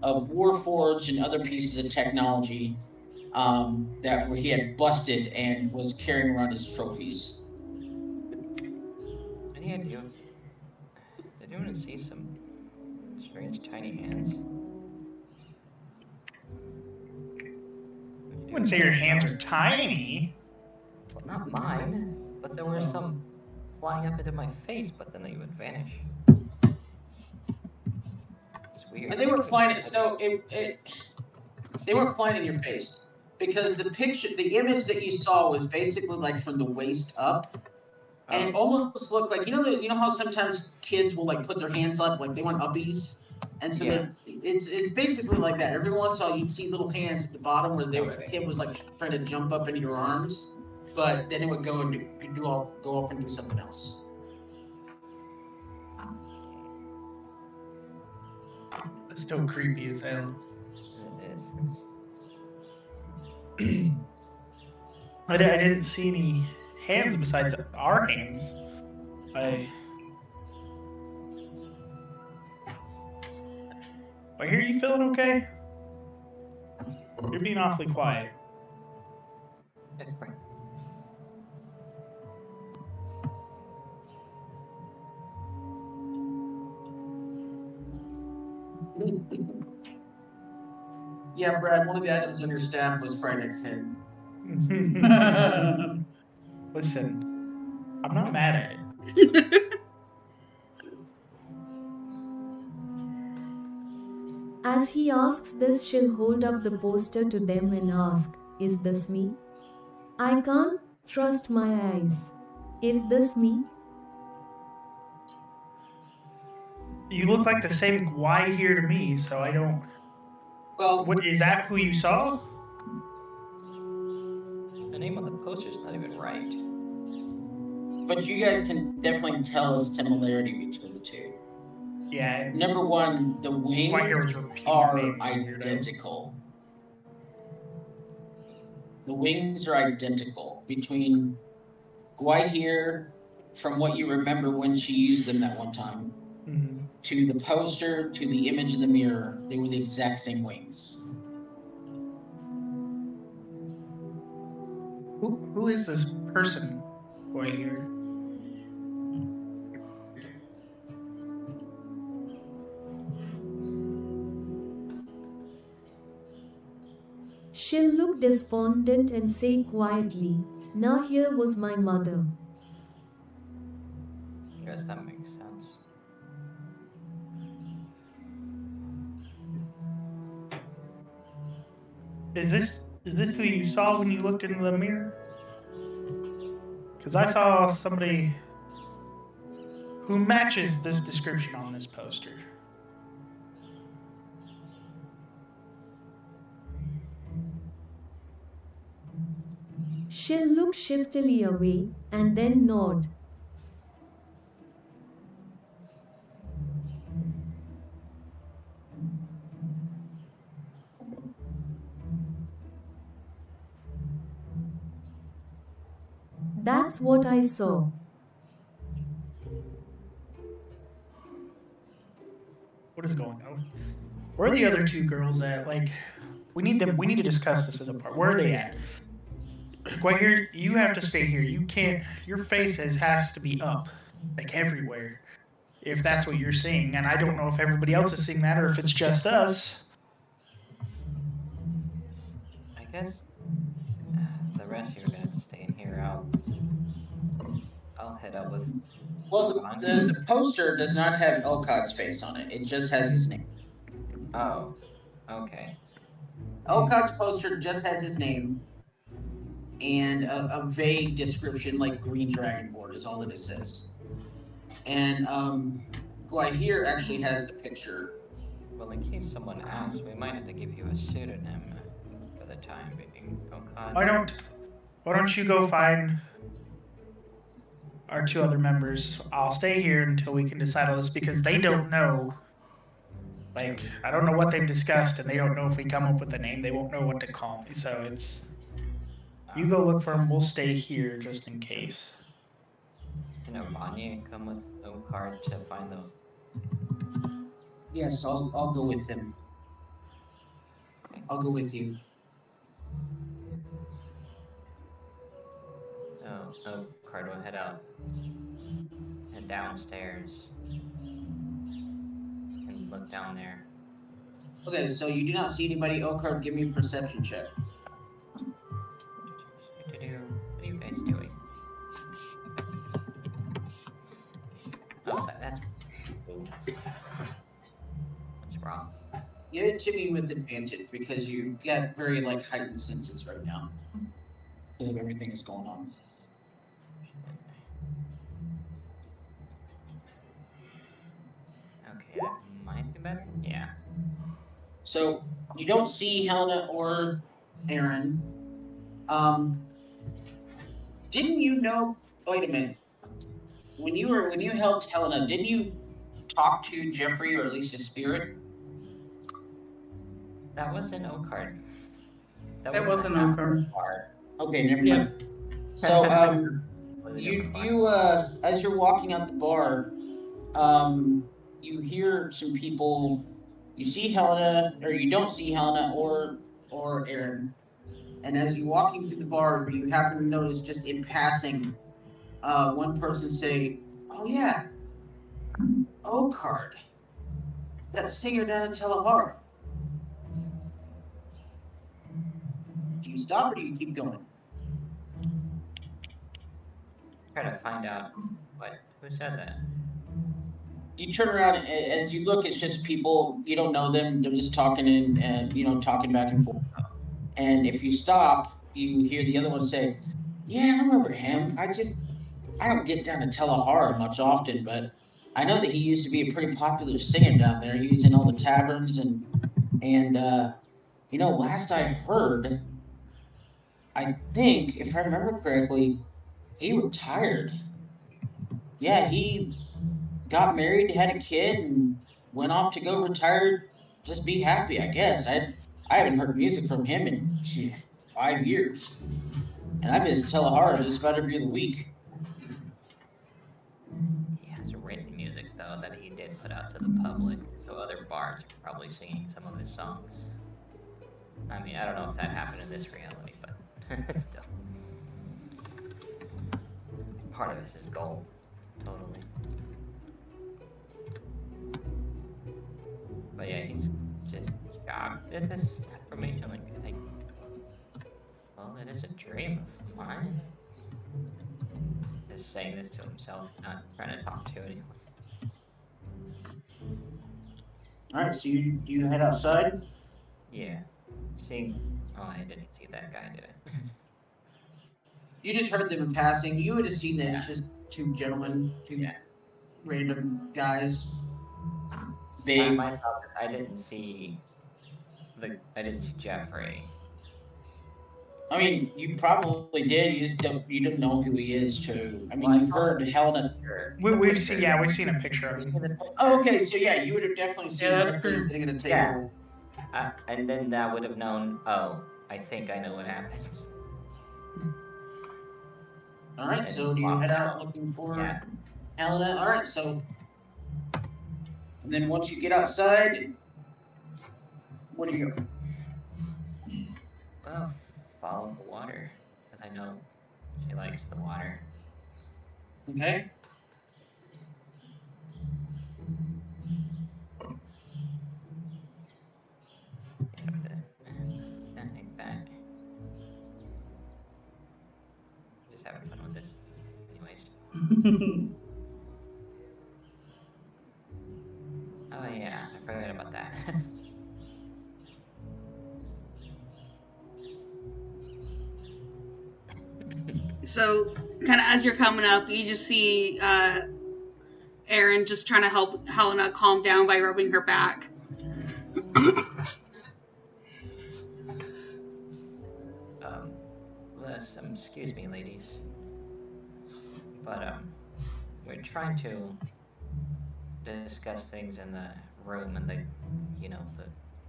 Warforged and other pieces of technology that he had busted and was carrying around as trophies. Any idea? Did anyone see some strange tiny hands? I wouldn't say your hands are tiny. Well, not mine, but there were some flying up into my face, but then they would vanish. It's weird. And they were flying. So they weren't flying in your face because the image that you saw was basically like from the waist up, and it almost looked like you know how sometimes kids will like put their hands up like they want uppies, and so it's basically like that. Every once in a while you'd see little hands at the bottom where the kid was like trying to jump up into your arms, but then it would go off and do something else. It's still creepy as hell. It is. I didn't see any hands besides our hands. I hear you feeling okay? You're being awfully quiet. Yeah, Brad, one of the items on your staff was Friday's head. Listen, I'm not mad at it. As he asks this, she'll hold up the poster to them and ask, "Is this me? I can't trust my eyes. Is this me?" You look like the same Gwai here to me, so I don't. Well, What is that? Who you saw? The name on the poster's not even right. but you guys can definitely tell a similarity between the two. Yeah. Number one, the Gwai here was wings repeating are names, weirdo. identical. The wings are identical between Gwahir, from what you remember when she used them that one time, Mhm. to the poster, to the image in the mirror. They were the exact same wings. Who is this person? Gwai here. She'll look despondent and say quietly, "Now here was my mother." I guess that makes sense. Is this who you saw when you looked into the mirror? Because I saw somebody who matches this description on this poster. She'll look shiftily away and then nod. "That's what I saw." What is going on? Where are the other two girls at? Like, we need them. We need to discuss this as a part. Where are they at? Gwai here, you have to stay here. You can't. Your face has to be up, like everywhere. If that's what you're seeing, and I don't know if everybody else is seeing that or if it's just us. I guess the rest of you are gonna have to stay in here. I'll head up with. Well, the poster does not have Elcott's face on it. It just has his name. Oh, okay. Elcott's poster just has his name and a vague description like Green Dragonborn is all that it says. And Gwahir actually has the picture. Well, in case someone asks, we might have to give you a pseudonym for the time being. Okad. Why don't you go find our two other members? I'll stay here until we can decide all this because they don't know. Like, I don't know what they've discussed, and they don't know if we come up with a name. They won't know what to call me. So it's you go look for them. We'll stay here just in case. Can Vanya come with Okard to find the? Yes, I'll go with him. I'll go with you. Oh, Okard will head out and downstairs and look down there. Okay, so you do not see anybody. Elcott's, give me a perception check. What are you guys doing? Oh, that's. What's wrong? Give it to me with advantage because you got very like heightened senses right now. Because of everything that's going on. Okay, that might be better. Yeah. So you don't see Helena or Aaron. Didn't you know? Wait a minute. When you helped Helena, didn't you talk to Jeffrey or at least his spirit? That wasn't Okard. That wasn't Okard. Okay, never mind. So you as you're walking out the bar, you hear some people. You see Helena, or you don't see Helena or Aaron. And as you're walking through the bar, you happen to notice just in passing, one person say, "Oh yeah, Okard, that singer down in Telehar." Do you stop or do you keep going? Try to find out who said that. you turn around and as you look, it's just people, you don't know them, they're just talking and talking back and forth. And if you stop, you hear the other one say, "Yeah, I remember him. I don't get down to Telehara much often, but I know that he used to be a pretty popular singer down there. He was in all the taverns and last I heard, I think, if I remember correctly, he retired. Yeah, he got married, had a kid, and went off to go retire, just be happy, I guess. I haven't heard music from him in 5 years, and I visit Telehara just about every other week." He has written music, though, that he did put out to the public, so other bards are probably singing some of his songs. I mean, I don't know if that happened in this reality, but still. Part of this is gold. Totally. But yeah, he's just shocked at this information. Like, well, it is a dream of mine. Just saying this to himself, not trying to talk to anyone. All right, so you head outside. Yeah. Seeing. Oh, I didn't see that guy, did I? You just heard them in passing. You would have seen that it's just two gentlemen, two random guys. My thought is I didn't see Jeffrey. I mean, you probably did. You just don't know who he is. Too. I mean, you've heard Helena. We've seen a picture of him. Oh, okay. So yeah, you would have definitely seen Yeah, Jeffrey that's sitting at a table. Yeah. And then that would have known. Oh, I think I know what happened. All right. So do you head out looking for Helena? All right. So, and then once you get outside, where do you go? Well, follow the water, because I know she likes the water. Okay. Like that. Just having fun with this. Anyways. Oh yeah, I forgot about that. So, kind of as you're coming up, you just see Aaron just trying to help Helena calm down by rubbing her back. Excuse me, ladies. But, we're trying to discuss things in the room, and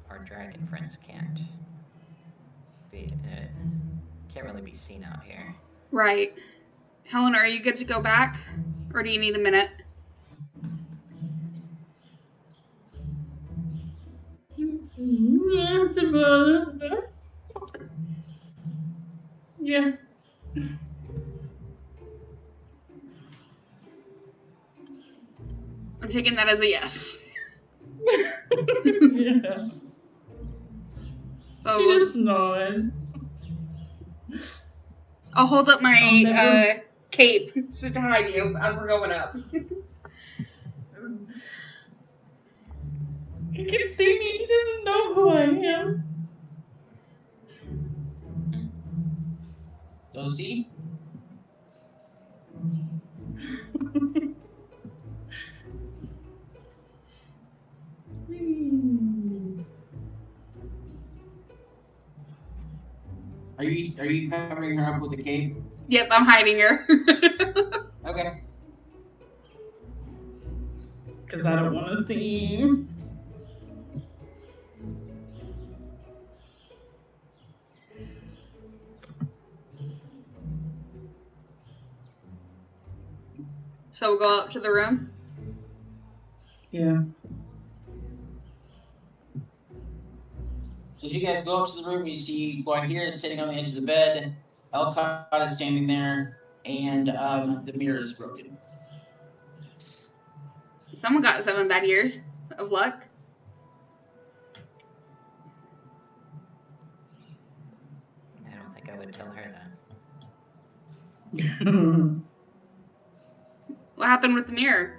our dragon friends can't really be seen out here. Right. Helena, are you good to go back? Or do you need a minute? Yeah. I'm taking that as a yes. Yeah. So She just nodded. I'll hold up my cape to hide you as we're going up. He can see me. He doesn't know who I am. Does he? Are you covering her up with the cape? Yep, I'm hiding her. Okay. Because I don't want to see him. So we'll go up to the room. Yeah. As you guys go up to the room, you see Guahir is sitting on the edge of the bed. Elcott is standing there, and the mirror is broken. Someone got 7 bad years of luck. I don't think I would tell her that. Yeah. What happened with the mirror? What happened with the mirror? What happened with the mirror? What happened with the mirror? What happened with the mirror?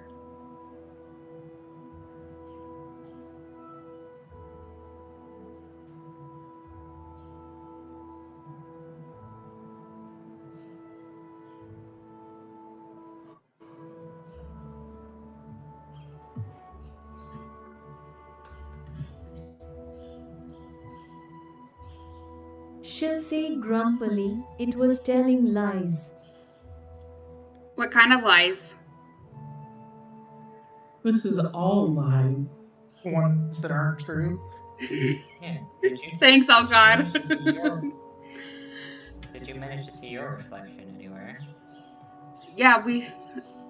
What happened with the mirror? She'll say grumpily, it was telling lies. What kind of lies? This is all lies. Ones that aren't true. Yeah. Did you? Thanks, oh did you God. manage to see your- Did you manage to see your reflection anywhere? Yeah, we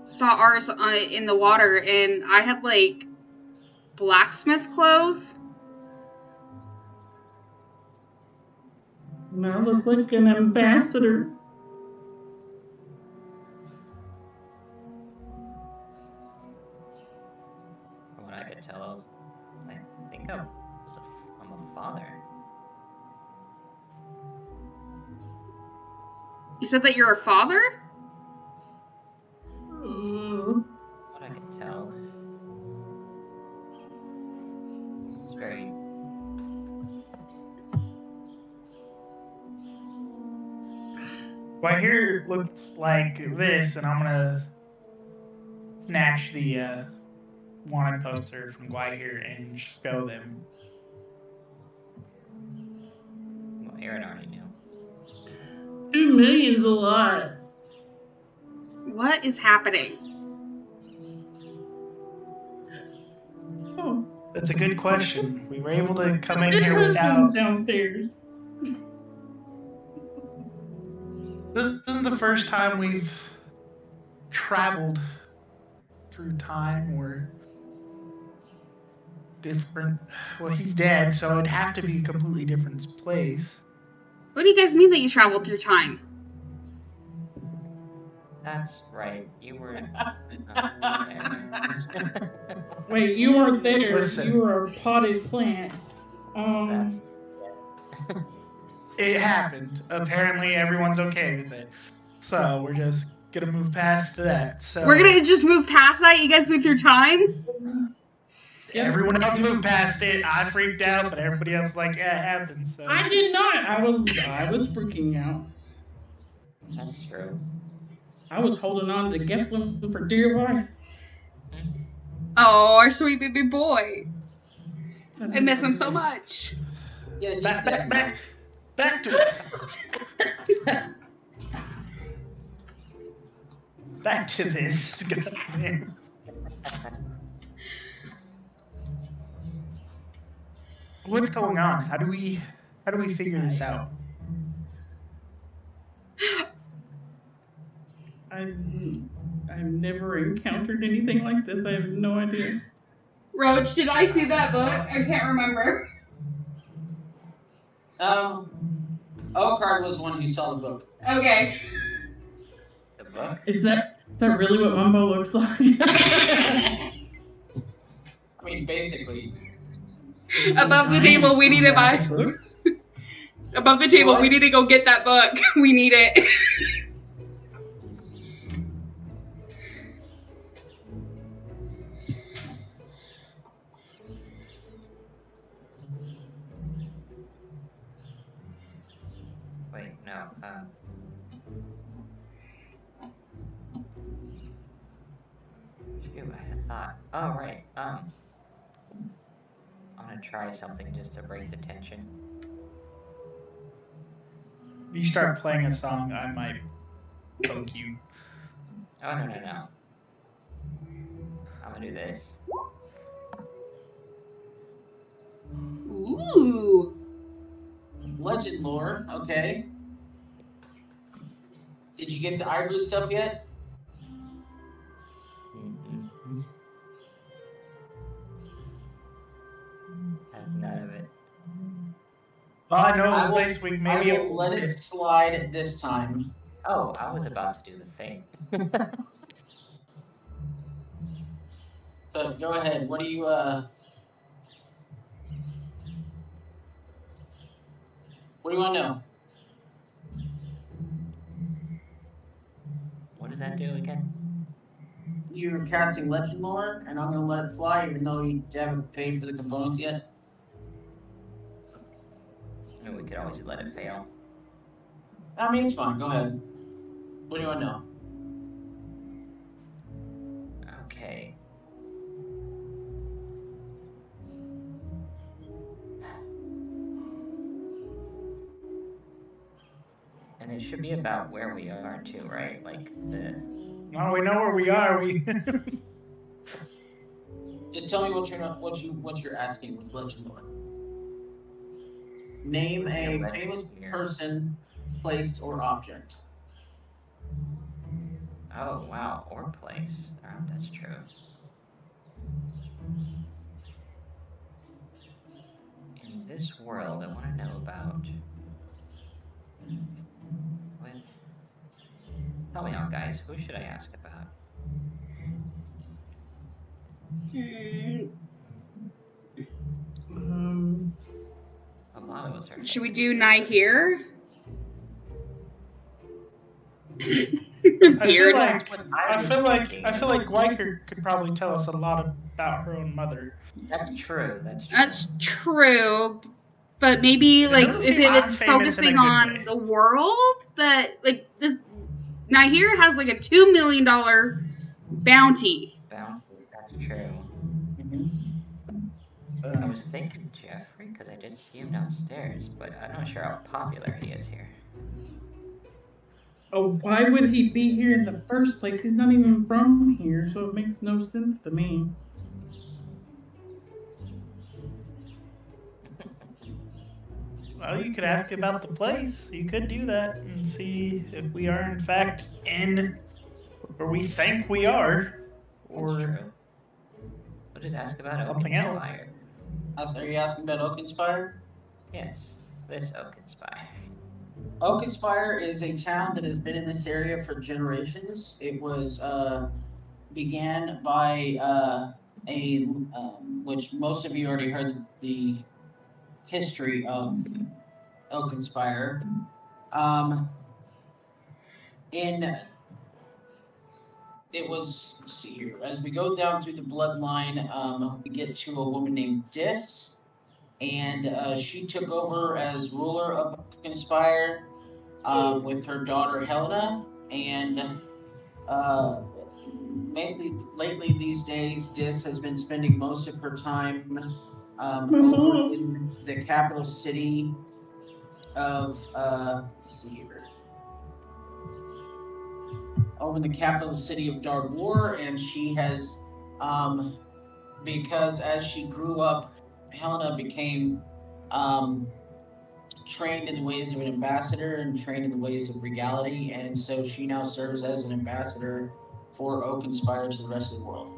saw ours in the water, and I had like blacksmith clothes. And I look like an ambassador. From what I could tell, I think I'm a father. You said that you're a father? Uh, What I could tell. It's very. Well, here it looks like this, and I'm gonna snatch the wanted poster from Guy here and show them. Well, Aaron already knew. 2 million's a lot. What is happening? Oh, That's a good question. We were able to come in good here husband's without. downstairs. This isn't the first time we've traveled through time or different. Well, he's dead, so it'd have to be a completely different place. What do you guys mean that you traveled through time? That's right. You were. Wait, you weren't there. Listen. You were a potted plant. That's. It happened. Apparently, everyone's okay with it. So we're just gonna move past that. So We're gonna just move past that? You guys moved through time? everyone else moved past it. I freaked out, but everybody else was like, yeah, it happened. So I did not. I was freaking out. That's true. I was holding on to Geflin for dear life. Oh, our sweet baby boy. I miss him so much. Yeah, he's back dead. to it. Back to this. Goddamn. What's going on? How do we figure this out? I've never encountered anything like this. I have no idea. Roach, did I see that book? I can't remember. Oakard was the one who saw the book. Okay. The book? Is that really what Mumbo looks like? I mean, basically. Above the table, we need to buy. Above the table, we need to go get that book. We need it. Wait, no. Shoot, I had a thought. Oh, right. I'm gonna try something just to break the tension. You start playing a song, I might poke you. Oh, no. I'm gonna do this. Ooh. Legend lore, okay. Did you get the ivory stuff yet? Have none of it. Well, I know I a will- place we I maybe will let it slide this time. Oh, I was about to do the thing. But go ahead. What do you What do you want to know? What did that do again? You're casting legend lore, and I'm gonna let it fly, even though you haven't paid for the components yet. I mean, we could always let it fail. I mean, it's fine. Go ahead. What do you want to know? Okay. And it should be about where we are too, right? Like the. Well, we know where we are. We. Just tell me what you're asking with Legend Lore. Name a Yeah, famous here. person, place, or object. Oh wow, or place. Oh, that's true. In this world, I want to know about. What? Help me out, guys. Who should I ask about? A lot of us are. Should we do Nihir? I Beard. feel like Glyker could probably tell us a lot about her own mother. That's true. That's true. That's true. But maybe, like, doesn't if seem it's unfamous in a focusing good on way. the world, that, like, Nihir has, like, a $2 million bounty. Bouncy. That's true. I was thinking Jeffrey because I did see him downstairs, but I'm not sure how popular he is here. Oh, why would he be here in the first place? He's not even from here, so it makes no sense to me. Well, you could ask about the place. You could do that and see if we are in fact in where we think we are, That's or true. We'll just ask about Something else. Oakenspire. Are you asking about Oakenspire? Yes, this Oakenspire. Oakenspire is a town that has been in this area for generations. It was began by which most of you already heard the history of Oakenspire. Let's see here. As we go down through the bloodline, we get to a woman named Dis. And she took over as ruler of Oakenspire with her daughter Helena. And lately these days, Dis has been spending most of her time over in the capital city of let's see here. Over in the capital city of Dark-War, and she has because as she grew up, Helena became trained in the ways of an ambassador and trained in the ways of regality, and so she now serves as an ambassador for Oakenspire to the rest of the world.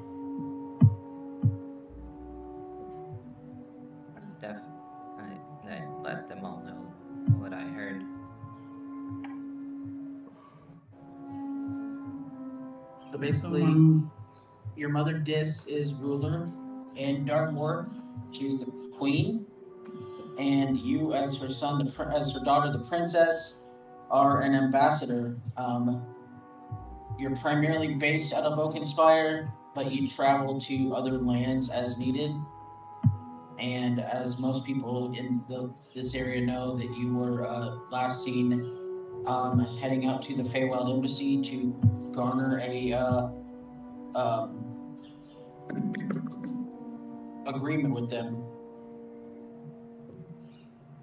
I let them all know what I heard. So basically, your mother Dis is ruler in Dark-War. She's the queen, and you, as her son, as her daughter, the princess, are an ambassador. You're primarily based out of Oakenspire, but you travel to other lands as needed. And as most people in this area know, that you were last seen heading out to the Feywild Embassy to garner a agreement with them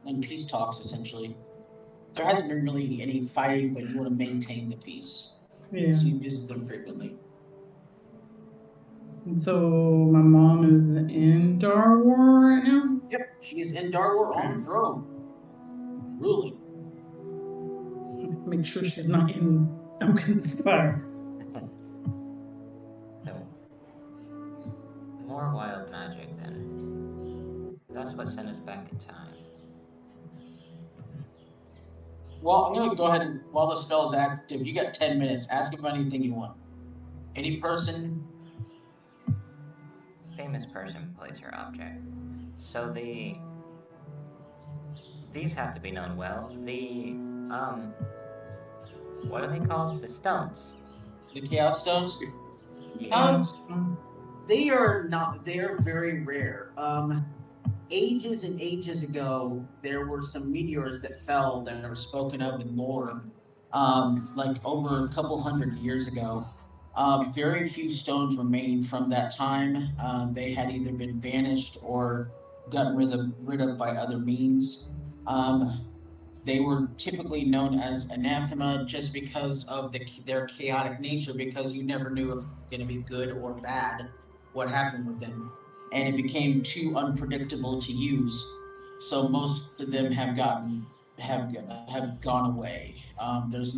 in peace talks, essentially. There hasn't been really any fighting, but you want to maintain the peace. Yeah. So you visit them frequently. And so my mom is in Darwar right now? Yep, she is in Darwar on the throne, ruling. Make sure she's not in Oakenspire. No. More wild magic then. That's what sent us back in time. Well, I'm going to go ahead and, while the spell is active, you got 10 minutes. Ask about anything you want. Any person. Famous person, place, or object. So these have to be known well. What are they called? The stones. The Chaos Stones? Yeah. They are not, they are very rare. Ages and ages ago, there were some meteors that fell that are spoken of in lore, like over a couple hundred years ago. Very few stones remain from that time. They had either been banished or gotten rid of by other means. They were typically known as anathema just because of their chaotic nature, because you never knew if it was going to be good or bad what happened with them. And it became too unpredictable to use. So most of them have gone away. There's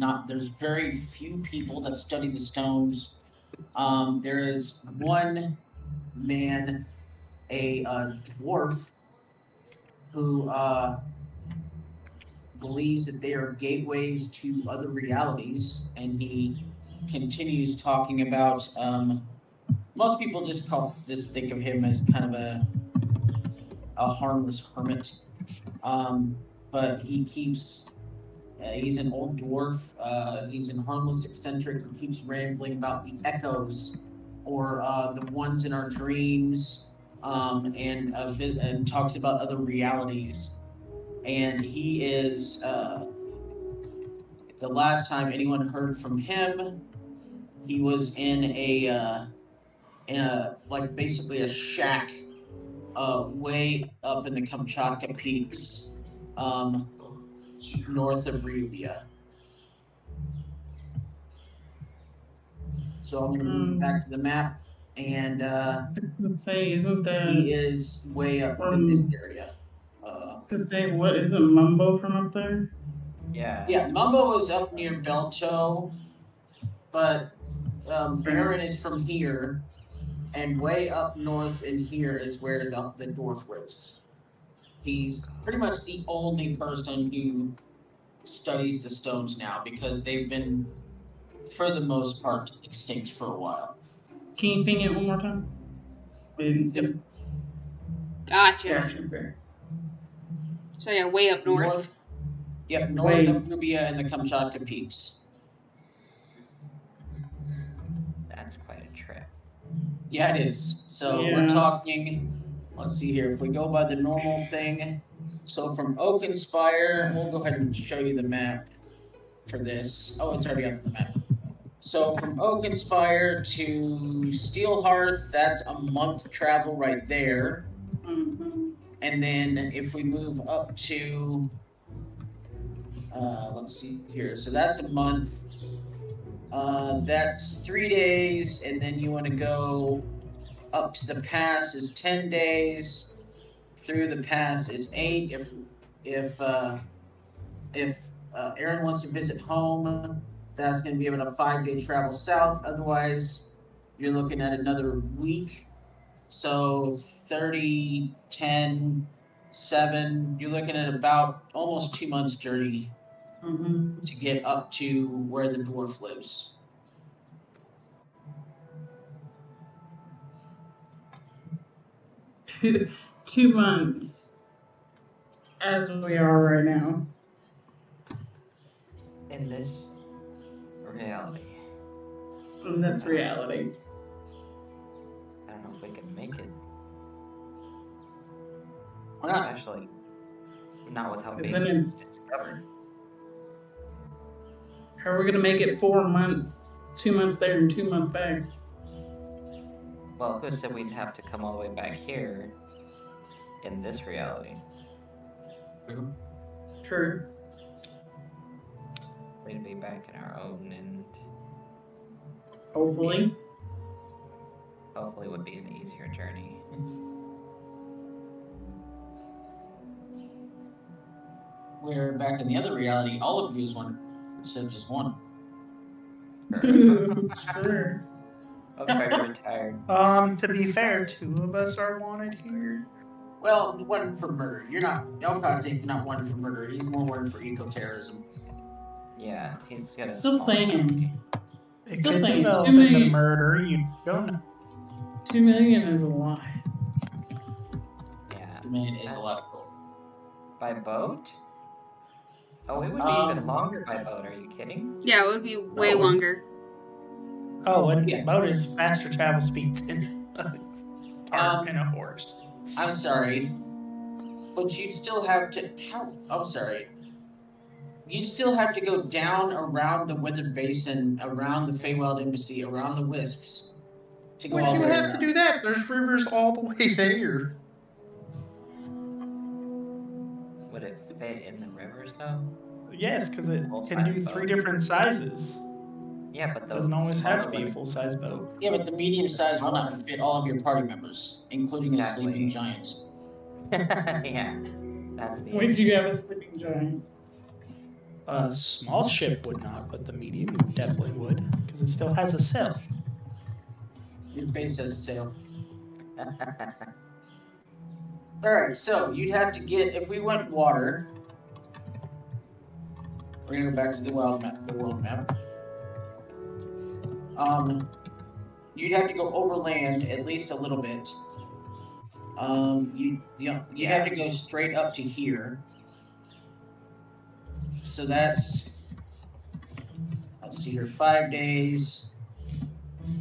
very few people that study the stones. There is one man, a dwarf, who believes that they are gateways to other realities, and he continues talking about. Most people just think of him as kind of a harmless hermit, but he keeps. He's an old dwarf. He's an harmless eccentric who keeps rambling about the echoes, or the ones in our dreams, and talks about other realities. And he is the last time anyone heard from him, he was in a like basically a shack way up in the Kamchatka Peaks, north of Ryubia. So I'm gonna move back to the map, and Let's say, isn't that he is way up in this area. to say what is it, Mumbo from up there? Yeah. Yeah, Mumbo is up near Belto, but Aaron is from here, and way up north in here is where the dwarf lives. He's pretty much the only person who studies the stones now, because they've been, for the most part, extinct for a while. Can you ping it one more time? Yep. Gotcha. Gotcha. Okay. So yeah, way up north. Yep, north of Rubia and the Kamchatka Peaks. That's quite a trip. Yeah, it is. So we're talking, let's see here, if we go by the normal thing, so from Oakenspire, we'll go ahead and show you the map for this. Oh, it's already on the map. So from Oakenspire to Steelhearth, that's a month travel right there. Mm-hmm. And then if we move up to, let's see here, so that's a month. That's 3 days, and then you want to go up to the pass is 10 days. Through the pass is 8. If Aaron wants to visit home, that's going to be about a 5-day travel south. Otherwise, you're looking at another week. So 30, 10, 7, you're looking at about almost 2 months journey to get up to where the dwarf lives. Two months, as we are right now. In this reality. In this reality. I don't know if we can make it. Why not? Especially not with how big Isn't it- it's discovered. How are we gonna make it 4 months? 2 months there and 2 months back. Well, who said we'd have to come all the way back here in this reality? True. We'd be back in our own, and Hopefully. hopefully would be an easier journey. Where back in the other reality, all of you is one instead of just one. Sure. I'm very retired. To be fair, 2 of us are wanted here. Well, one for murder. You're not. Elcott's not wanted for murder. He's more wanted for eco-terrorism. Yeah, he's got a Still small saying. It Just could saying, develop too into many- murder. You don't know. 2 million is a lot. Yeah. I mean, it is a lot of gold. By boat? Oh, it would be even longer by boat. Are you kidding? Yeah, it would be way No. longer. Oh, and Yeah. boat is faster travel speed than a cart and a horse. I'm sorry, but you'd still have to. I'm sorry. You'd still have to go down around the Withered Basin, around the Feywild Embassy, around the Wisps, to go all Would the you way have to around. do that? There's rivers all the way there. Would it fit in the rivers though? Yes, because it Full can do size 3 boat. different sizes. Yeah, but It the doesn't always have to be a smaller full size boat. Yeah, but the medium size will not fit all of your party members, including Exactly. the sleeping giant. yeah, that's the Wait, do issue. you have a sleeping giant? A small ship would not, but the medium definitely would, because it still has a sail. Your face has a sail. Alright, so you'd have to get, if we went water, we're gonna go back to the world map. You'd have to go overland at least a little bit. You'd have to go straight up to here. So that's, let's see here, 5 days,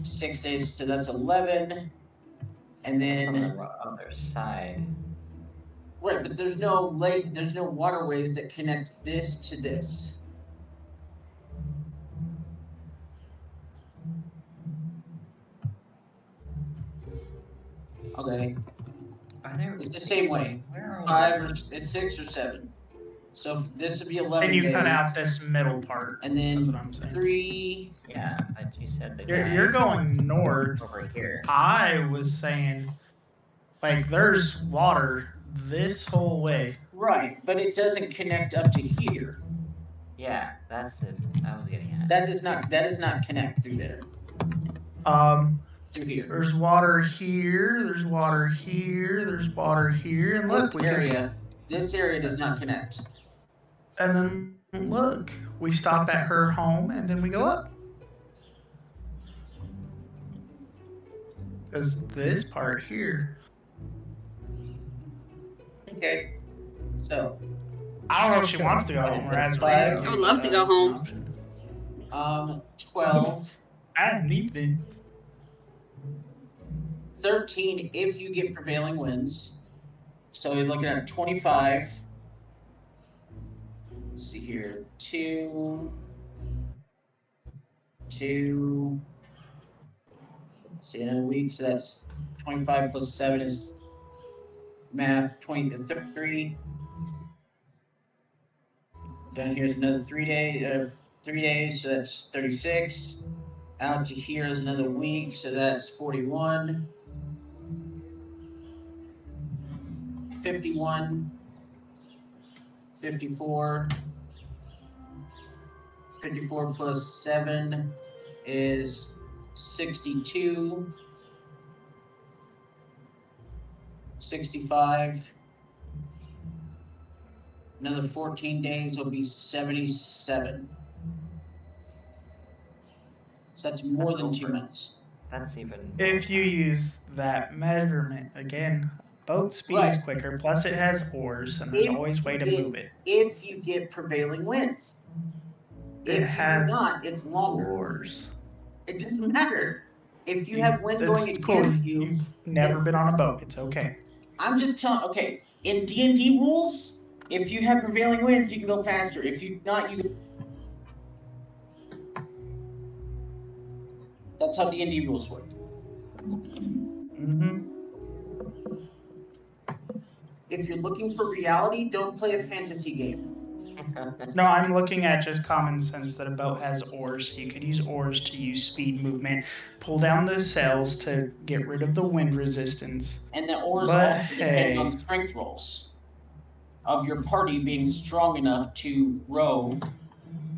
6 days, so that's 11. And On then, the other side. right, but there's no lake, there's no waterways that connect this to this. Okay, Are there? it's the same way. Where are 5 or it's 6 or 7. So this would be 11 And you days. cut out this middle part. And That's then what I'm saying. 3. Yeah, but you said the You're going north. over here. I was saying, like, there's water this whole way. Right, but it doesn't connect up to here. Yeah, that's it. I was getting at. That does not connect through there. To here. There's water here. There's water here. There's water here. And look, This area does not connect. And then look, we stop at her home, and then we go up. Because this part here. Okay. So, I don't know if she wants to go home or has I would love to go home. 12, At evening. 13 if you get prevailing winds. So you're looking at 25. Let's see here. 2. See, in a week, so that's 25 plus 7 is math, 20 to 3. Down here's another 3 days, so that's 36. Out to here is another week, so that's 41. 51. 54. 54 plus 7 is 62. 65. Another 14 days will be 77. So that's more than 2 months. That's even. If you use that measurement, again, boat speed is quicker, plus it has oars, and there's always a way to move it. If you get prevailing winds. It has not, it's longer. Oars. It doesn't matter. If you have wind going It's cool. against you, You've never been on a boat. It's okay. I'm just telling. Okay, in D&D rules, if you have prevailing winds, you can go faster. If you not, you. That's how D&D rules work. Mm-hmm. If you're looking for reality, don't play a fantasy game. No, I'm looking at just common sense that a boat has oars. You could use oars to use speed movement, pull down the sails to get rid of the wind resistance. And the oars But, also depend hey. on strength rolls of your party being strong enough to row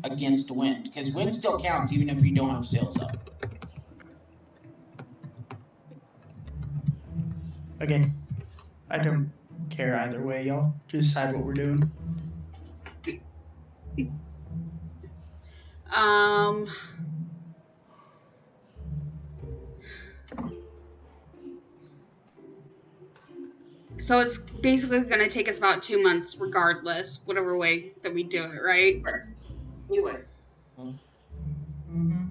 against wind. Because wind still counts even if you don't have sails up. Again, I don't care either way, y'all. Just decide what we're doing. So it's basically going to take us about 2 months regardless, whatever way that we do it, right? Anyway. Mm-hmm.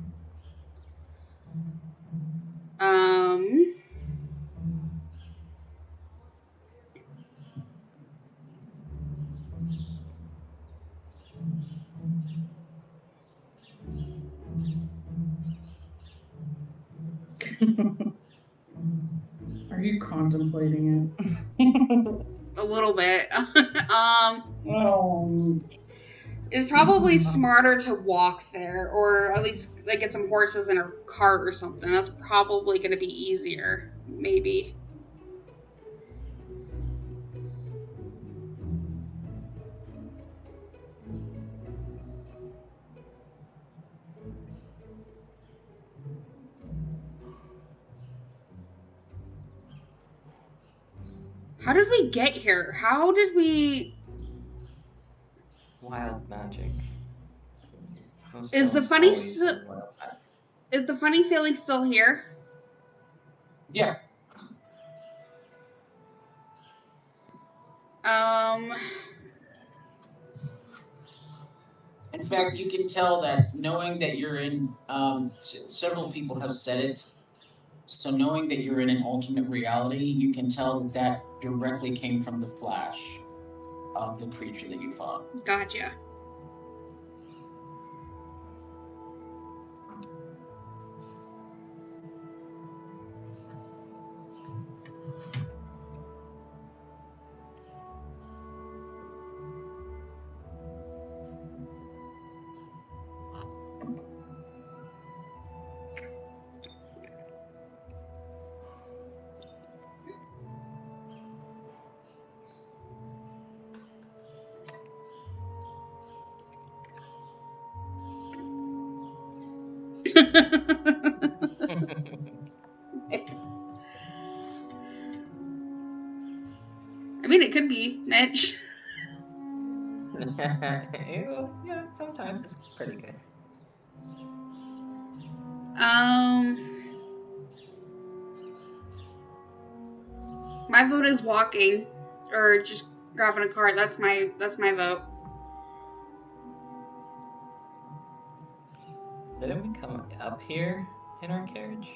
Are you contemplating it? A little bit. Oh, It's probably smarter to walk there, or at least like get some horses and a cart or something. That's probably going to be easier, maybe. How did we get here? How did we... Wild magic. Those Is the stones funny always s- do wild magic. Is the funny feeling still here? Yeah. In fact, you can tell that knowing that you're in, several people have said it. So knowing that you're in an alternate reality, you can tell that that directly came from the flash of the creature that you fought. Gotcha. I mean, it could be Mitch. Yeah, sometimes it's pretty good. My vote is walking, or just grabbing a cart. That's my vote. Didn't we come up here in our carriage?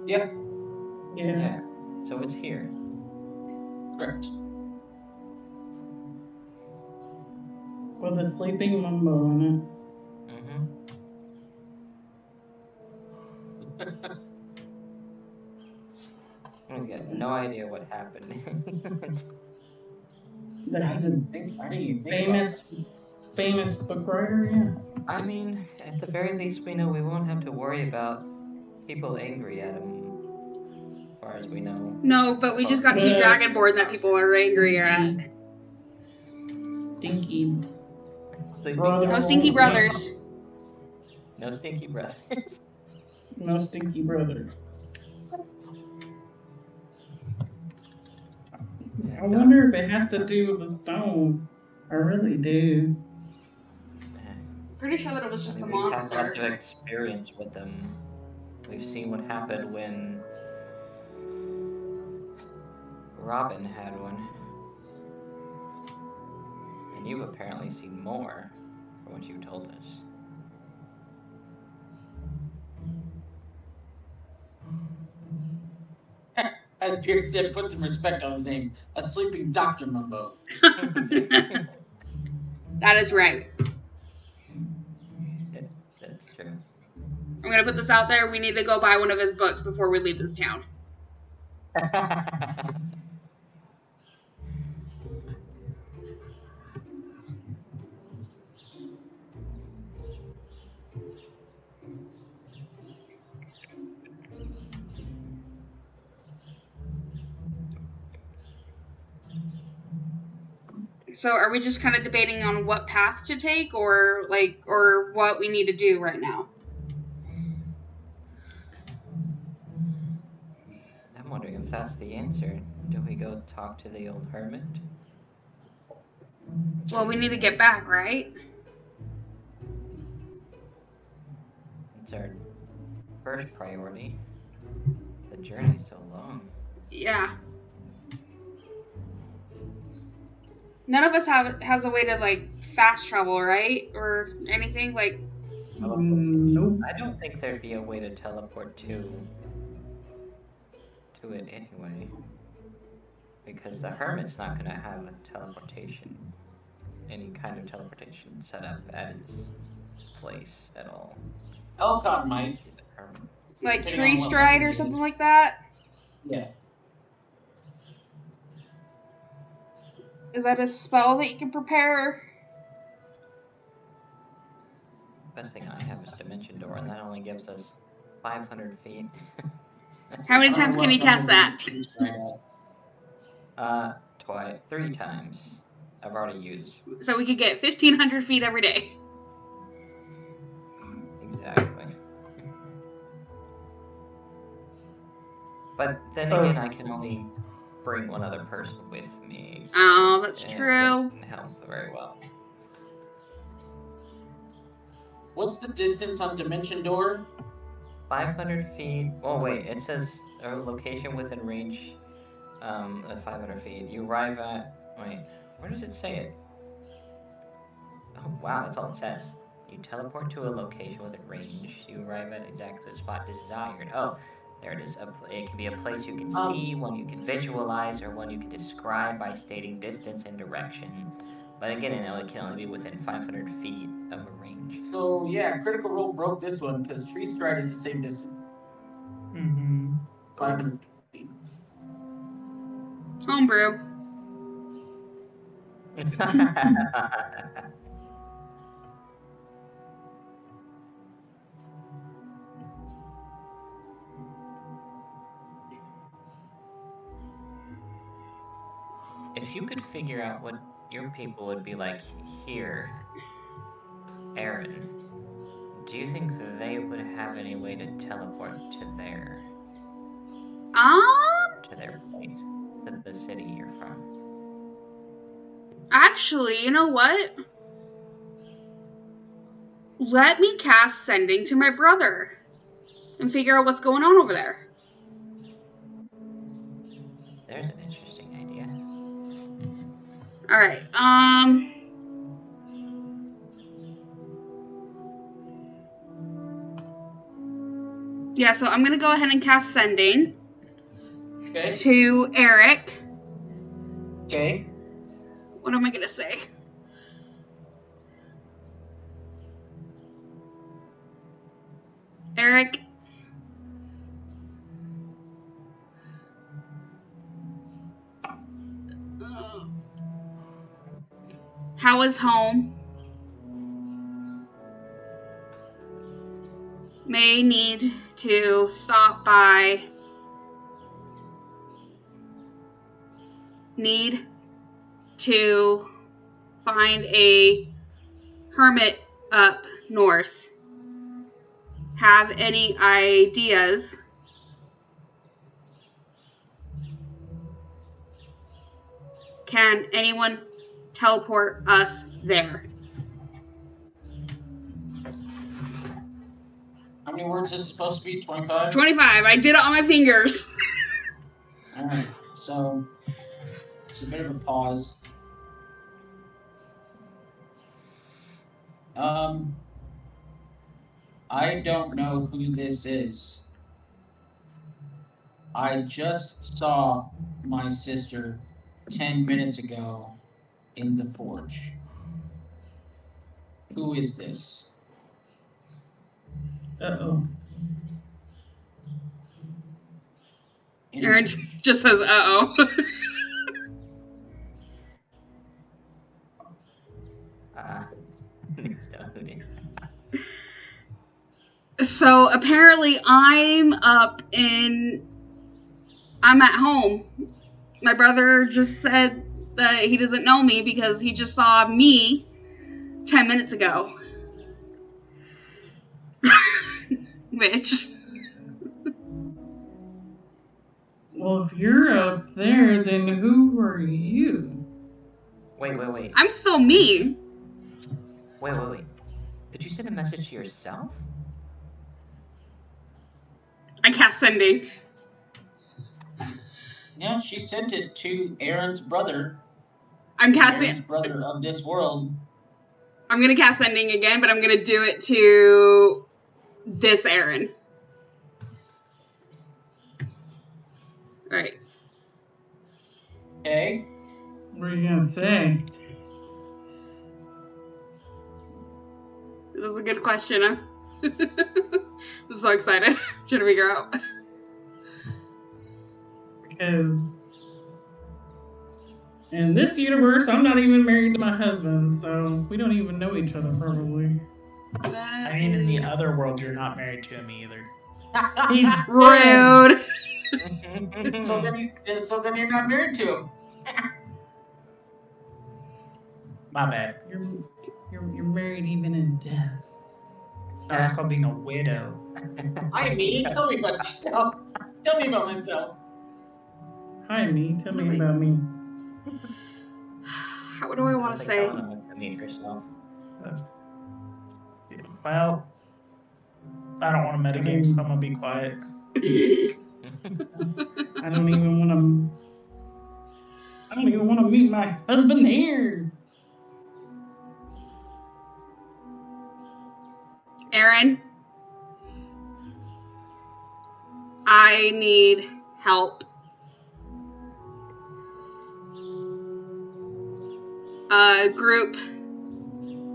Yeah, Yeah. So it's here. correct. With a sleeping mumbo in Mm-hmm. He's got no idea what happened. it. That I he's didn't think. I didn't even a think about famous book writer, yeah. I mean, at the very least, we know we won't have to worry about people angry at him, as far as we know. No, but we just got two Yeah. Dragonborn that people are angry at. Stinky. Sleeping Brother. No stinky brothers. No stinky brothers. No stinky brothers. Yeah, I wonder if it has to do with the stone. I really do. Pretty sure that it was I just the mean, we've had lots monster. of experience with them. We've seen what happened when Robin had one. And you've apparently seen more from what you told us. As Pierre said, put some respect on his name. A sleeping Dr. Mumbo. That is right. That's true. I'm gonna put this out there. We need to go buy one of his books before we leave this town. So are we just kind of debating on what path to take, or what we need to do right now? I'm wondering if that's the answer. Do we go talk to the old hermit? Well, we need to get back, right? It's our first priority. The journey's so long. Yeah. None of us has a way to like fast travel, right? Or anything like. Nope. I don't think there'd be a way to teleport to it anyway. Because the hermit's not gonna have a teleportation, any kind of teleportation set up at his place at all. Elcott might. He's a hermit. Like Depending tree on what stride level or you something use. like that. Yeah. Is that a spell that you can prepare? Best thing I have is Dimension Door, and that only gives us 500 feet. How many times can you cast that? Three times. I've already used. So we could get 1,500 feet every day. Exactly. But then again, I can only bring one other person with me. So Oh, that's it true. wouldn't help very well. What's the distance on Dimension Door? 500 feet. Oh wait, it says a location within range of 500 feet. You arrive at. Wait, where does it say it? Oh wow, that's all it says. You teleport to a location within range. You arrive at exactly the spot desired. Oh, there it is. It can be a place you can see, one you can visualize, or one you can describe by stating distance and direction. But again, it can only be within 500 feet of a range. So yeah, Critical Role broke this one because Tree Stride is the same distance. Mm-hmm. 500 feet. Homebrew. If you could figure out what your people would be like here, Aaron, do you think that they would have any way to teleport to their place, to the city you're from? Actually, you know what? Let me cast Sending to my brother and figure out what's going on over there. There's an interesting idea. Alright, yeah, so I'm gonna go ahead and cast Sending Okay. to Eric. Okay. What am I gonna say? Eric. How is home? May need to stop by. Need to find a hermit up north. Have any ideas? Can anyone teleport us there? How many words is it supposed to be? 25? 25. I did it on my fingers. Alright, so it's a bit of a pause. I don't know who this is. I just saw my sister 10 minutes ago in the forge. Who is this? Uh-oh. Aaron just says, uh-oh. So apparently I'm at home. My brother just said that he doesn't know me because he just saw me 10 minutes ago. Bitch. Well, if you're up there, then who are you? Wait. I'm still me. Wait. Did you send a message to yourself? I cast Sending. Yeah, she sent it to Aaron's brother. I'm casting. Aaron's brother of this world. I'm gonna cast Sending again, but I'm gonna do it to this Aaron. Alright. Okay. What are you gonna say? This is a good question, huh? I'm so excited. Trying to figure out. Because In this universe, I'm not even married to my husband, so we don't even know each other probably. I mean, in the other world, you're not married to him either. He's Rude. so then you're not married to him. My bad. You're married even in death. No, it's called being a widow. Hi, me. Tell me about yourself. Tell me about myself. Hi, me. Tell me about me. What do I want to say? Meet yourself. Well, I don't want to metagame, so I'm gonna be quiet. I don't even want to meet my husband here. Aaron, I need help. A group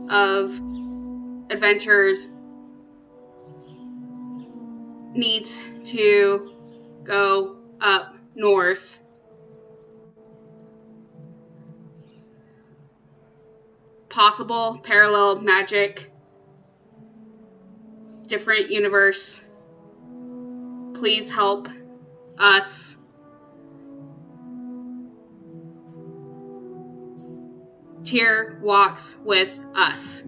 of adventurers needs to go up north. Possible parallel magic. Different universe. Please help us. Tyr walks with us.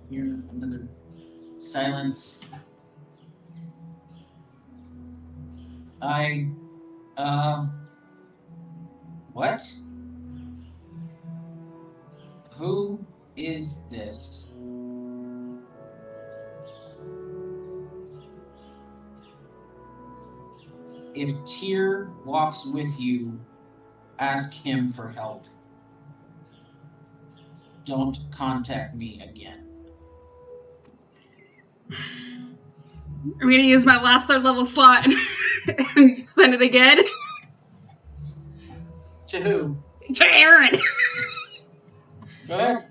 Here, another silence. What? Who is this? If Tyr walks with you, ask him for help. Don't contact me again. I'm gonna use my last third level slot and send it again To who? to Aaron. Go ahead.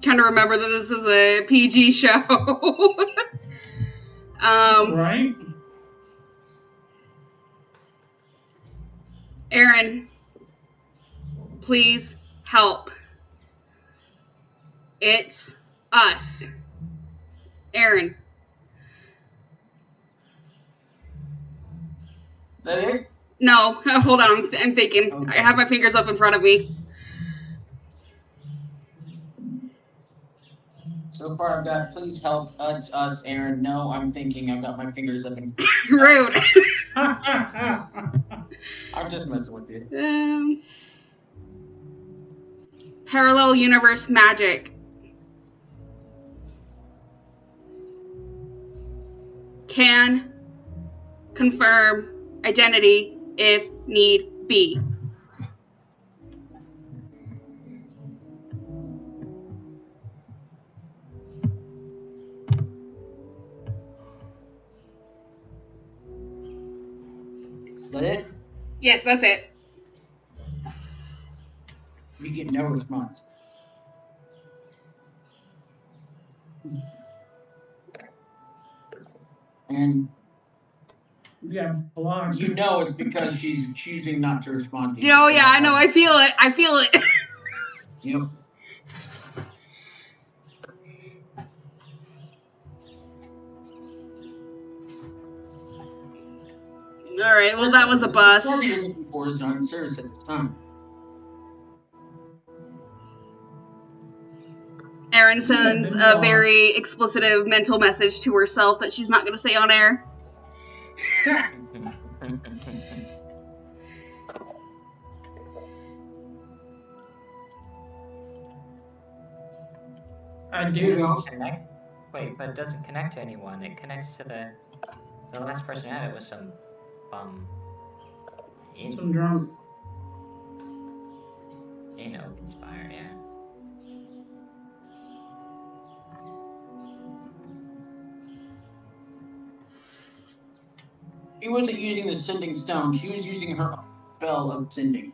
Trying to remember that this is a PG show. Right? Aaron, please help. It's us. Aaron. Is that it? No, hold on. I'm thinking. Okay. I have my fingers up in front of me. So far I've got please help us, Aaron. No, I'm thinking I've got my fingers up in Rude. I'm just messing with you. Parallel universe magic. Can confirm identity if need be. That it? Yes, that's it. We get no response. And Yeah, a lot. you know it's because she's choosing not to respond to you. Oh yeah, I know. I feel it. I feel it. Yep. All right. Well, that was a bust. What you're looking for is on service at this time. Erin sends a very explicit mental message to herself that she's not going to say on air. I Here you do. go. Wait, but it doesn't connect to anyone. It connects to the last person who had it was some bum. Some drunk. Inspired, yeah. She wasn't using the sending stone. She was using her spell of sending.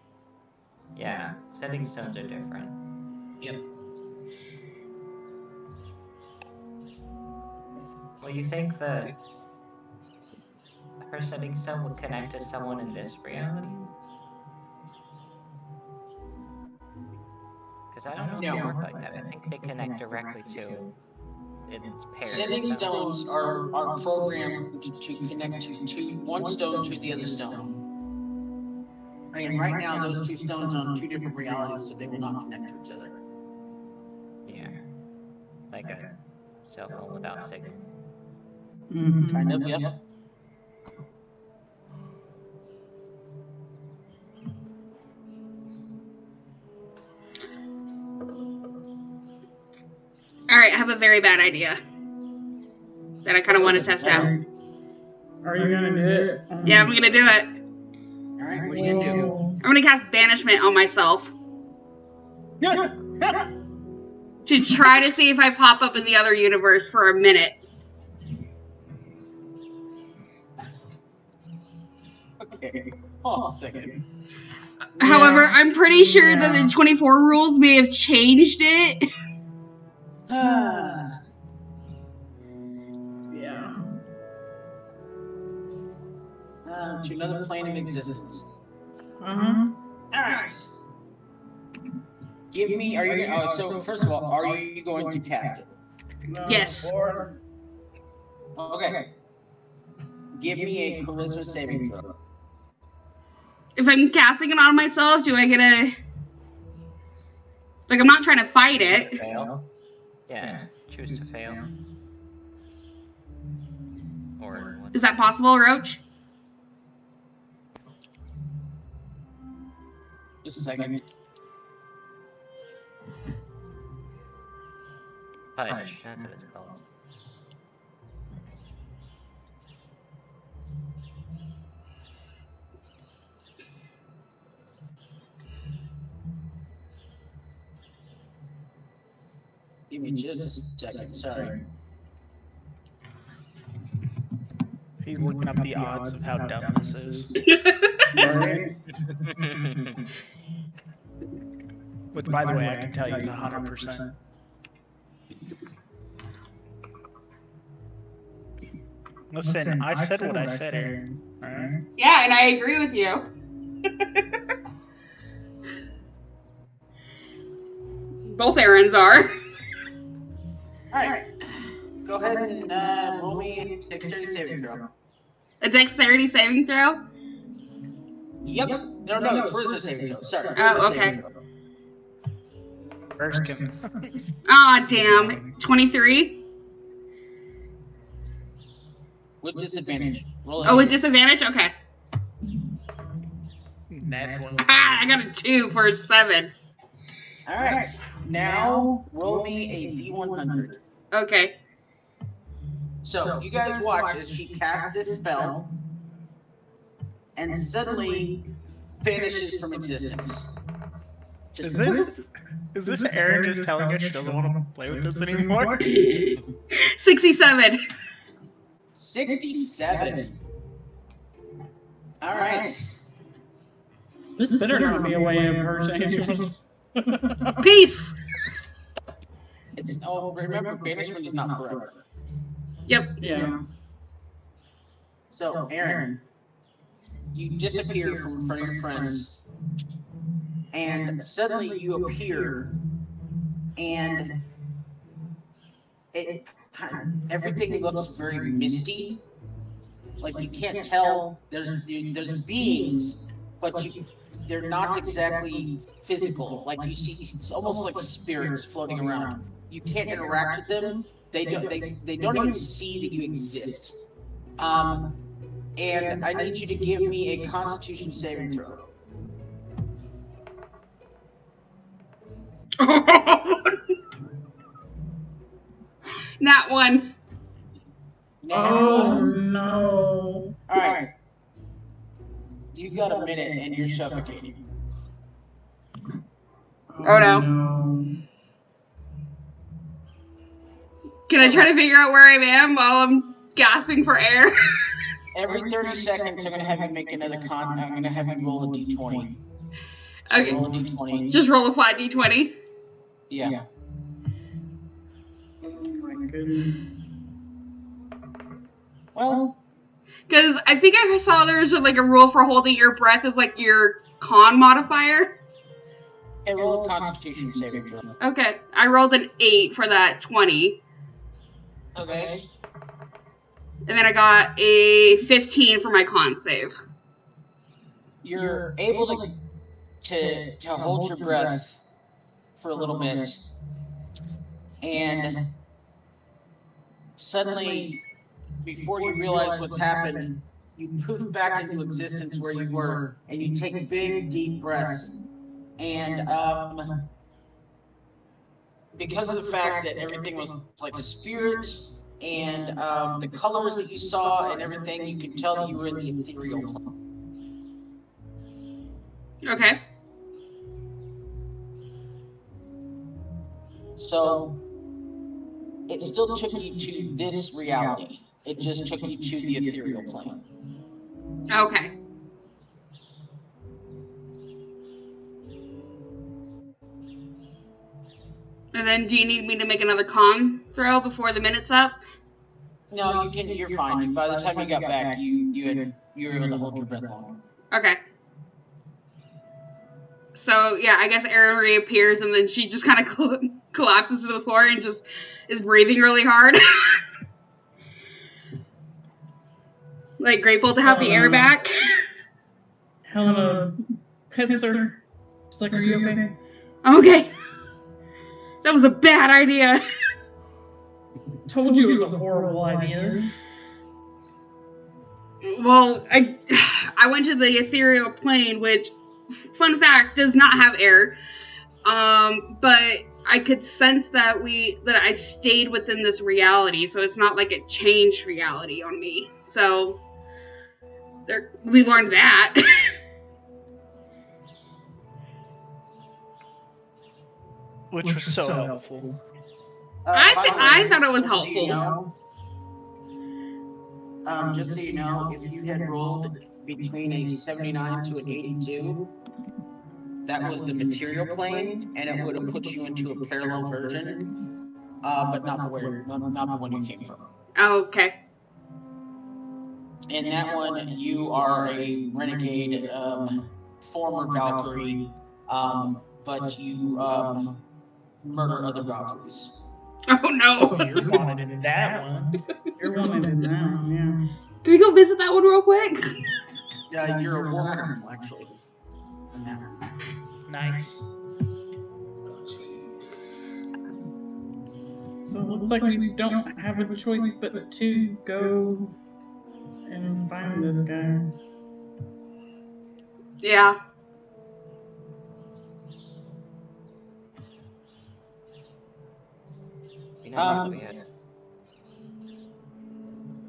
Yeah, sending stones are different. Yep. Well, you think that her sending stone would connect to someone in this reality? Because I don't know if they work like that. I think they connect directly to its pairs. Sending stones are programmed to connect to one stone to the other stone. And right now, those two stones are on two different realities, so they will not connect to each other. Yeah. Like a cell phone without signal. Mhm. Kind of, yep. Alright, I have a very bad idea that I kind of want to test out. Are you gonna do it? Yeah, I'm gonna do it. Alright, what are you gonna do? I'm gonna cast Banishment on myself to try to see if I pop up in the other universe for a minute. Okay. Hold on a second. However, I'm pretty sure that Yeah. the 24 rules may have changed it. Ah. Yeah. To another plane of existence. Uh-huh. Alright. Give me, are you gonna, so first of all, are you going to cast it? No, Yes. or- Okay. Give me a charisma saving throw. If I'm casting it on myself, do I get a... Like, I'm not trying to fight it. Fail? Yeah, choose to fail. Or what? Is that possible, Roach? Just a second. Pudge, that's what it's called. Give me just a second, sorry. He's looking up the odds of how dumb this is. Right? Which, by the way, I can tell you is 100%. Listen, I said what I said, Aaron. Alright? Yeah, and I agree with you. Both Aarons are. Alright. Go ahead and roll me a dexterity saving throw. A dexterity saving throw? Yep. No, charisma saving throw. Sorry. Oh, charisma okay. saving throw. First, can Aw, damn. 23? With disadvantage. Roll it. Oh, with disadvantage? Okay. Nat one. Ah, I got a 2 for a 7. Alright. Now, roll me a D100. Okay. So, you guys watch as she casts this spell and suddenly vanishes from existence. Just Is this Aaron just telling us she doesn't want to play with us anymore? 67. 67. Alright. This better not be a way of her saying Peace! It's remember banishment is not forever. Yep. Yeah. So, Aaron, you disappear from in front of your friends, and suddenly you appear, and everything looks very misty. Like you can't tell. There's beings, but they're not exactly physical. Like you see, it's almost like spirits floating around. You can't interact with them. They don't even see that you exist. And I need you to give me a Constitution saving throw. Not one. Oh no. All right. You got a minute, and you're suffocating. Oh, no. Can I try to figure out where I am while I'm gasping for air? Every 30 seconds, I'm gonna have you make another con. I'm gonna have you roll a d20. So Okay. roll a d20. Just roll a flat d20. Yeah. Oh my goodness. Well, Because I think I saw there's like a rule for holding your breath as like your con modifier. hey, roll a Constitution saving throw. Okay, I rolled an 8 for that 20. Okay. And then I got a 15 for my con save. You're able to hold your breath for a little bit, and suddenly, before you realize what's happened, you poof back into existence where you were, and you take big, deep breaths. And because of the fact that everything was like spirit, and the colors that you saw and everything, you could tell that you were in the ethereal plane. Okay. So it still took you to this reality. It just took you to the ethereal plane. Okay. And then, do you need me to make another con throw before the minute's up? No, you can. You're fine. By the time you got back, you were able to hold your breath longer. Okay. So, yeah, I guess Erin reappears and then she just kind of collapses to the floor and just is breathing really hard. Like, grateful to have the air back. Helena pets her. She's like, are you okay? Okay. That was a bad idea. Told you it was a horrible idea. Well, I went to the ethereal plane, which, fun fact, does not have air. But I could sense that I stayed within this reality, so it's not like it changed reality on me. So we learned that. Which was so helpful. I thought it was just so helpful. you know, just so you know, if you had rolled between a 79 to an 82, that was the material plane, and it would have put you into a parallel version, but not the one you came from. Oh, okay. In that one, you are a renegade, former Valkyrie, but you murder other Valkyries. Oh no. Oh, you're wanted in that one. You're wanted in now, yeah. Can we go visit that one real quick? Yeah, you're a war criminal, actually. In that one. Nice. So it looks like we don't have a choice but to go and find this guy. Yeah. You know, we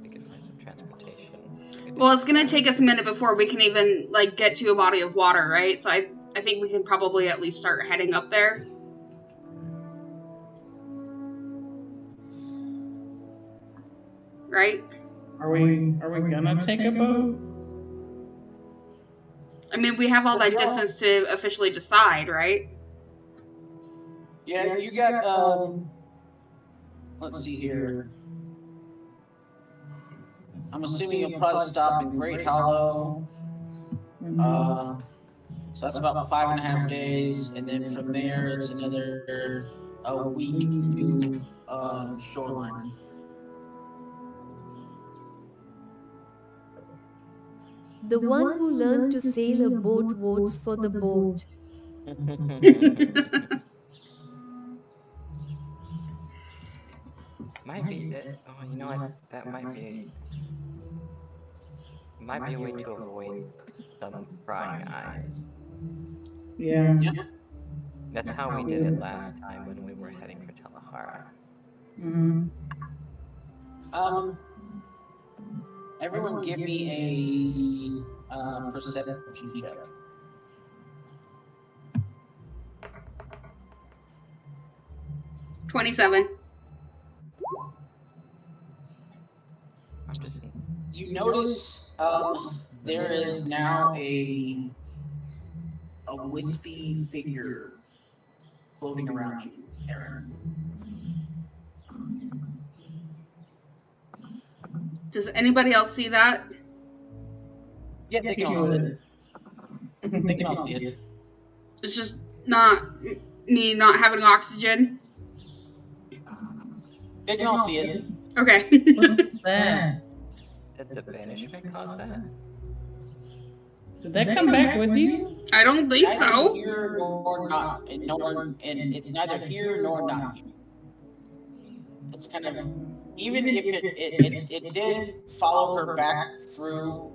could find some transportation. Well, it's gonna take us a minute before we can even like get to a body of water, right? So I think we can probably at least start heading up there. Right? Are we gonna take a boat? I mean, we have all that distance to officially decide, right? Yeah, you got, let's see here. I'm assuming you'll probably stop in Great Hollow. So that's about 5.5 days, and then from there it's another a week to Shoreline. The one who learned to sail a boat votes for the boat. Might be it. Oh, you know what? That might be a way to avoid some prying eyes. Yeah. That's how we did it last time when we were heading for Telahara. Mm-hmm. Everyone give me a perception check. $27. I'm just You notice There is now a wispy figure floating around you, Aaron. Does anybody else see that? Yeah, they can all see it. They can all see it. It's just not me not having oxygen. They can all see it. Okay. What's that? Did the banishment cause that? Did that come back with you? I don't think Neither so. here nor not, and it's neither here nor not here. It's kind of, even if it did follow her back through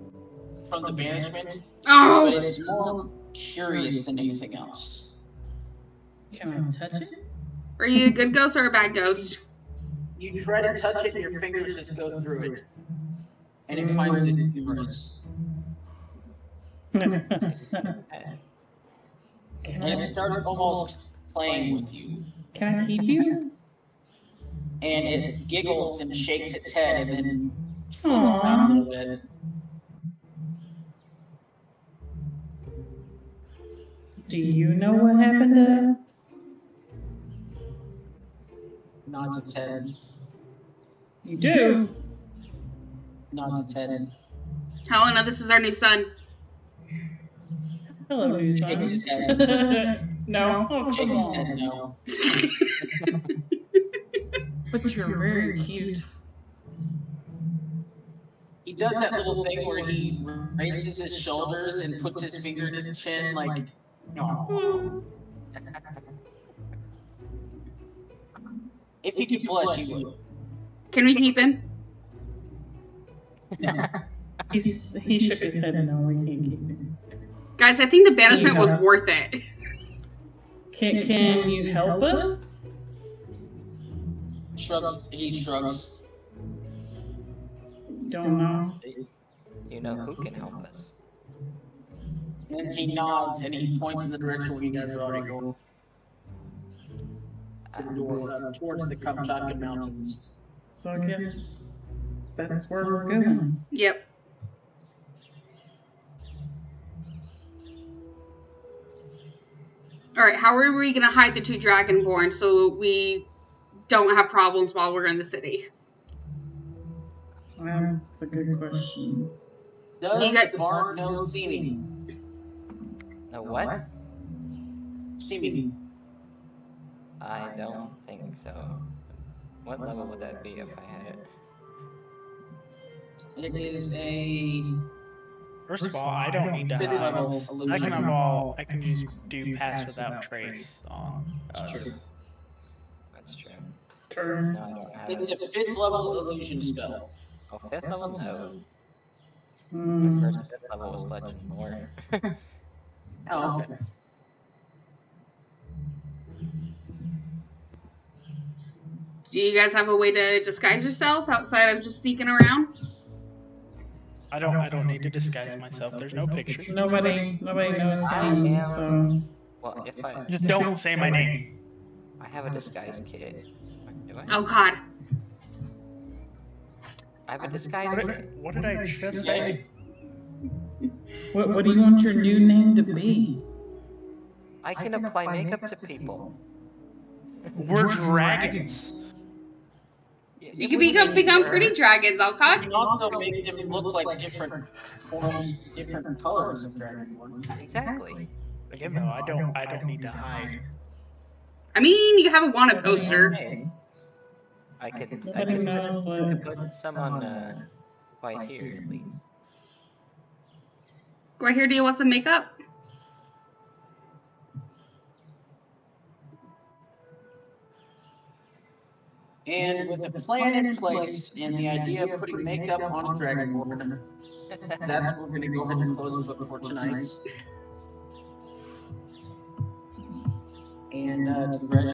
from the banishment, but Oh, it's more curious than anything else. Can I touch it? are you a good ghost or a bad ghost? You try to touch it, and your fingers just go through it, and it finds it humorous. And it starts almost playing with you. Can I keep you? And it giggles and shakes its head and then floats around a little bit. Do you know what happened to us? Nods its head. You do? Nods its head. Helena, this is our new son. Hello, new Shakes son. his head. No. Oh, come Shakes his head on. no. But you're very cute. He does that little thing where he raises his shoulders and puts his finger in his chin like, no. If he could blush, he would. Can we keep him? He shook his head. No, we can't keep him. Guys, I think the banishment was worth it. Can you help us? Shrugs. He shrugs. Don't know. You know who can help us? And he nods and he points in the direction where you guys are already going. To the door, towards the Kamchatka Mountains. So I guess that's where we're going. Yep. Alright, how are we gonna hide the two Dragonborn so we don't have problems while we're in the city? That's a good question. Does You got- the bard know seeming? No what? Seeming. I don't think so. What level would that be if I had it? It is a First of all, I don't need to fifth hide. level I can illusion. evolve. I can just do pass without trace on. That's true. That's true. Turn. No, I don't have It's it. a fifth level illusion spell. Oh, 5th level? No. My Hmm. first 5th level was Legend Lore. Oh, okay. Do you guys have a way to disguise yourself outside of just sneaking around? I don't need to disguise myself. There's no picture. Nobody knows I me, am- so Well, if I... Just don't say my name. I have a disguise kit. Do I? Oh god. I have a disguise kit. What did I just say? what do you want your new name to be? I can apply makeup to people. We're dragons. You can become pretty dragons, You Alcott. can also make them look like different forms, different colors of Dragonborn. Exactly. Again, though, I don't need to hide. I mean, you have a wanted poster. I could Nobody knows what. put some on right here at least. Right here, do you want some makeup? And with a plan in place and the idea of putting makeup on a Dragonborn, that's where we're going to go ahead and close the book for tonight. And congratulations.